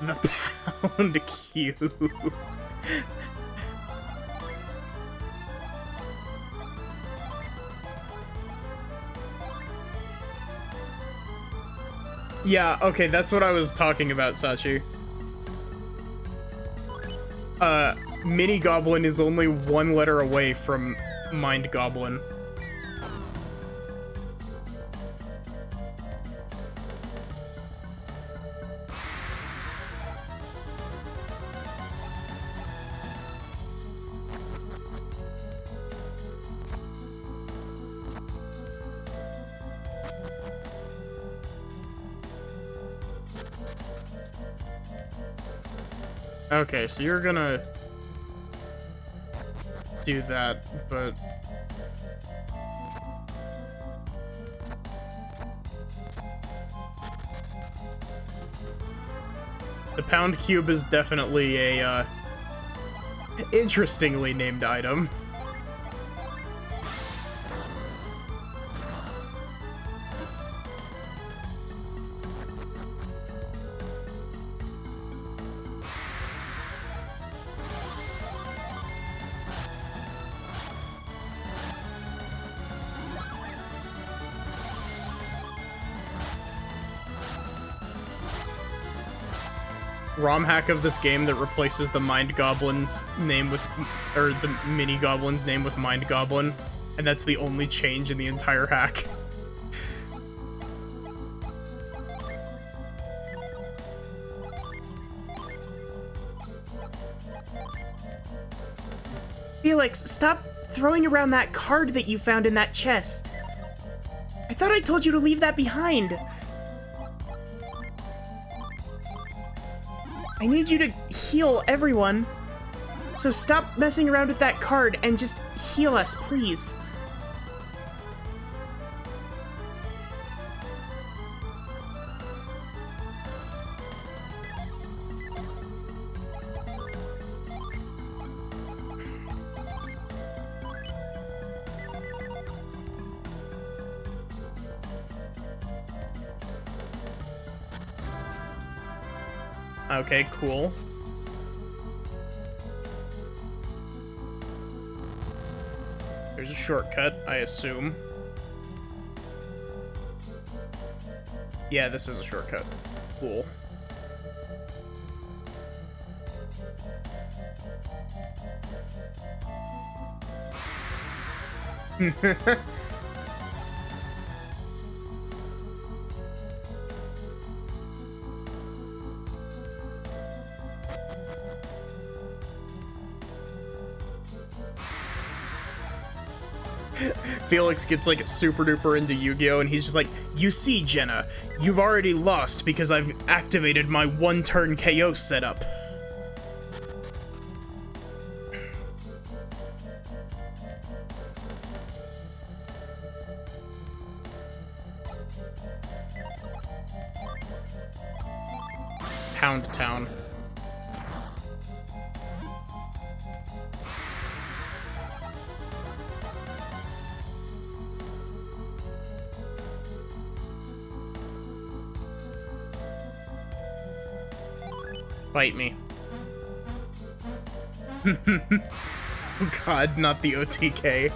Speaker 1: The pound cube. Yeah, okay, that's what I was talking about, Sachi. Mini Goblin is only one letter away from Mind Goblin. Okay, so you're gonna do that, but the pound cube is definitely a interestingly named item. ROM hack of this game that replaces the Mind Goblin's name with, or the Mini Goblin's name with Mind Goblin, and that's the only change in the entire hack.
Speaker 2: Felix, stop throwing around that card that you found in that chest. I thought I told you to leave that behind. I need you to heal everyone. So stop messing around with that card and just heal us, please.
Speaker 1: Okay, cool. There's a shortcut, I assume. Yeah, this is a shortcut. Cool. Felix gets like super duper into Yu-Gi-Oh! And he's just like, you see, Jenna, you've already lost because I've activated my one-turn KO setup. Pound Town. Bite me. Oh god, not the OTK.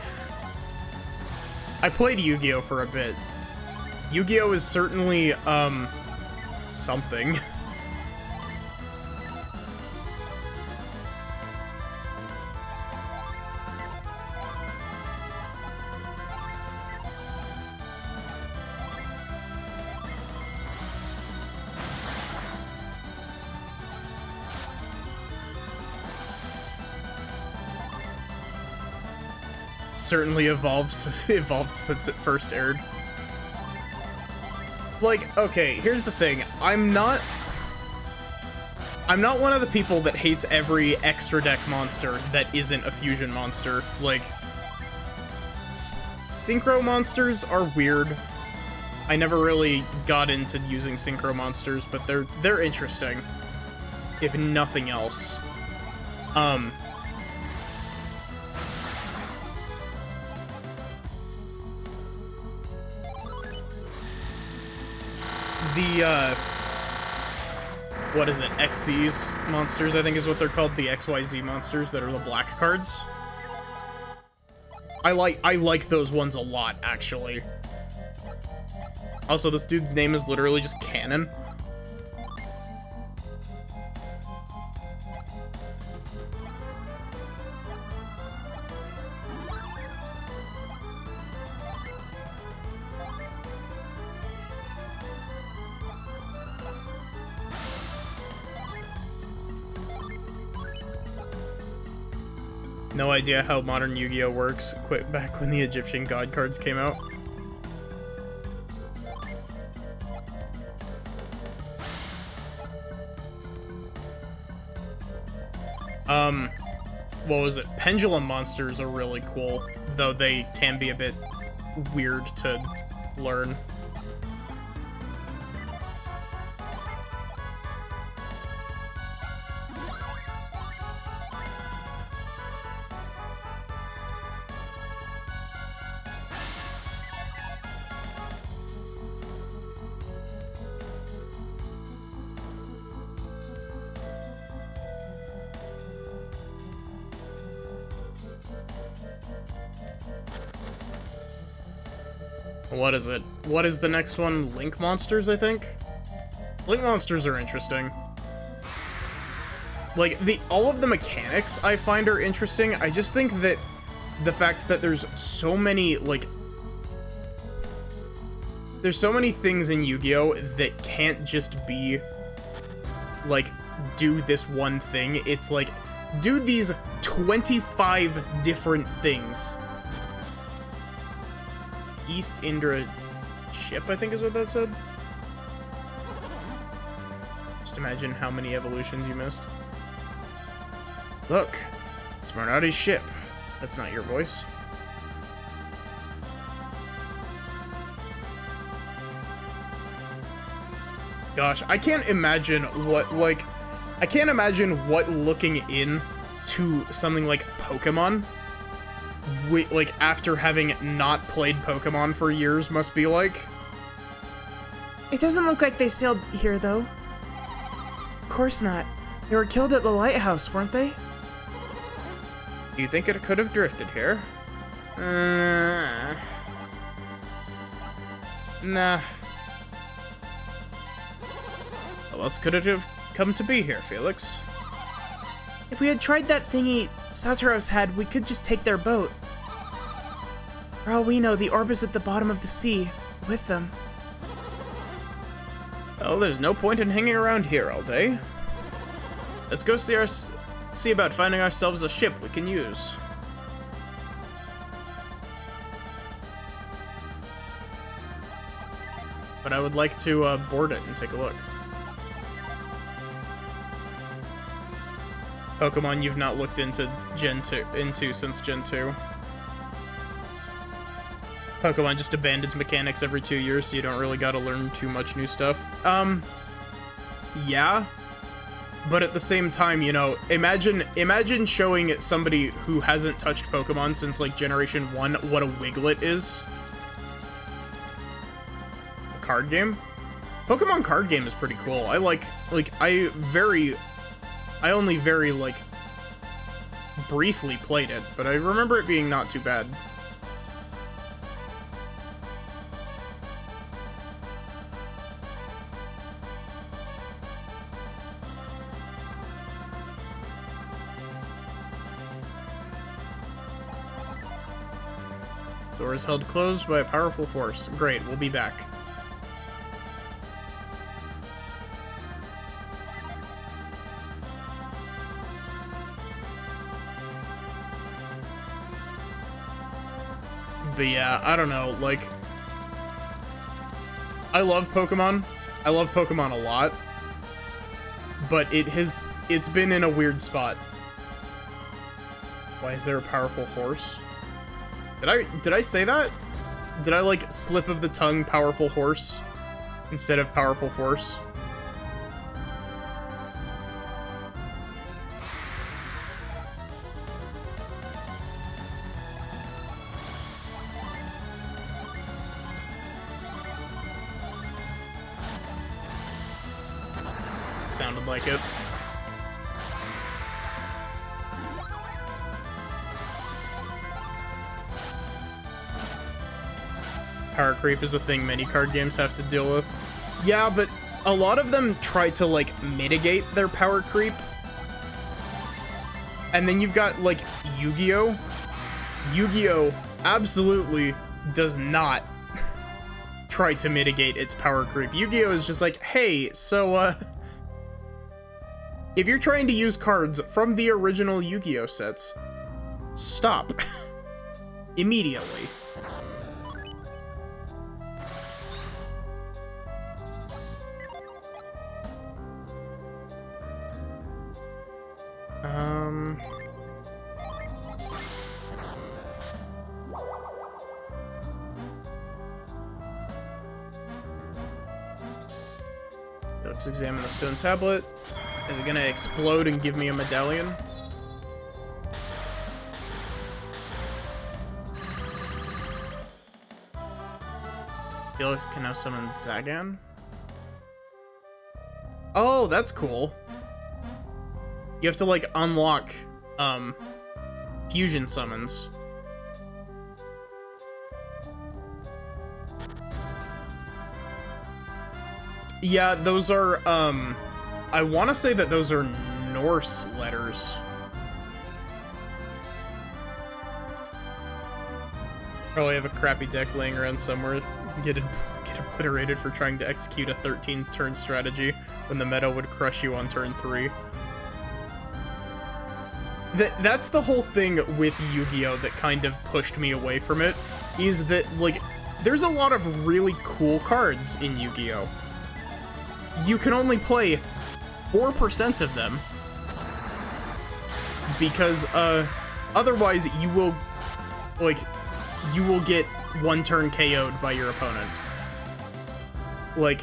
Speaker 1: I played Yu-Gi-Oh! For a bit. Yu-Gi-Oh! Is certainly, something. Certainly evolved since it first aired. Like, okay, here's the thing. I'm not one of the people that hates every extra deck monster that isn't a fusion monster. Like, synchro monsters are weird. I never really got into using synchro monsters, but they're interesting, if nothing else. The, what is it, XC's monsters, I think is what they're called, the XYZ monsters that are the black cards. I like those ones a lot, actually. Also, this dude's name is literally just Cannon. No idea how modern Yu-Gi-Oh! Works. Quit back when the Egyptian god cards came out. What was it? Pendulum monsters are really cool, though they can be a bit weird to learn. What is it? What is the next one? Link monsters, I think? Link monsters are interesting. Like, all of the mechanics I find are interesting. I just think that the fact that there's so many, like... There's so many things in Yu-Gi-Oh! That can't just be, like, do this one thing. It's like, do these 25 different things. East Indra ship, I think is what that said. Just imagine how many evolutions you missed. Look, it's Marnati's ship. That's not your voice. Gosh, I can't imagine what, like, I can't imagine what looking in to something like Pokemon, like, after having not played Pokemon for years must be like.
Speaker 2: It doesn't look like they sailed here, though. Of course not. They were killed at the lighthouse, weren't they?
Speaker 1: Do you think it could have drifted here? Nah. How else could it have come to be here, Felix?
Speaker 2: If we had tried that thingy Satoros had, we could just take their boat. For all we know, the orb is at the bottom of the sea, with them.
Speaker 1: Well, there's no point in hanging around here all day. Let's go see about finding ourselves a ship we can use. But I would like to board it and take a look. Pokemon you've not looked into since Gen 2. Pokemon just abandons mechanics every 2 years, so you don't really gotta learn too much new stuff. Yeah. But at the same time, you know, imagine showing somebody who hasn't touched Pokemon since, like, Generation 1 what a Wiglet is. A card game? Pokemon card game is pretty cool. I only very, like, briefly played it, but I remember it being not too bad. Door is held closed by a powerful force. Great, we'll be back. But yeah, I don't know, like, I love Pokemon. I love Pokemon a lot. But it's been in a weird spot. Why is there a powerful horse? Did I say that? Did I, like, slip of the tongue powerful horse instead of powerful force? Sounded like it. Power creep is a thing many card games have to deal with. Yeah, but a lot of them try to, like, mitigate their power creep. And then you've got, like, Yu-Gi-Oh! Yu-Gi-Oh! Absolutely does not try to mitigate its power creep. Yu-Gi-Oh! Is just like, hey, so, if you're trying to use cards from the original Yu-Gi-Oh! Sets, stop. Immediately. Let's examine the stone tablet. Is it gonna explode and give me a medallion? Felix can now summon Zagan. Oh, that's cool. You have to, like, unlock, fusion summons. Yeah, those are, I want to say that those are Norse letters. Probably have a crappy deck laying around somewhere. Get obliterated for trying to execute a 13-turn strategy when the meta would crush you on turn 3. That's the whole thing with Yu-Gi-Oh! That kind of pushed me away from it, is that, like, there's a lot of really cool cards in Yu-Gi-Oh! You can only play 4% of them, because, otherwise you will, like, you will get one turn KO'd by your opponent. Like,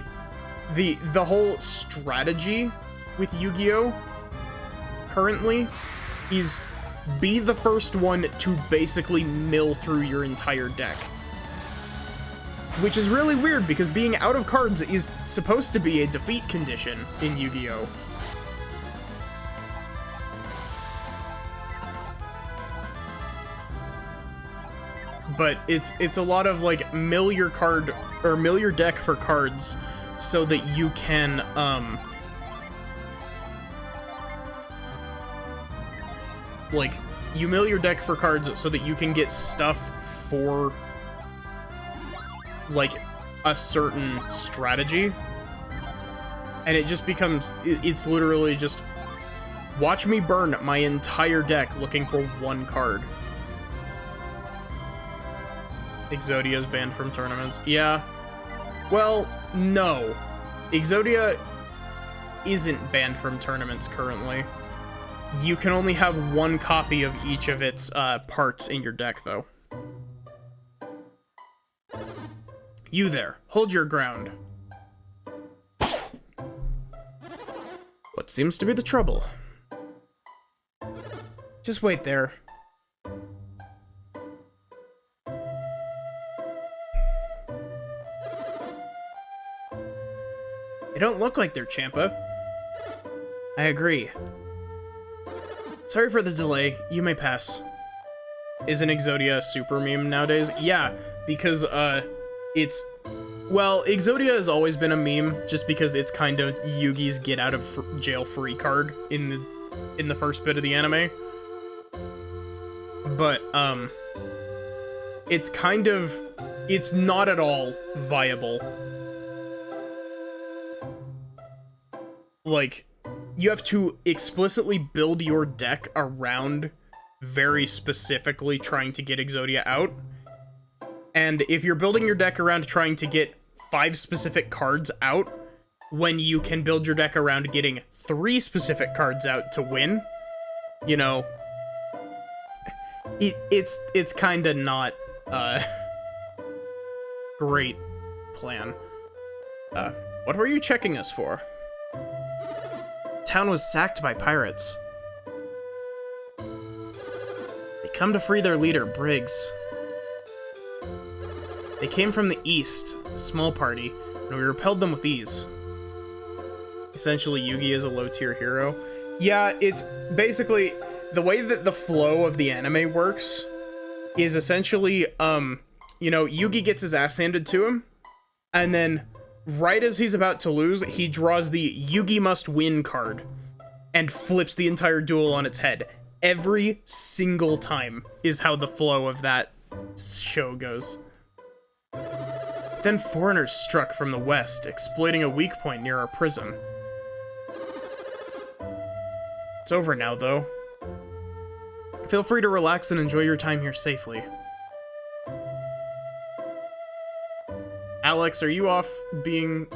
Speaker 1: the whole strategy with Yu-Gi-Oh! Currently is be the first one to basically mill through your entire deck. Which is really weird, because being out of cards is supposed to be a defeat condition in Yu-Gi-Oh! But it's a lot of, like, mill your card, or mill your deck for cards so that you can, like, you mill your deck for cards so that you can get stuff for, like, a certain strategy. And it just becomes, it's literally just, watch me burn my entire deck looking for one card. Exodia is banned from tournaments. Yeah. Well, no. Exodia isn't banned from tournaments currently. You can only have one copy of each of its parts in your deck, though. You there. Hold your ground. What seems to be the trouble? Just wait there. They don't look like they're Champa. I agree. Sorry for the delay. You may pass. Isn't Exodia a super meme nowadays? Yeah, because, it's... Well, Exodia has always been a meme, just because it's kind of Yugi's get out of jail free card in the first bit of the anime. But, it's kind of... It's not at all viable. Like, you have to explicitly build your deck around very specifically trying to get Exodia out. And if you're building your deck around trying to get 5 specific cards out, when you can build your deck around getting 3 specific cards out to win, you know, it's kind of not a great plan. What were you checking us for? Town was sacked by pirates. They come to free their leader, Briggs. They came from the east, a small party, and we repelled them with ease. Essentially, Yugi is a low-tier hero. Yeah, it's basically, the way that the flow of the anime works is essentially, you know, Yugi gets his ass handed to him, and then right as he's about to lose, he draws the Yugi must win card and flips the entire duel on its head. Every single time is how the flow of that show goes. Then foreigners struck from the west, exploiting a weak point near our prison. It's over now, though. Feel free to relax and enjoy your time here safely. Alex, are you off being...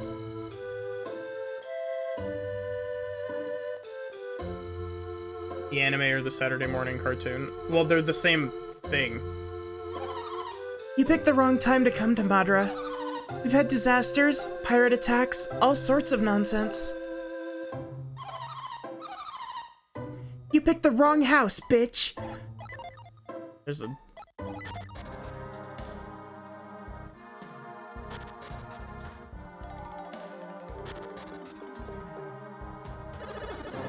Speaker 1: the anime or the Saturday morning cartoon? Well, they're the same thing.
Speaker 2: You picked the wrong time to come to Madara. We've had disasters, pirate attacks, all sorts of nonsense. You picked the wrong house, bitch!
Speaker 1: There's a...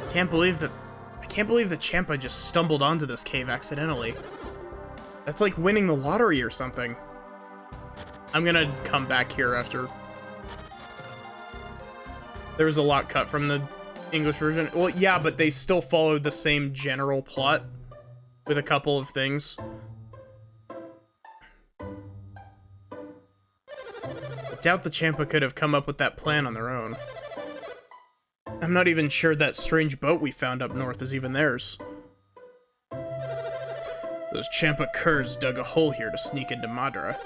Speaker 1: I can't believe that Champa just stumbled onto this cave accidentally. That's like winning the lottery or something. I'm gonna come back here after. There was a lot cut from the English version. Well, yeah, but they still followed the same general plot with a couple of things. I doubt the Champa could have come up with that plan on their own. I'm not even sure that strange boat we found up north is even theirs. Those Champa curs dug a hole here to sneak into Madara.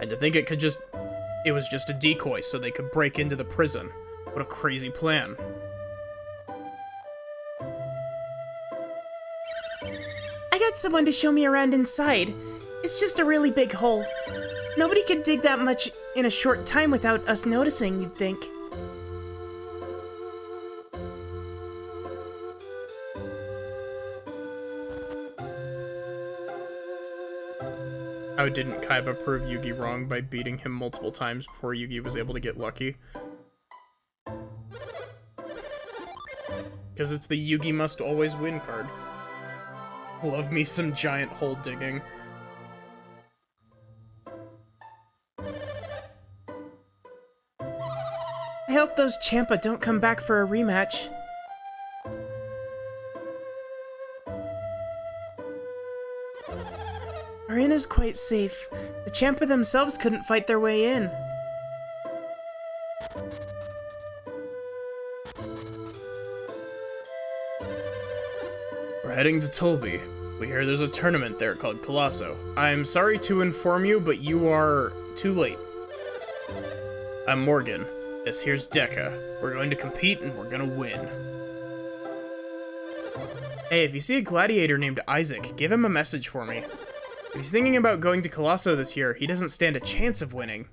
Speaker 1: And to think it was just a decoy so they could break into the prison. What a crazy plan.
Speaker 2: I got someone to show me around inside. It's just a really big hole. Nobody could dig that much in a short time without us noticing, you'd think.
Speaker 1: How didn't Kaiba prove Yugi wrong by beating him multiple times before Yugi was able to get lucky? Because it's the Yugi must always win card. Love me some giant hole digging.
Speaker 2: I hope those Champa don't come back for a rematch. Our inn is quite safe. The Champa themselves couldn't fight their way in.
Speaker 1: We're heading to Tolby. We hear there's a tournament there called Colosso. I'm sorry to inform you, but you are too late. I'm Morgan. This here's Deca. We're going to compete and we're gonna win. Hey, if you see a gladiator named Isaac, give him a message for me. If he's thinking about going to Colosso this year, he doesn't stand a chance of winning.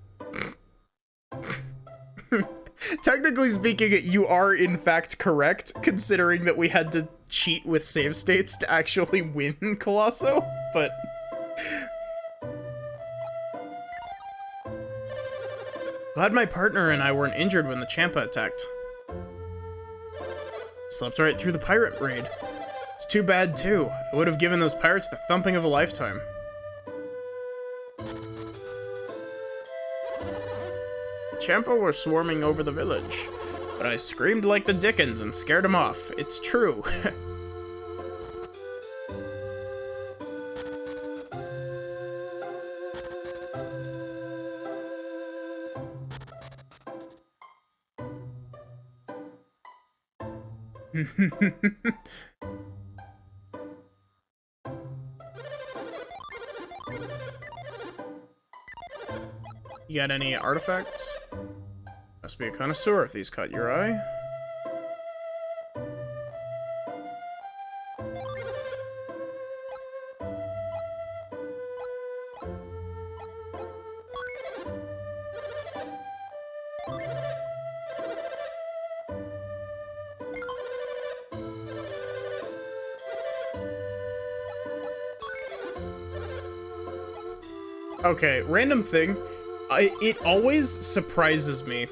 Speaker 1: Technically speaking, you are in fact correct, considering that we had to cheat with save states to actually win Colosso, but... Glad my partner and I weren't injured when the Champa attacked. Slept right through the pirate raid. It's too bad, too. I would have given those pirates the thumping of a lifetime. The Champa were swarming over the village, but I screamed like the Dickens and scared them off. It's true. You got any artifacts? Must be a connoisseur if these caught your eye. Okay, random thing. It always surprises me.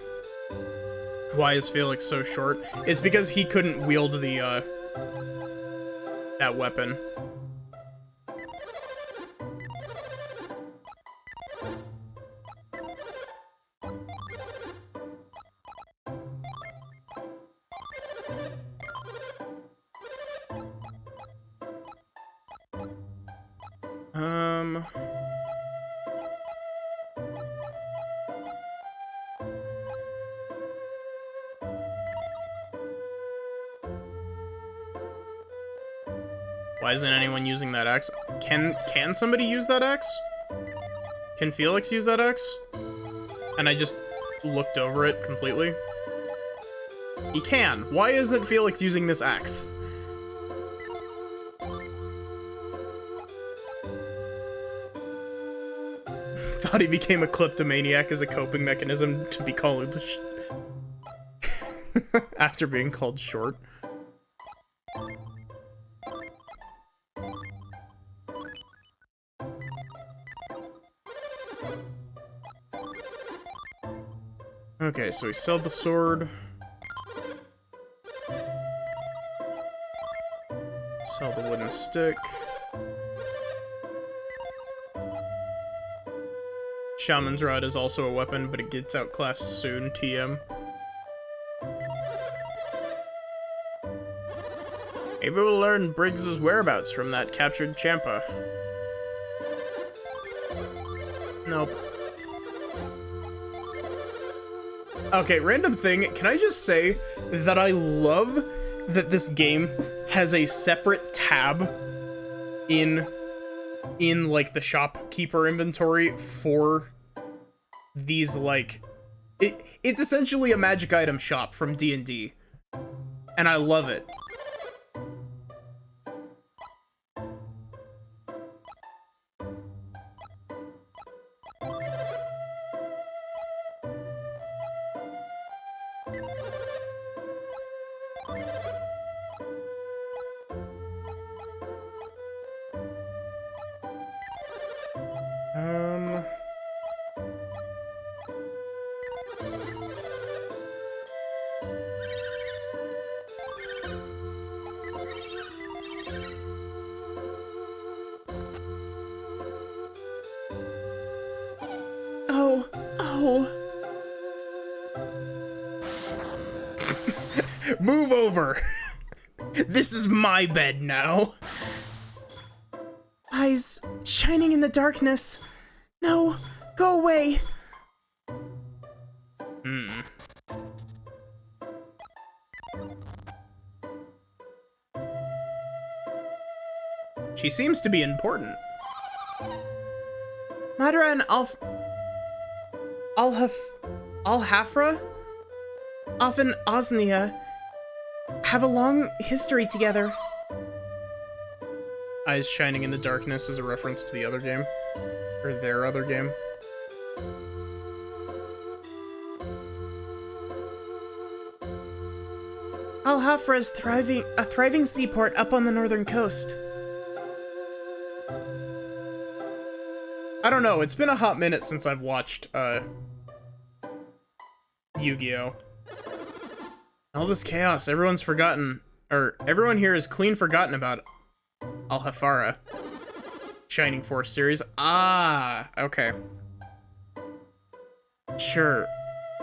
Speaker 1: Why is Felix so short? It's because he couldn't wield the, that weapon. Why isn't anyone using that axe? Can somebody use that axe? Can Felix use that axe? And I just looked over it completely. He can. Why isn't Felix using this axe? Thought he became a kleptomaniac as a coping mechanism to be called after being called short. Okay, so we sell the sword. Sell the wooden stick. Shaman's Rod is also a weapon, but it gets outclassed soon, TM. Maybe we'll learn Briggs's whereabouts from that captured Champa. Nope. Okay, random thing. Can I just say that I love that this game has a separate tab in like the shopkeeper inventory for these, like, it's essentially a magic item shop from D&D, and I love it. Move over! This is my bed now.
Speaker 2: Eyes shining in the darkness. No, go away.
Speaker 1: She seems to be important.
Speaker 2: Madara and Alhafra, often Osnia, have a long history together.
Speaker 1: Eyes shining in the darkness is a reference to the other game. Or their other game.
Speaker 2: Al-Hafra is a thriving seaport up on the northern coast.
Speaker 1: I don't know, it's been a hot minute since I've watched, Yu-Gi-Oh! All this chaos, everyone's forgotten, or everyone here is clean forgotten about Al-Hafara. Shining Force series. Ah, okay. Sure,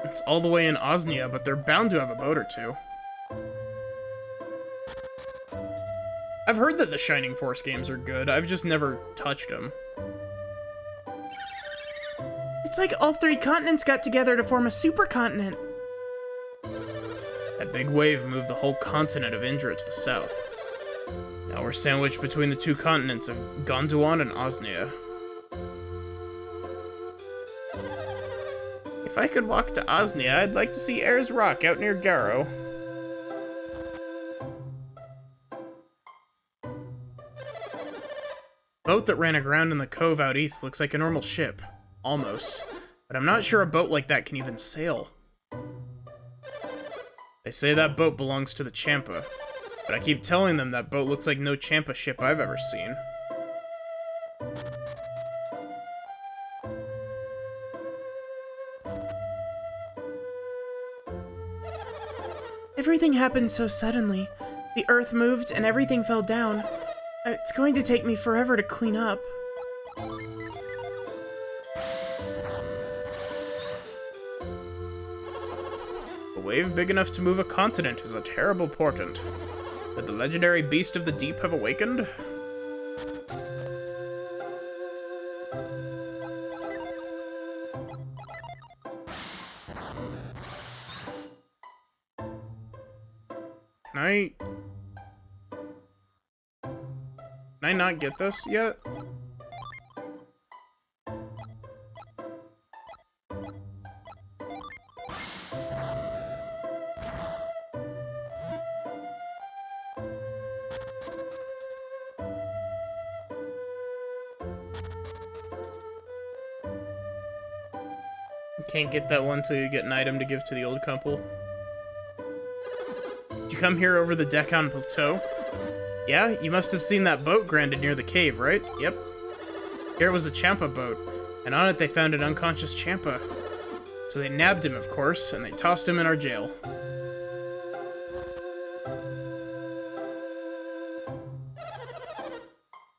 Speaker 1: it's all the way in Osnia, but they're bound to have a boat or two. I've heard that the Shining Force games are good, I've just never touched them.
Speaker 2: It's like all 3 continents got together to form a supercontinent.
Speaker 1: That big wave moved the whole continent of Indra to the south. Now we're sandwiched between the 2 continents of Gondwan and Osnia. If I could walk to Osnia, I'd like to see Ayers Rock out near Garo. Boat that ran aground in the cove out east looks like a normal ship. Almost. But I'm not sure a boat like that can even sail. They say that boat belongs to the Champa, but I keep telling them that boat looks like no Champa ship I've ever seen.
Speaker 2: Everything happened so suddenly. The earth moved and everything fell down. It's going to take me forever to clean up.
Speaker 1: A wave big enough to move a continent is a terrible portent. Did the legendary beast of the deep have awakened? Can I not get this yet? You can't get that one till you get an item to give to the old couple. Did you come here over the Deccan Plateau? Yeah, you must have seen that boat grounded near the cave, right? Yep. Here was a Champa boat, and on it they found an unconscious Champa. So they nabbed him, of course, and they tossed him in our jail.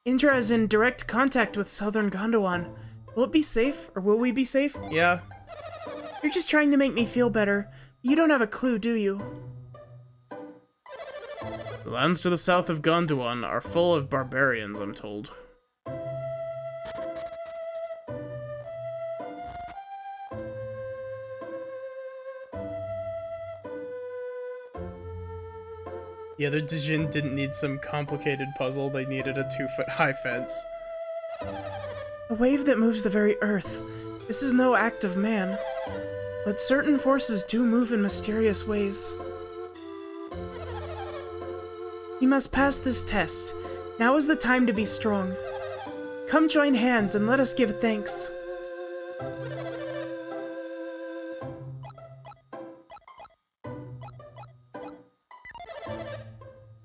Speaker 2: Indra is in direct contact with southern Gondwan. Will it be safe, or will we be safe?
Speaker 1: Yeah.
Speaker 2: You're just trying to make me feel better. You don't have a clue, do you?
Speaker 1: The lands to the south of Gondwan are full of barbarians, I'm told. The other Dijin didn't need some complicated puzzle, they needed a 2-foot-high fence.
Speaker 2: A wave that moves the very earth. This is no act of man. But certain forces do move in mysterious ways. We must pass this test. Now is the time to be strong. Come join hands and let us give thanks.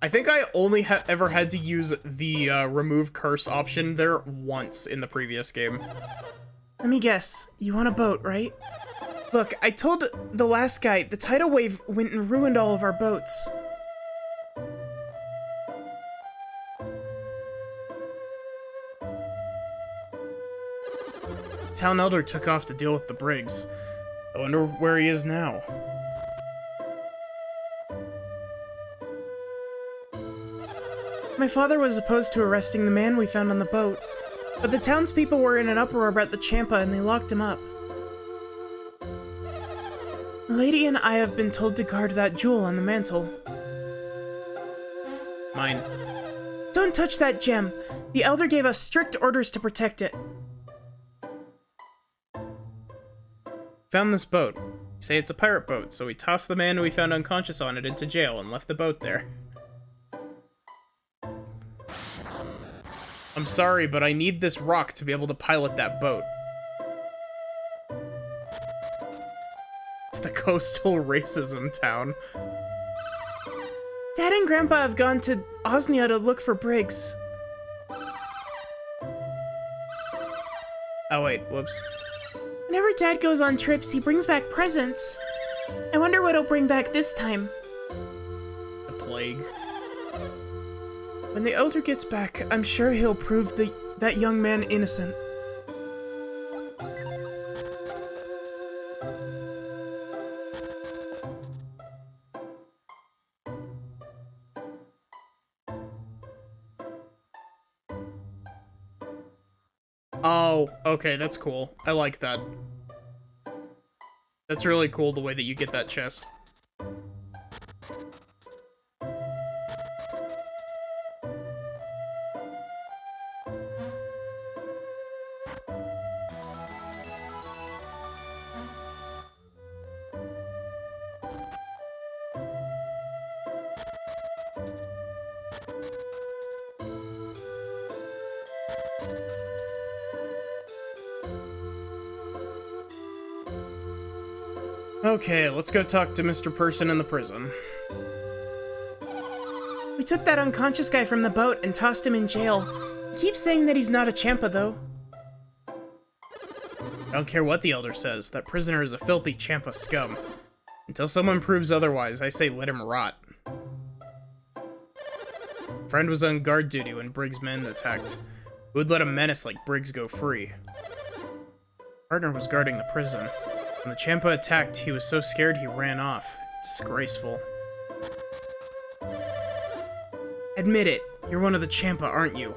Speaker 1: I think I only ever had to use the remove curse option there once in the previous game.
Speaker 2: Let me guess. You want a boat, right? Look, I told the last guy the tidal wave went and ruined all of our boats.
Speaker 1: Town elder took off to deal with the Briggs. I wonder where he is now.
Speaker 2: My father was opposed to arresting the man we found on the boat, but the townspeople were in an uproar about the Champa and they locked him up. The lady and I have been told to guard that jewel on the mantle.
Speaker 1: Mine.
Speaker 2: Don't touch that gem. The elder gave us strict orders to protect it.
Speaker 1: Found this boat. Say it's a pirate boat, so we tossed the man who we found unconscious on it into jail and left the boat there. I'm sorry, but I need this rock to be able to pilot that boat. It's the coastal racism town.
Speaker 2: Dad and Grandpa have gone to Osnia to look for Briggs.
Speaker 1: Oh, wait, whoops.
Speaker 2: Whenever Dad goes on trips, he brings back presents. I wonder what he'll bring back this time.
Speaker 1: The plague.
Speaker 2: When the Elder gets back, I'm sure he'll prove that young man innocent.
Speaker 1: Oh, okay, that's cool. I like that. That's really cool the way that you get that chest. Okay, let's go talk to Mr. Person in the prison.
Speaker 2: We took that unconscious guy from the boat and tossed him in jail. He keeps saying that he's not a Champa, though.
Speaker 1: I don't care what the Elder says, that prisoner is a filthy Champa scum. Until someone proves otherwise, I say let him rot. Friend was on guard duty when Briggs' men attacked. Who would let a menace like Briggs go free? Partner was guarding the prison. When the Champa attacked, he was so scared he ran off. Disgraceful. Admit it, you're one of the Champa, aren't you?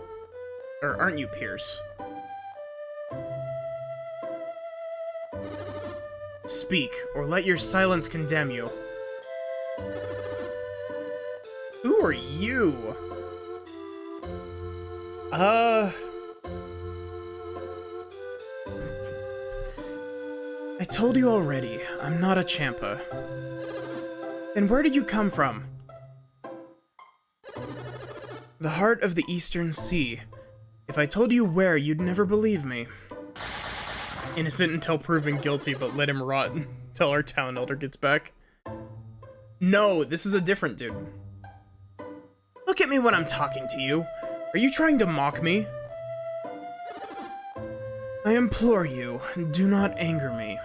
Speaker 1: Or aren't you, Pierce? Speak, or let your silence condemn you. Who are you? I told you already, I'm not a Champa. Then where did you come from? The heart of the Eastern Sea. If I told you where, you'd never believe me. Innocent until proven guilty, but let him rot until our town elder gets back. No, this is a different dude. Look at me when I'm talking to you. Are you trying to mock me? I implore you, do not anger me.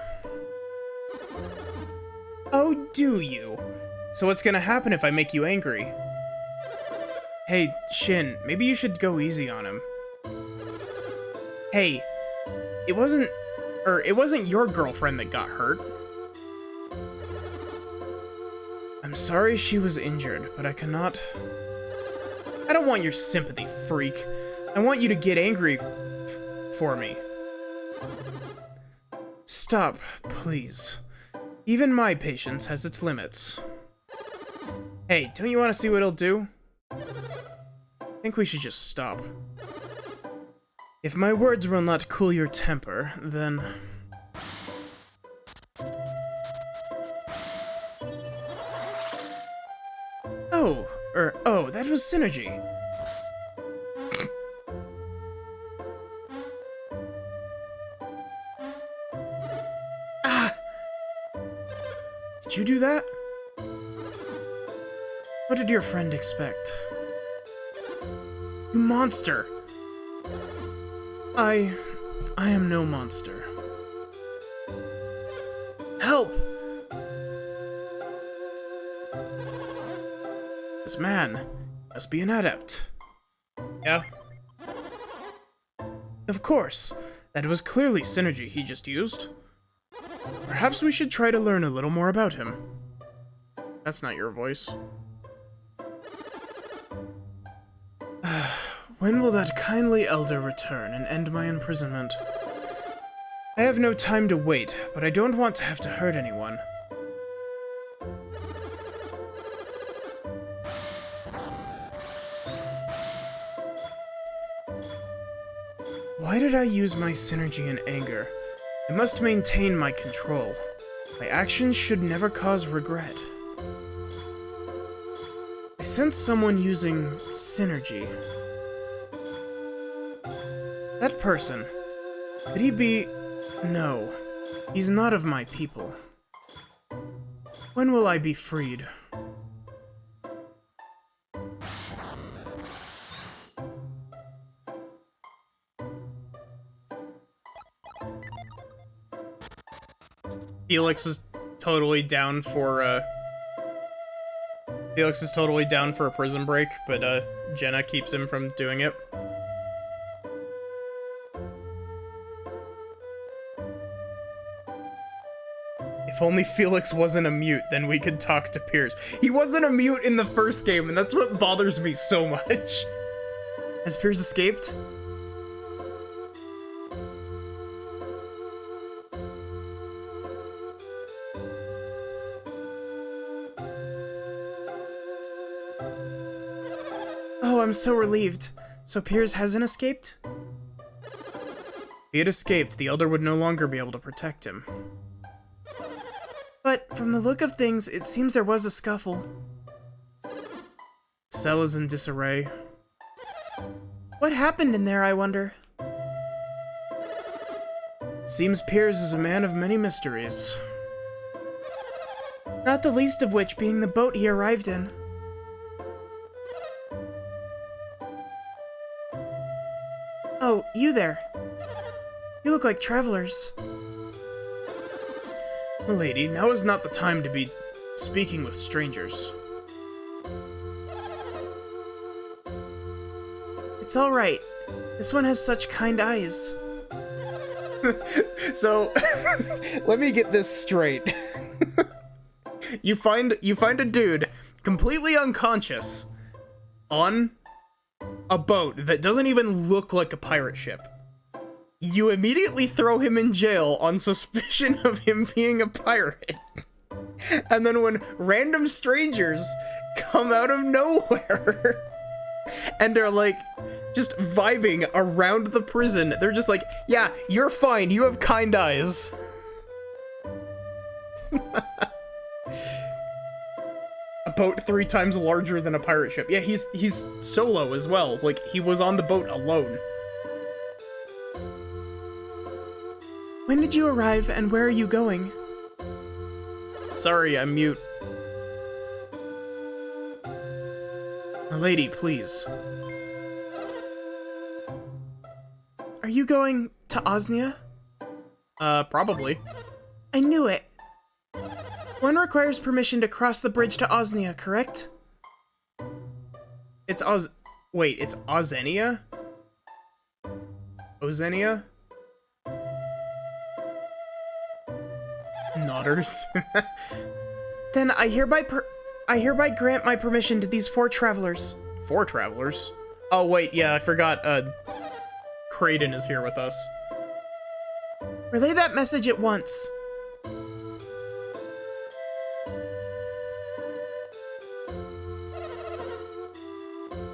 Speaker 1: Oh, do you? So what's gonna happen if I make you angry? Hey, Shin, maybe you should go easy on him. Hey, it wasn't your girlfriend that got hurt. I'm sorry she was injured, but I cannot... I don't want your sympathy, freak. I want you to get angry for me. Stop, please. Even my patience has its limits. Hey, don't you want to see what he'll do? I think we should just stop. If my words will not cool your temper, then... Oh, that was Synergy. Ah! Did you do that? What did your friend expect? You monster! I am no monster. Help! This man must be an adept. Yeah. Of course. That was clearly Synergy he just used. Perhaps we should try to learn a little more about him. That's not your voice. When will that kindly elder return and end my imprisonment? I have no time to wait, but I don't want to have to hurt anyone. Why did I use my Synergy in anger? I must maintain my control. My actions should never cause regret. I sense someone using Synergy. That person, could he be... No, he's not of my people. When will I be freed? Felix is totally down for, Felix is totally down for a prison break, but, Jenna keeps him from doing it. If only Felix wasn't a mute, then we could talk to Piers. He wasn't a mute in the first game, and that's what bothers me so much.
Speaker 2: Has Piers escaped? Oh, I'm so relieved. So Piers hasn't escaped?
Speaker 1: If he had escaped, the Elder would no longer be able to protect him.
Speaker 2: But from the look of things, it seems there was a scuffle.
Speaker 1: The cell is in disarray.
Speaker 2: What happened in there, I wonder?
Speaker 1: It seems Piers is a man of many mysteries.
Speaker 2: Not the least of which being the boat he arrived in. Oh, you there. You look like travelers.
Speaker 1: Milady, now is not the time to be speaking with strangers.
Speaker 2: It's all right. This one has such kind eyes.
Speaker 1: So, let me get this straight. You find a dude completely unconscious on a boat that doesn't even look like a pirate ship. You immediately throw him in jail on suspicion of him being a pirate. And then when random strangers come out of nowhere and are like just vibing around the prison, they're just like, yeah, you're fine, you have kind eyes. A boat 3 times larger than a pirate ship. Yeah, he's solo as well. Like, he was on the boat alone.
Speaker 2: When did you arrive, and where are you going?
Speaker 1: Sorry, I'm mute. Milady, please.
Speaker 2: Are you going to Osnia?
Speaker 1: Probably.
Speaker 2: I knew it. One requires permission to cross the bridge to Osnia, correct?
Speaker 1: It's Wait, it's Ozenia? Ozenia? Nodders.
Speaker 2: Then I hereby grant my permission to these 4 travelers.
Speaker 1: 4 travelers? Oh wait, yeah, I forgot, Kraden is here with us.
Speaker 2: Relay that message at once.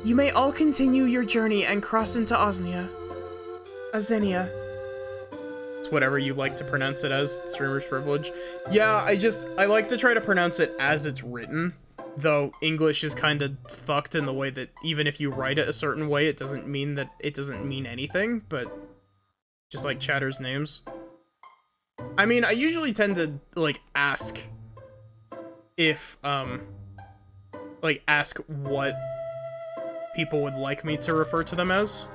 Speaker 2: You may all continue your journey and cross into Osnia. Azenia.
Speaker 1: It's whatever you like to pronounce it as, streamer's privilege. Yeah, I like to try to pronounce it as it's written, though English is kind of fucked in the way that even if you write it a certain way, it doesn't mean anything, but just like chatters' names. I mean, I usually tend to, like, ask if, ask what people would like me to refer to them as.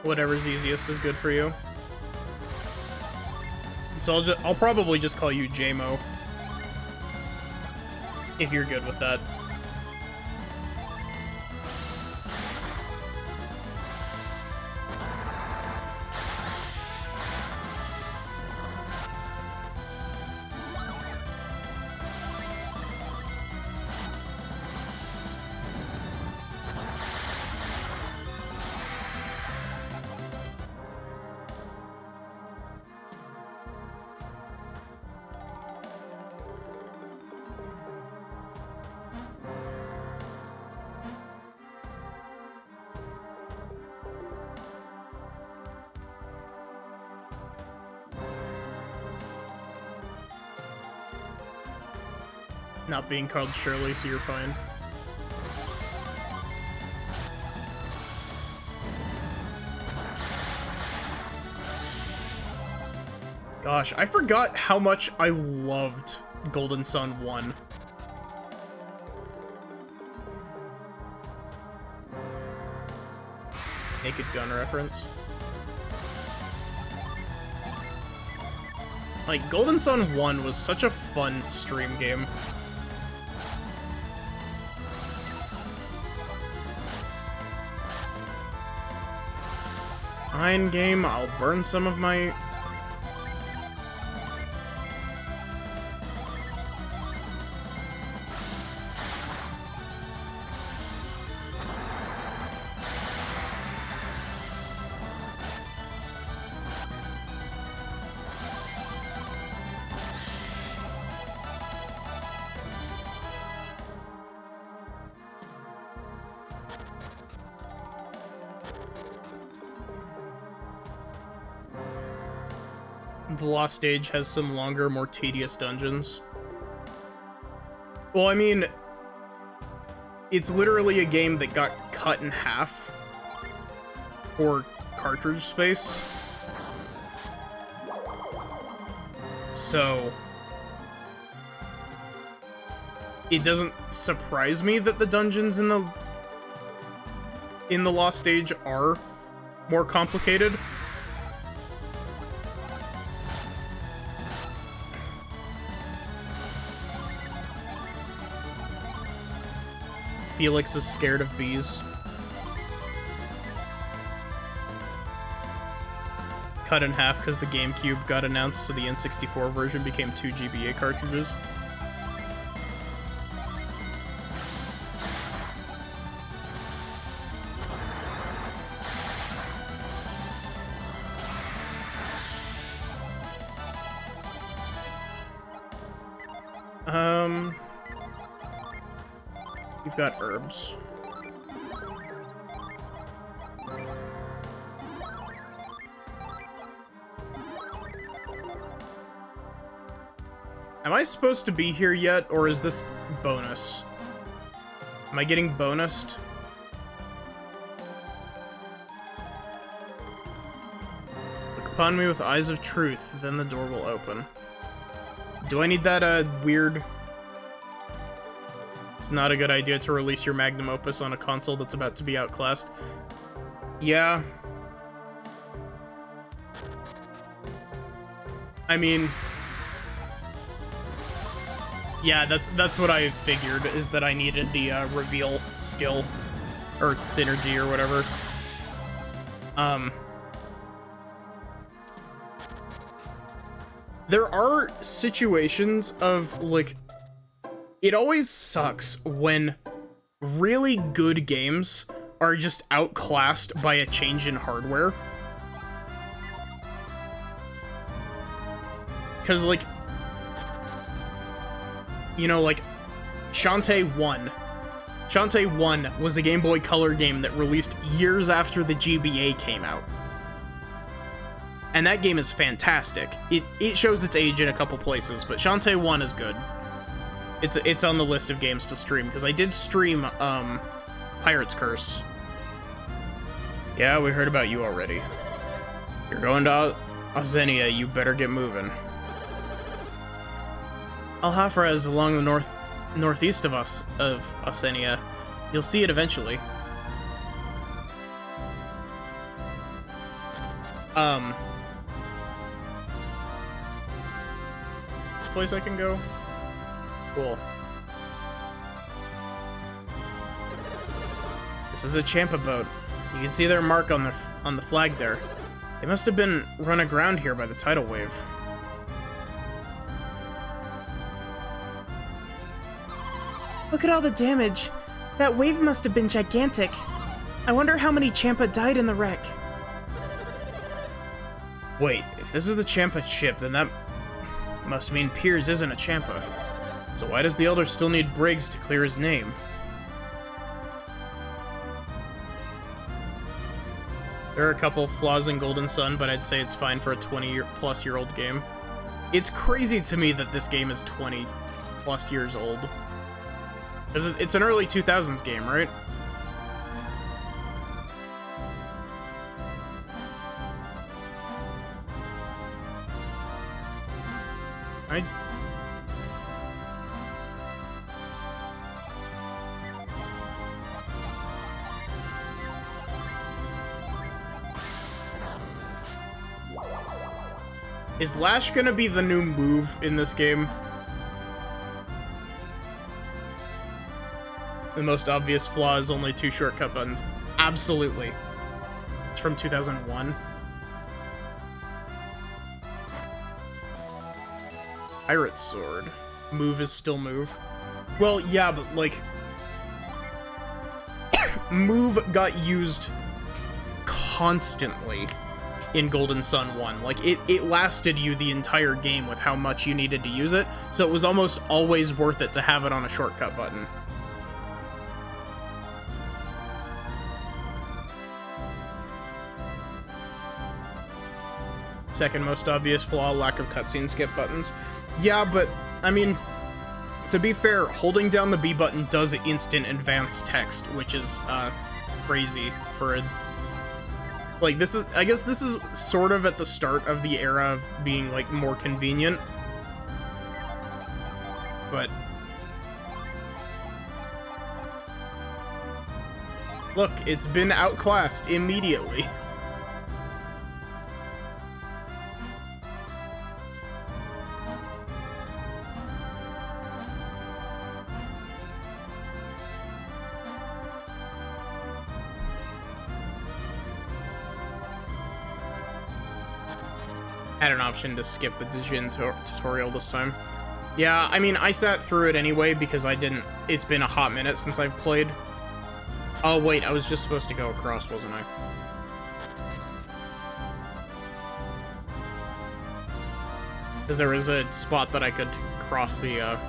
Speaker 1: Whatever's easiest is good for you. So I'll probably just call you JMO. If you're good with that. Not being called Shirley, so you're fine. Gosh, I forgot how much I loved Golden Sun 1. Naked Gun reference. Like, Golden Sun 1 was such a fun stream game. Fine game, I'll burn some of my... The Lost Stage has some longer, more tedious dungeons. Well, I mean, it's literally a game that got cut in half for cartridge space. So, it doesn't surprise me that the dungeons in the Lost Stage are more complicated. Felix is scared of bees. Cut in half because the GameCube got announced, so the N64 version became 2 GBA cartridges. We've got herbs. Am I supposed to be here yet, or is this bonus? Am I getting bonused? Look upon me with eyes of truth, then the door will open. Do I need that, weird... It's not a good idea to release your magnum opus on a console that's about to be outclassed. Yeah. I mean... Yeah, that's what I figured, is that I needed the, reveal skill. Or synergy, or whatever. There are situations of, like... It always sucks when really good games are just outclassed by a change in hardware. Because, like, you know, like, Shantae 1. Shantae 1 was a Game Boy Color game that released years after the GBA came out. And that game is fantastic. It shows its age in a couple places, but Shantae 1 is good. It's on the list of games to stream, because I did stream, Pirate's Curse. Yeah, we heard about you already. You're going to Azenia, you better get moving. Al-Hafra is along the northeast of Azenia. You'll see it eventually. This place I can go? Cool. This is a Champa boat. You can see their mark on the flag there. They must have been run aground here by the tidal wave.
Speaker 2: Look at all the damage. That wave must have been gigantic. I wonder how many Champa died in the wreck.
Speaker 1: Wait, if this is the Champa ship, then that must mean Piers isn't a Champa. So why does the Elder still need Briggs to clear his name? There are a couple flaws in Golden Sun, but I'd say it's fine for a 20-plus-year-old game. It's crazy to me that this game is 20-plus years old. Because it's an early 2000s game, right? Is Lash gonna be the new move in this game? The most obvious flaw is only 2 shortcut buttons. Absolutely. It's from 2001. Pirate Sword. Move is still move. Well, yeah, but, like... move got used constantly in Golden Sun 1. Like, it lasted you the entire game with how much you needed to use it, so it was almost always worth it to have it on a shortcut button. Second most obvious flaw, lack of cutscene skip buttons. Yeah, but, I mean, to be fair, holding down the B button does instant advance text, which is, crazy for a... Like, this is, I guess this is sort of at the start of the era of being, like, more convenient. But... look, it's been outclassed immediately. Had an option to skip the Dijin tutorial this time. Yeah, I mean, I sat through it anyway because I didn't... It's been a hot minute since I've played. Oh, wait, I was just supposed to go across, wasn't I? Because there was a spot that I could cross the,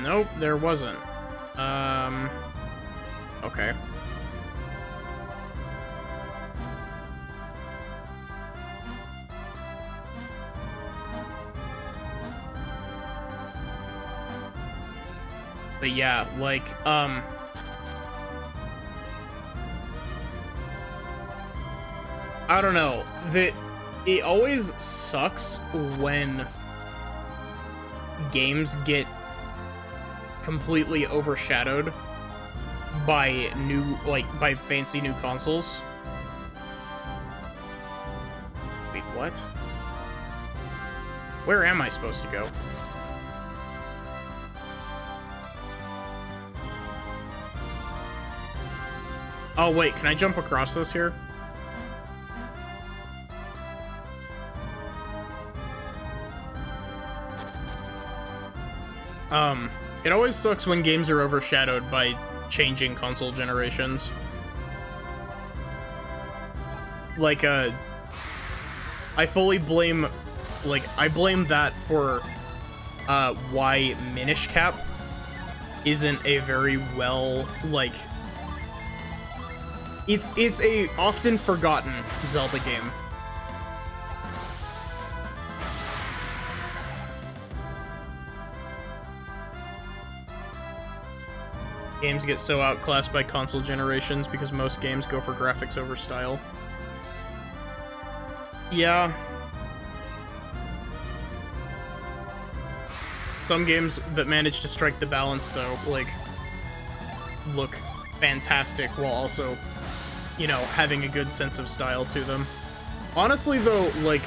Speaker 1: Nope, there wasn't. Okay. But yeah, like, I don't know. It always sucks when games get completely overshadowed by by fancy new consoles. Wait, what? Where am I supposed to go? Oh, wait, can I jump across this here? It always sucks when games are overshadowed by changing console generations. Like, I fully blame, like, I blame that for, why Minish Cap isn't a very well, like... It's a often forgotten Zelda game. Games get so outclassed by console generations because most games go for graphics over style. Yeah. Some games that manage to strike the balance, though, like, look fantastic while also, you know, having a good sense of style to them. Honestly, though, like...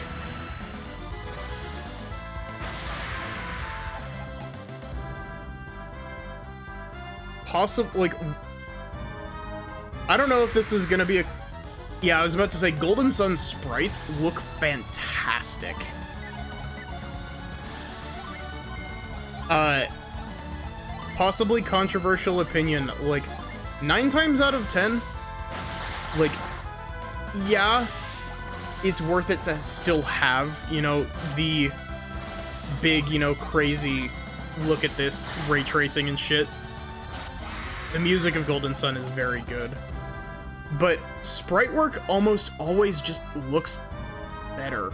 Speaker 1: like, I don't know if this is gonna be a... Yeah, I was about to say, Golden Sun sprites look fantastic. Possibly controversial opinion, like, 9 times out of 10, like, yeah, it's worth it to still have, you know, the big, you know, crazy look at this ray tracing and shit. The music of Golden Sun is very good. But sprite work almost always just looks better.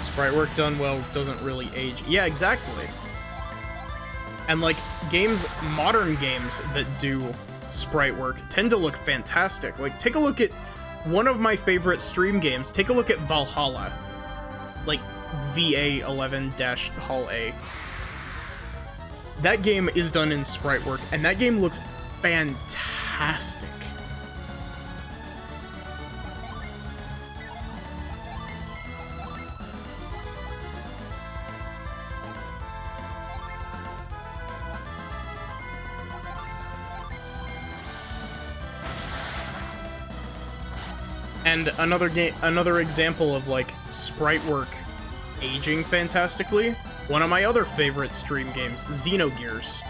Speaker 1: Sprite work done well doesn't really age. Yeah, exactly. And like modern games that do sprite work tend to look fantastic. Like, take a look at one of my favorite stream games. Take a look at Valhalla. Like, VA11-Hall-A. That game is done in sprite work, and that game looks fantastic. And another example of like sprite work aging fantastically, one of my other favorite stream games, Xenogears.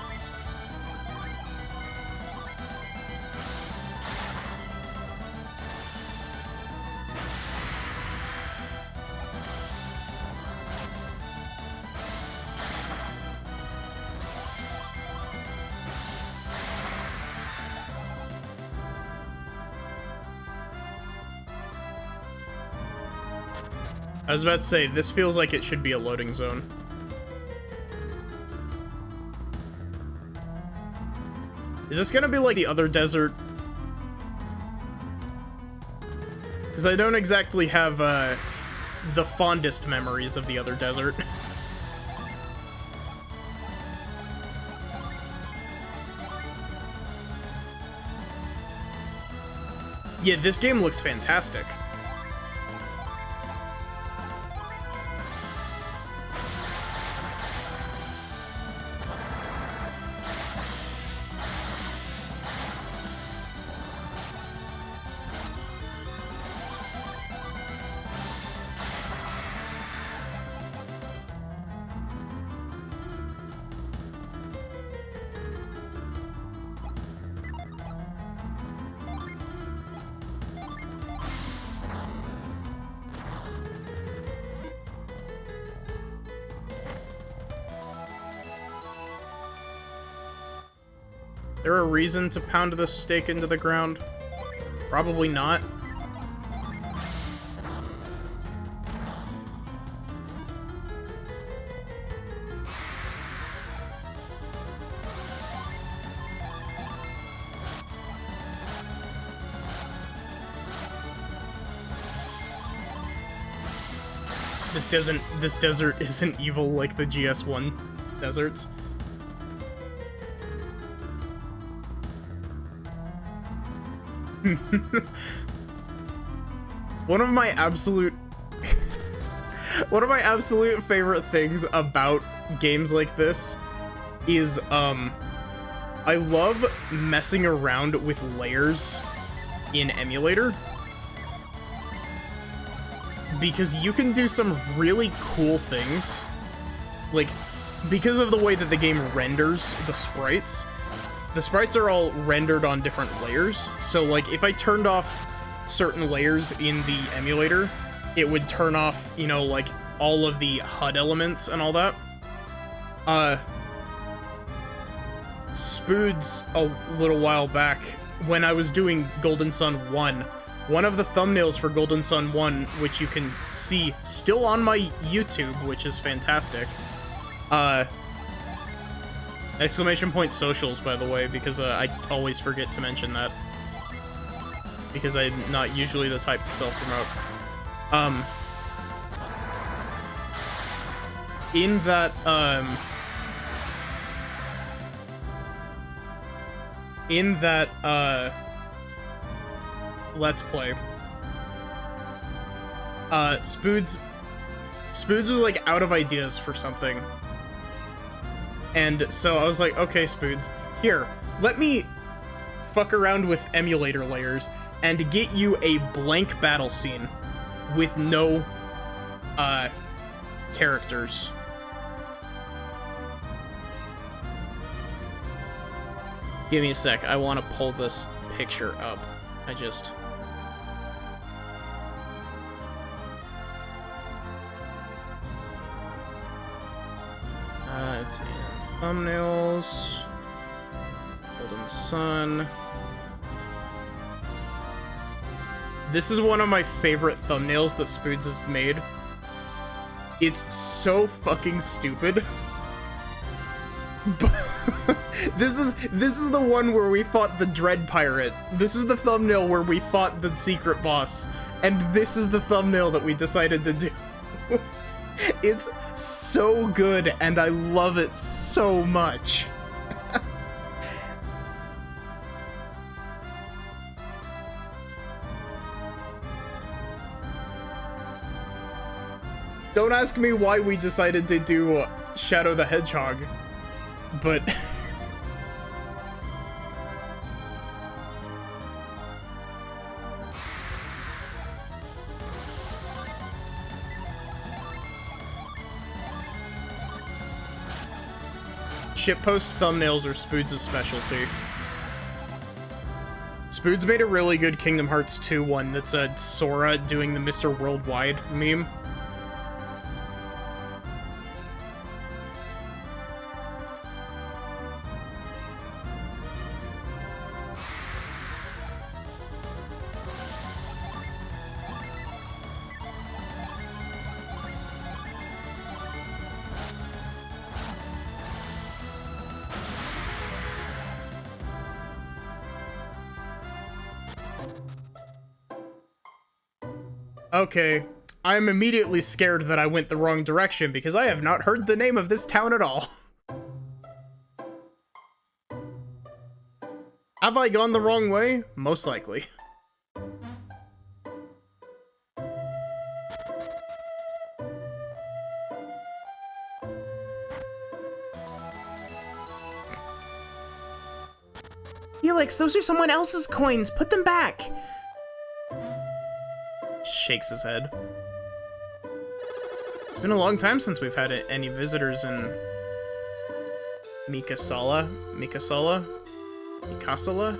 Speaker 1: I was about to say, this feels like it should be a loading zone. Is this gonna be like the other desert? Because I don't exactly have the fondest memories of the other desert. Yeah, this game looks fantastic. There a reason to pound this stake into the ground? Probably not. This desert isn't evil like the GS1 deserts. One of my absolute favorite things about games like this is I love messing around with layers in emulator, because you can do some really cool things, like, because of the way that the game renders the sprites. The sprites are all rendered on different layers, so like if I turned off certain layers in the emulator, it would turn off, you know, like all of the HUD elements and all that. Spoods a little while back, when I was doing Golden Sun 1, one of the thumbnails for Golden Sun 1, which you can see still on my YouTube, which is fantastic, exclamation point socials, by the way, because I always forget to mention that, because I'm not usually the type to self-promote. In that Let's Play, Spoods was like out of ideas for something. And so I was like, okay, Spoods, here, let me fuck around with emulator layers and get you a blank battle scene with no, characters. Give me a sec, I want to pull this picture up. It's in thumbnails, Golden Sun. This is one of my favorite thumbnails that Spoods has made. It's so fucking stupid. This is the one where we fought the Dread Pirate. This is the thumbnail where we fought the secret boss. And this is the thumbnail that we decided to do. It's so good, and I love it so much. Don't ask me why we decided to do Shadow the Hedgehog, but... Shitpost thumbnails are Spoods' specialty. Spoods made a really good Kingdom Hearts 2 one that's Sora doing the Mr. Worldwide meme. Okay, I'm immediately scared that I went the wrong direction because I have not heard the name of this town at all. Have I gone the wrong way? Most likely.
Speaker 2: Felix, those are someone else's coins. Put them back.
Speaker 1: Shakes his head. It's been a long time since we've had any visitors in Mikasala? Mikasala? Mikasala?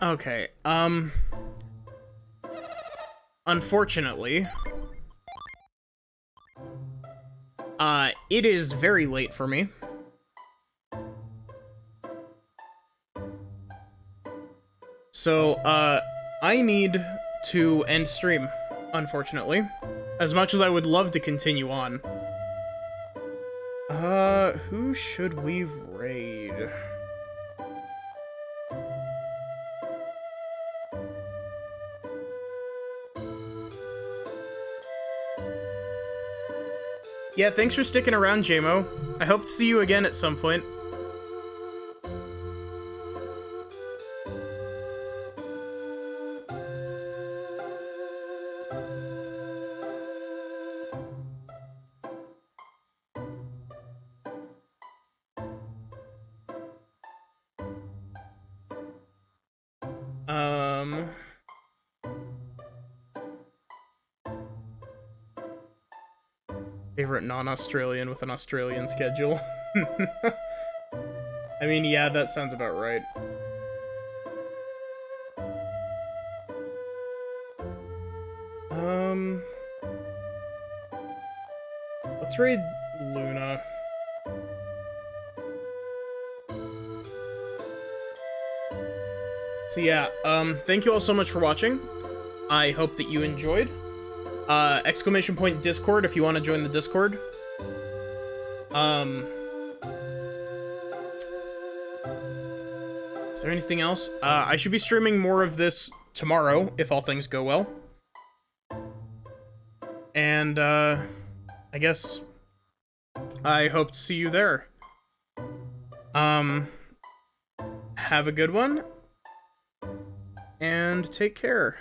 Speaker 1: Okay, unfortunately, it is very late for me. So, I need to end stream, unfortunately. As much as I would love to continue on. Who should we raid? Yeah, thanks for sticking around, JMO. I hope to see you again at some point. Favorite non-Australian with an Australian schedule. I mean, yeah, that sounds about right. Let's raid Luna. So yeah, thank you all so much for watching. I hope that you enjoyed. Exclamation point Discord if you want to join the Discord. Is there anything else? I should be streaming more of this tomorrow, if all things go well. And, I guess I hope to see you there. Have a good one, and take care.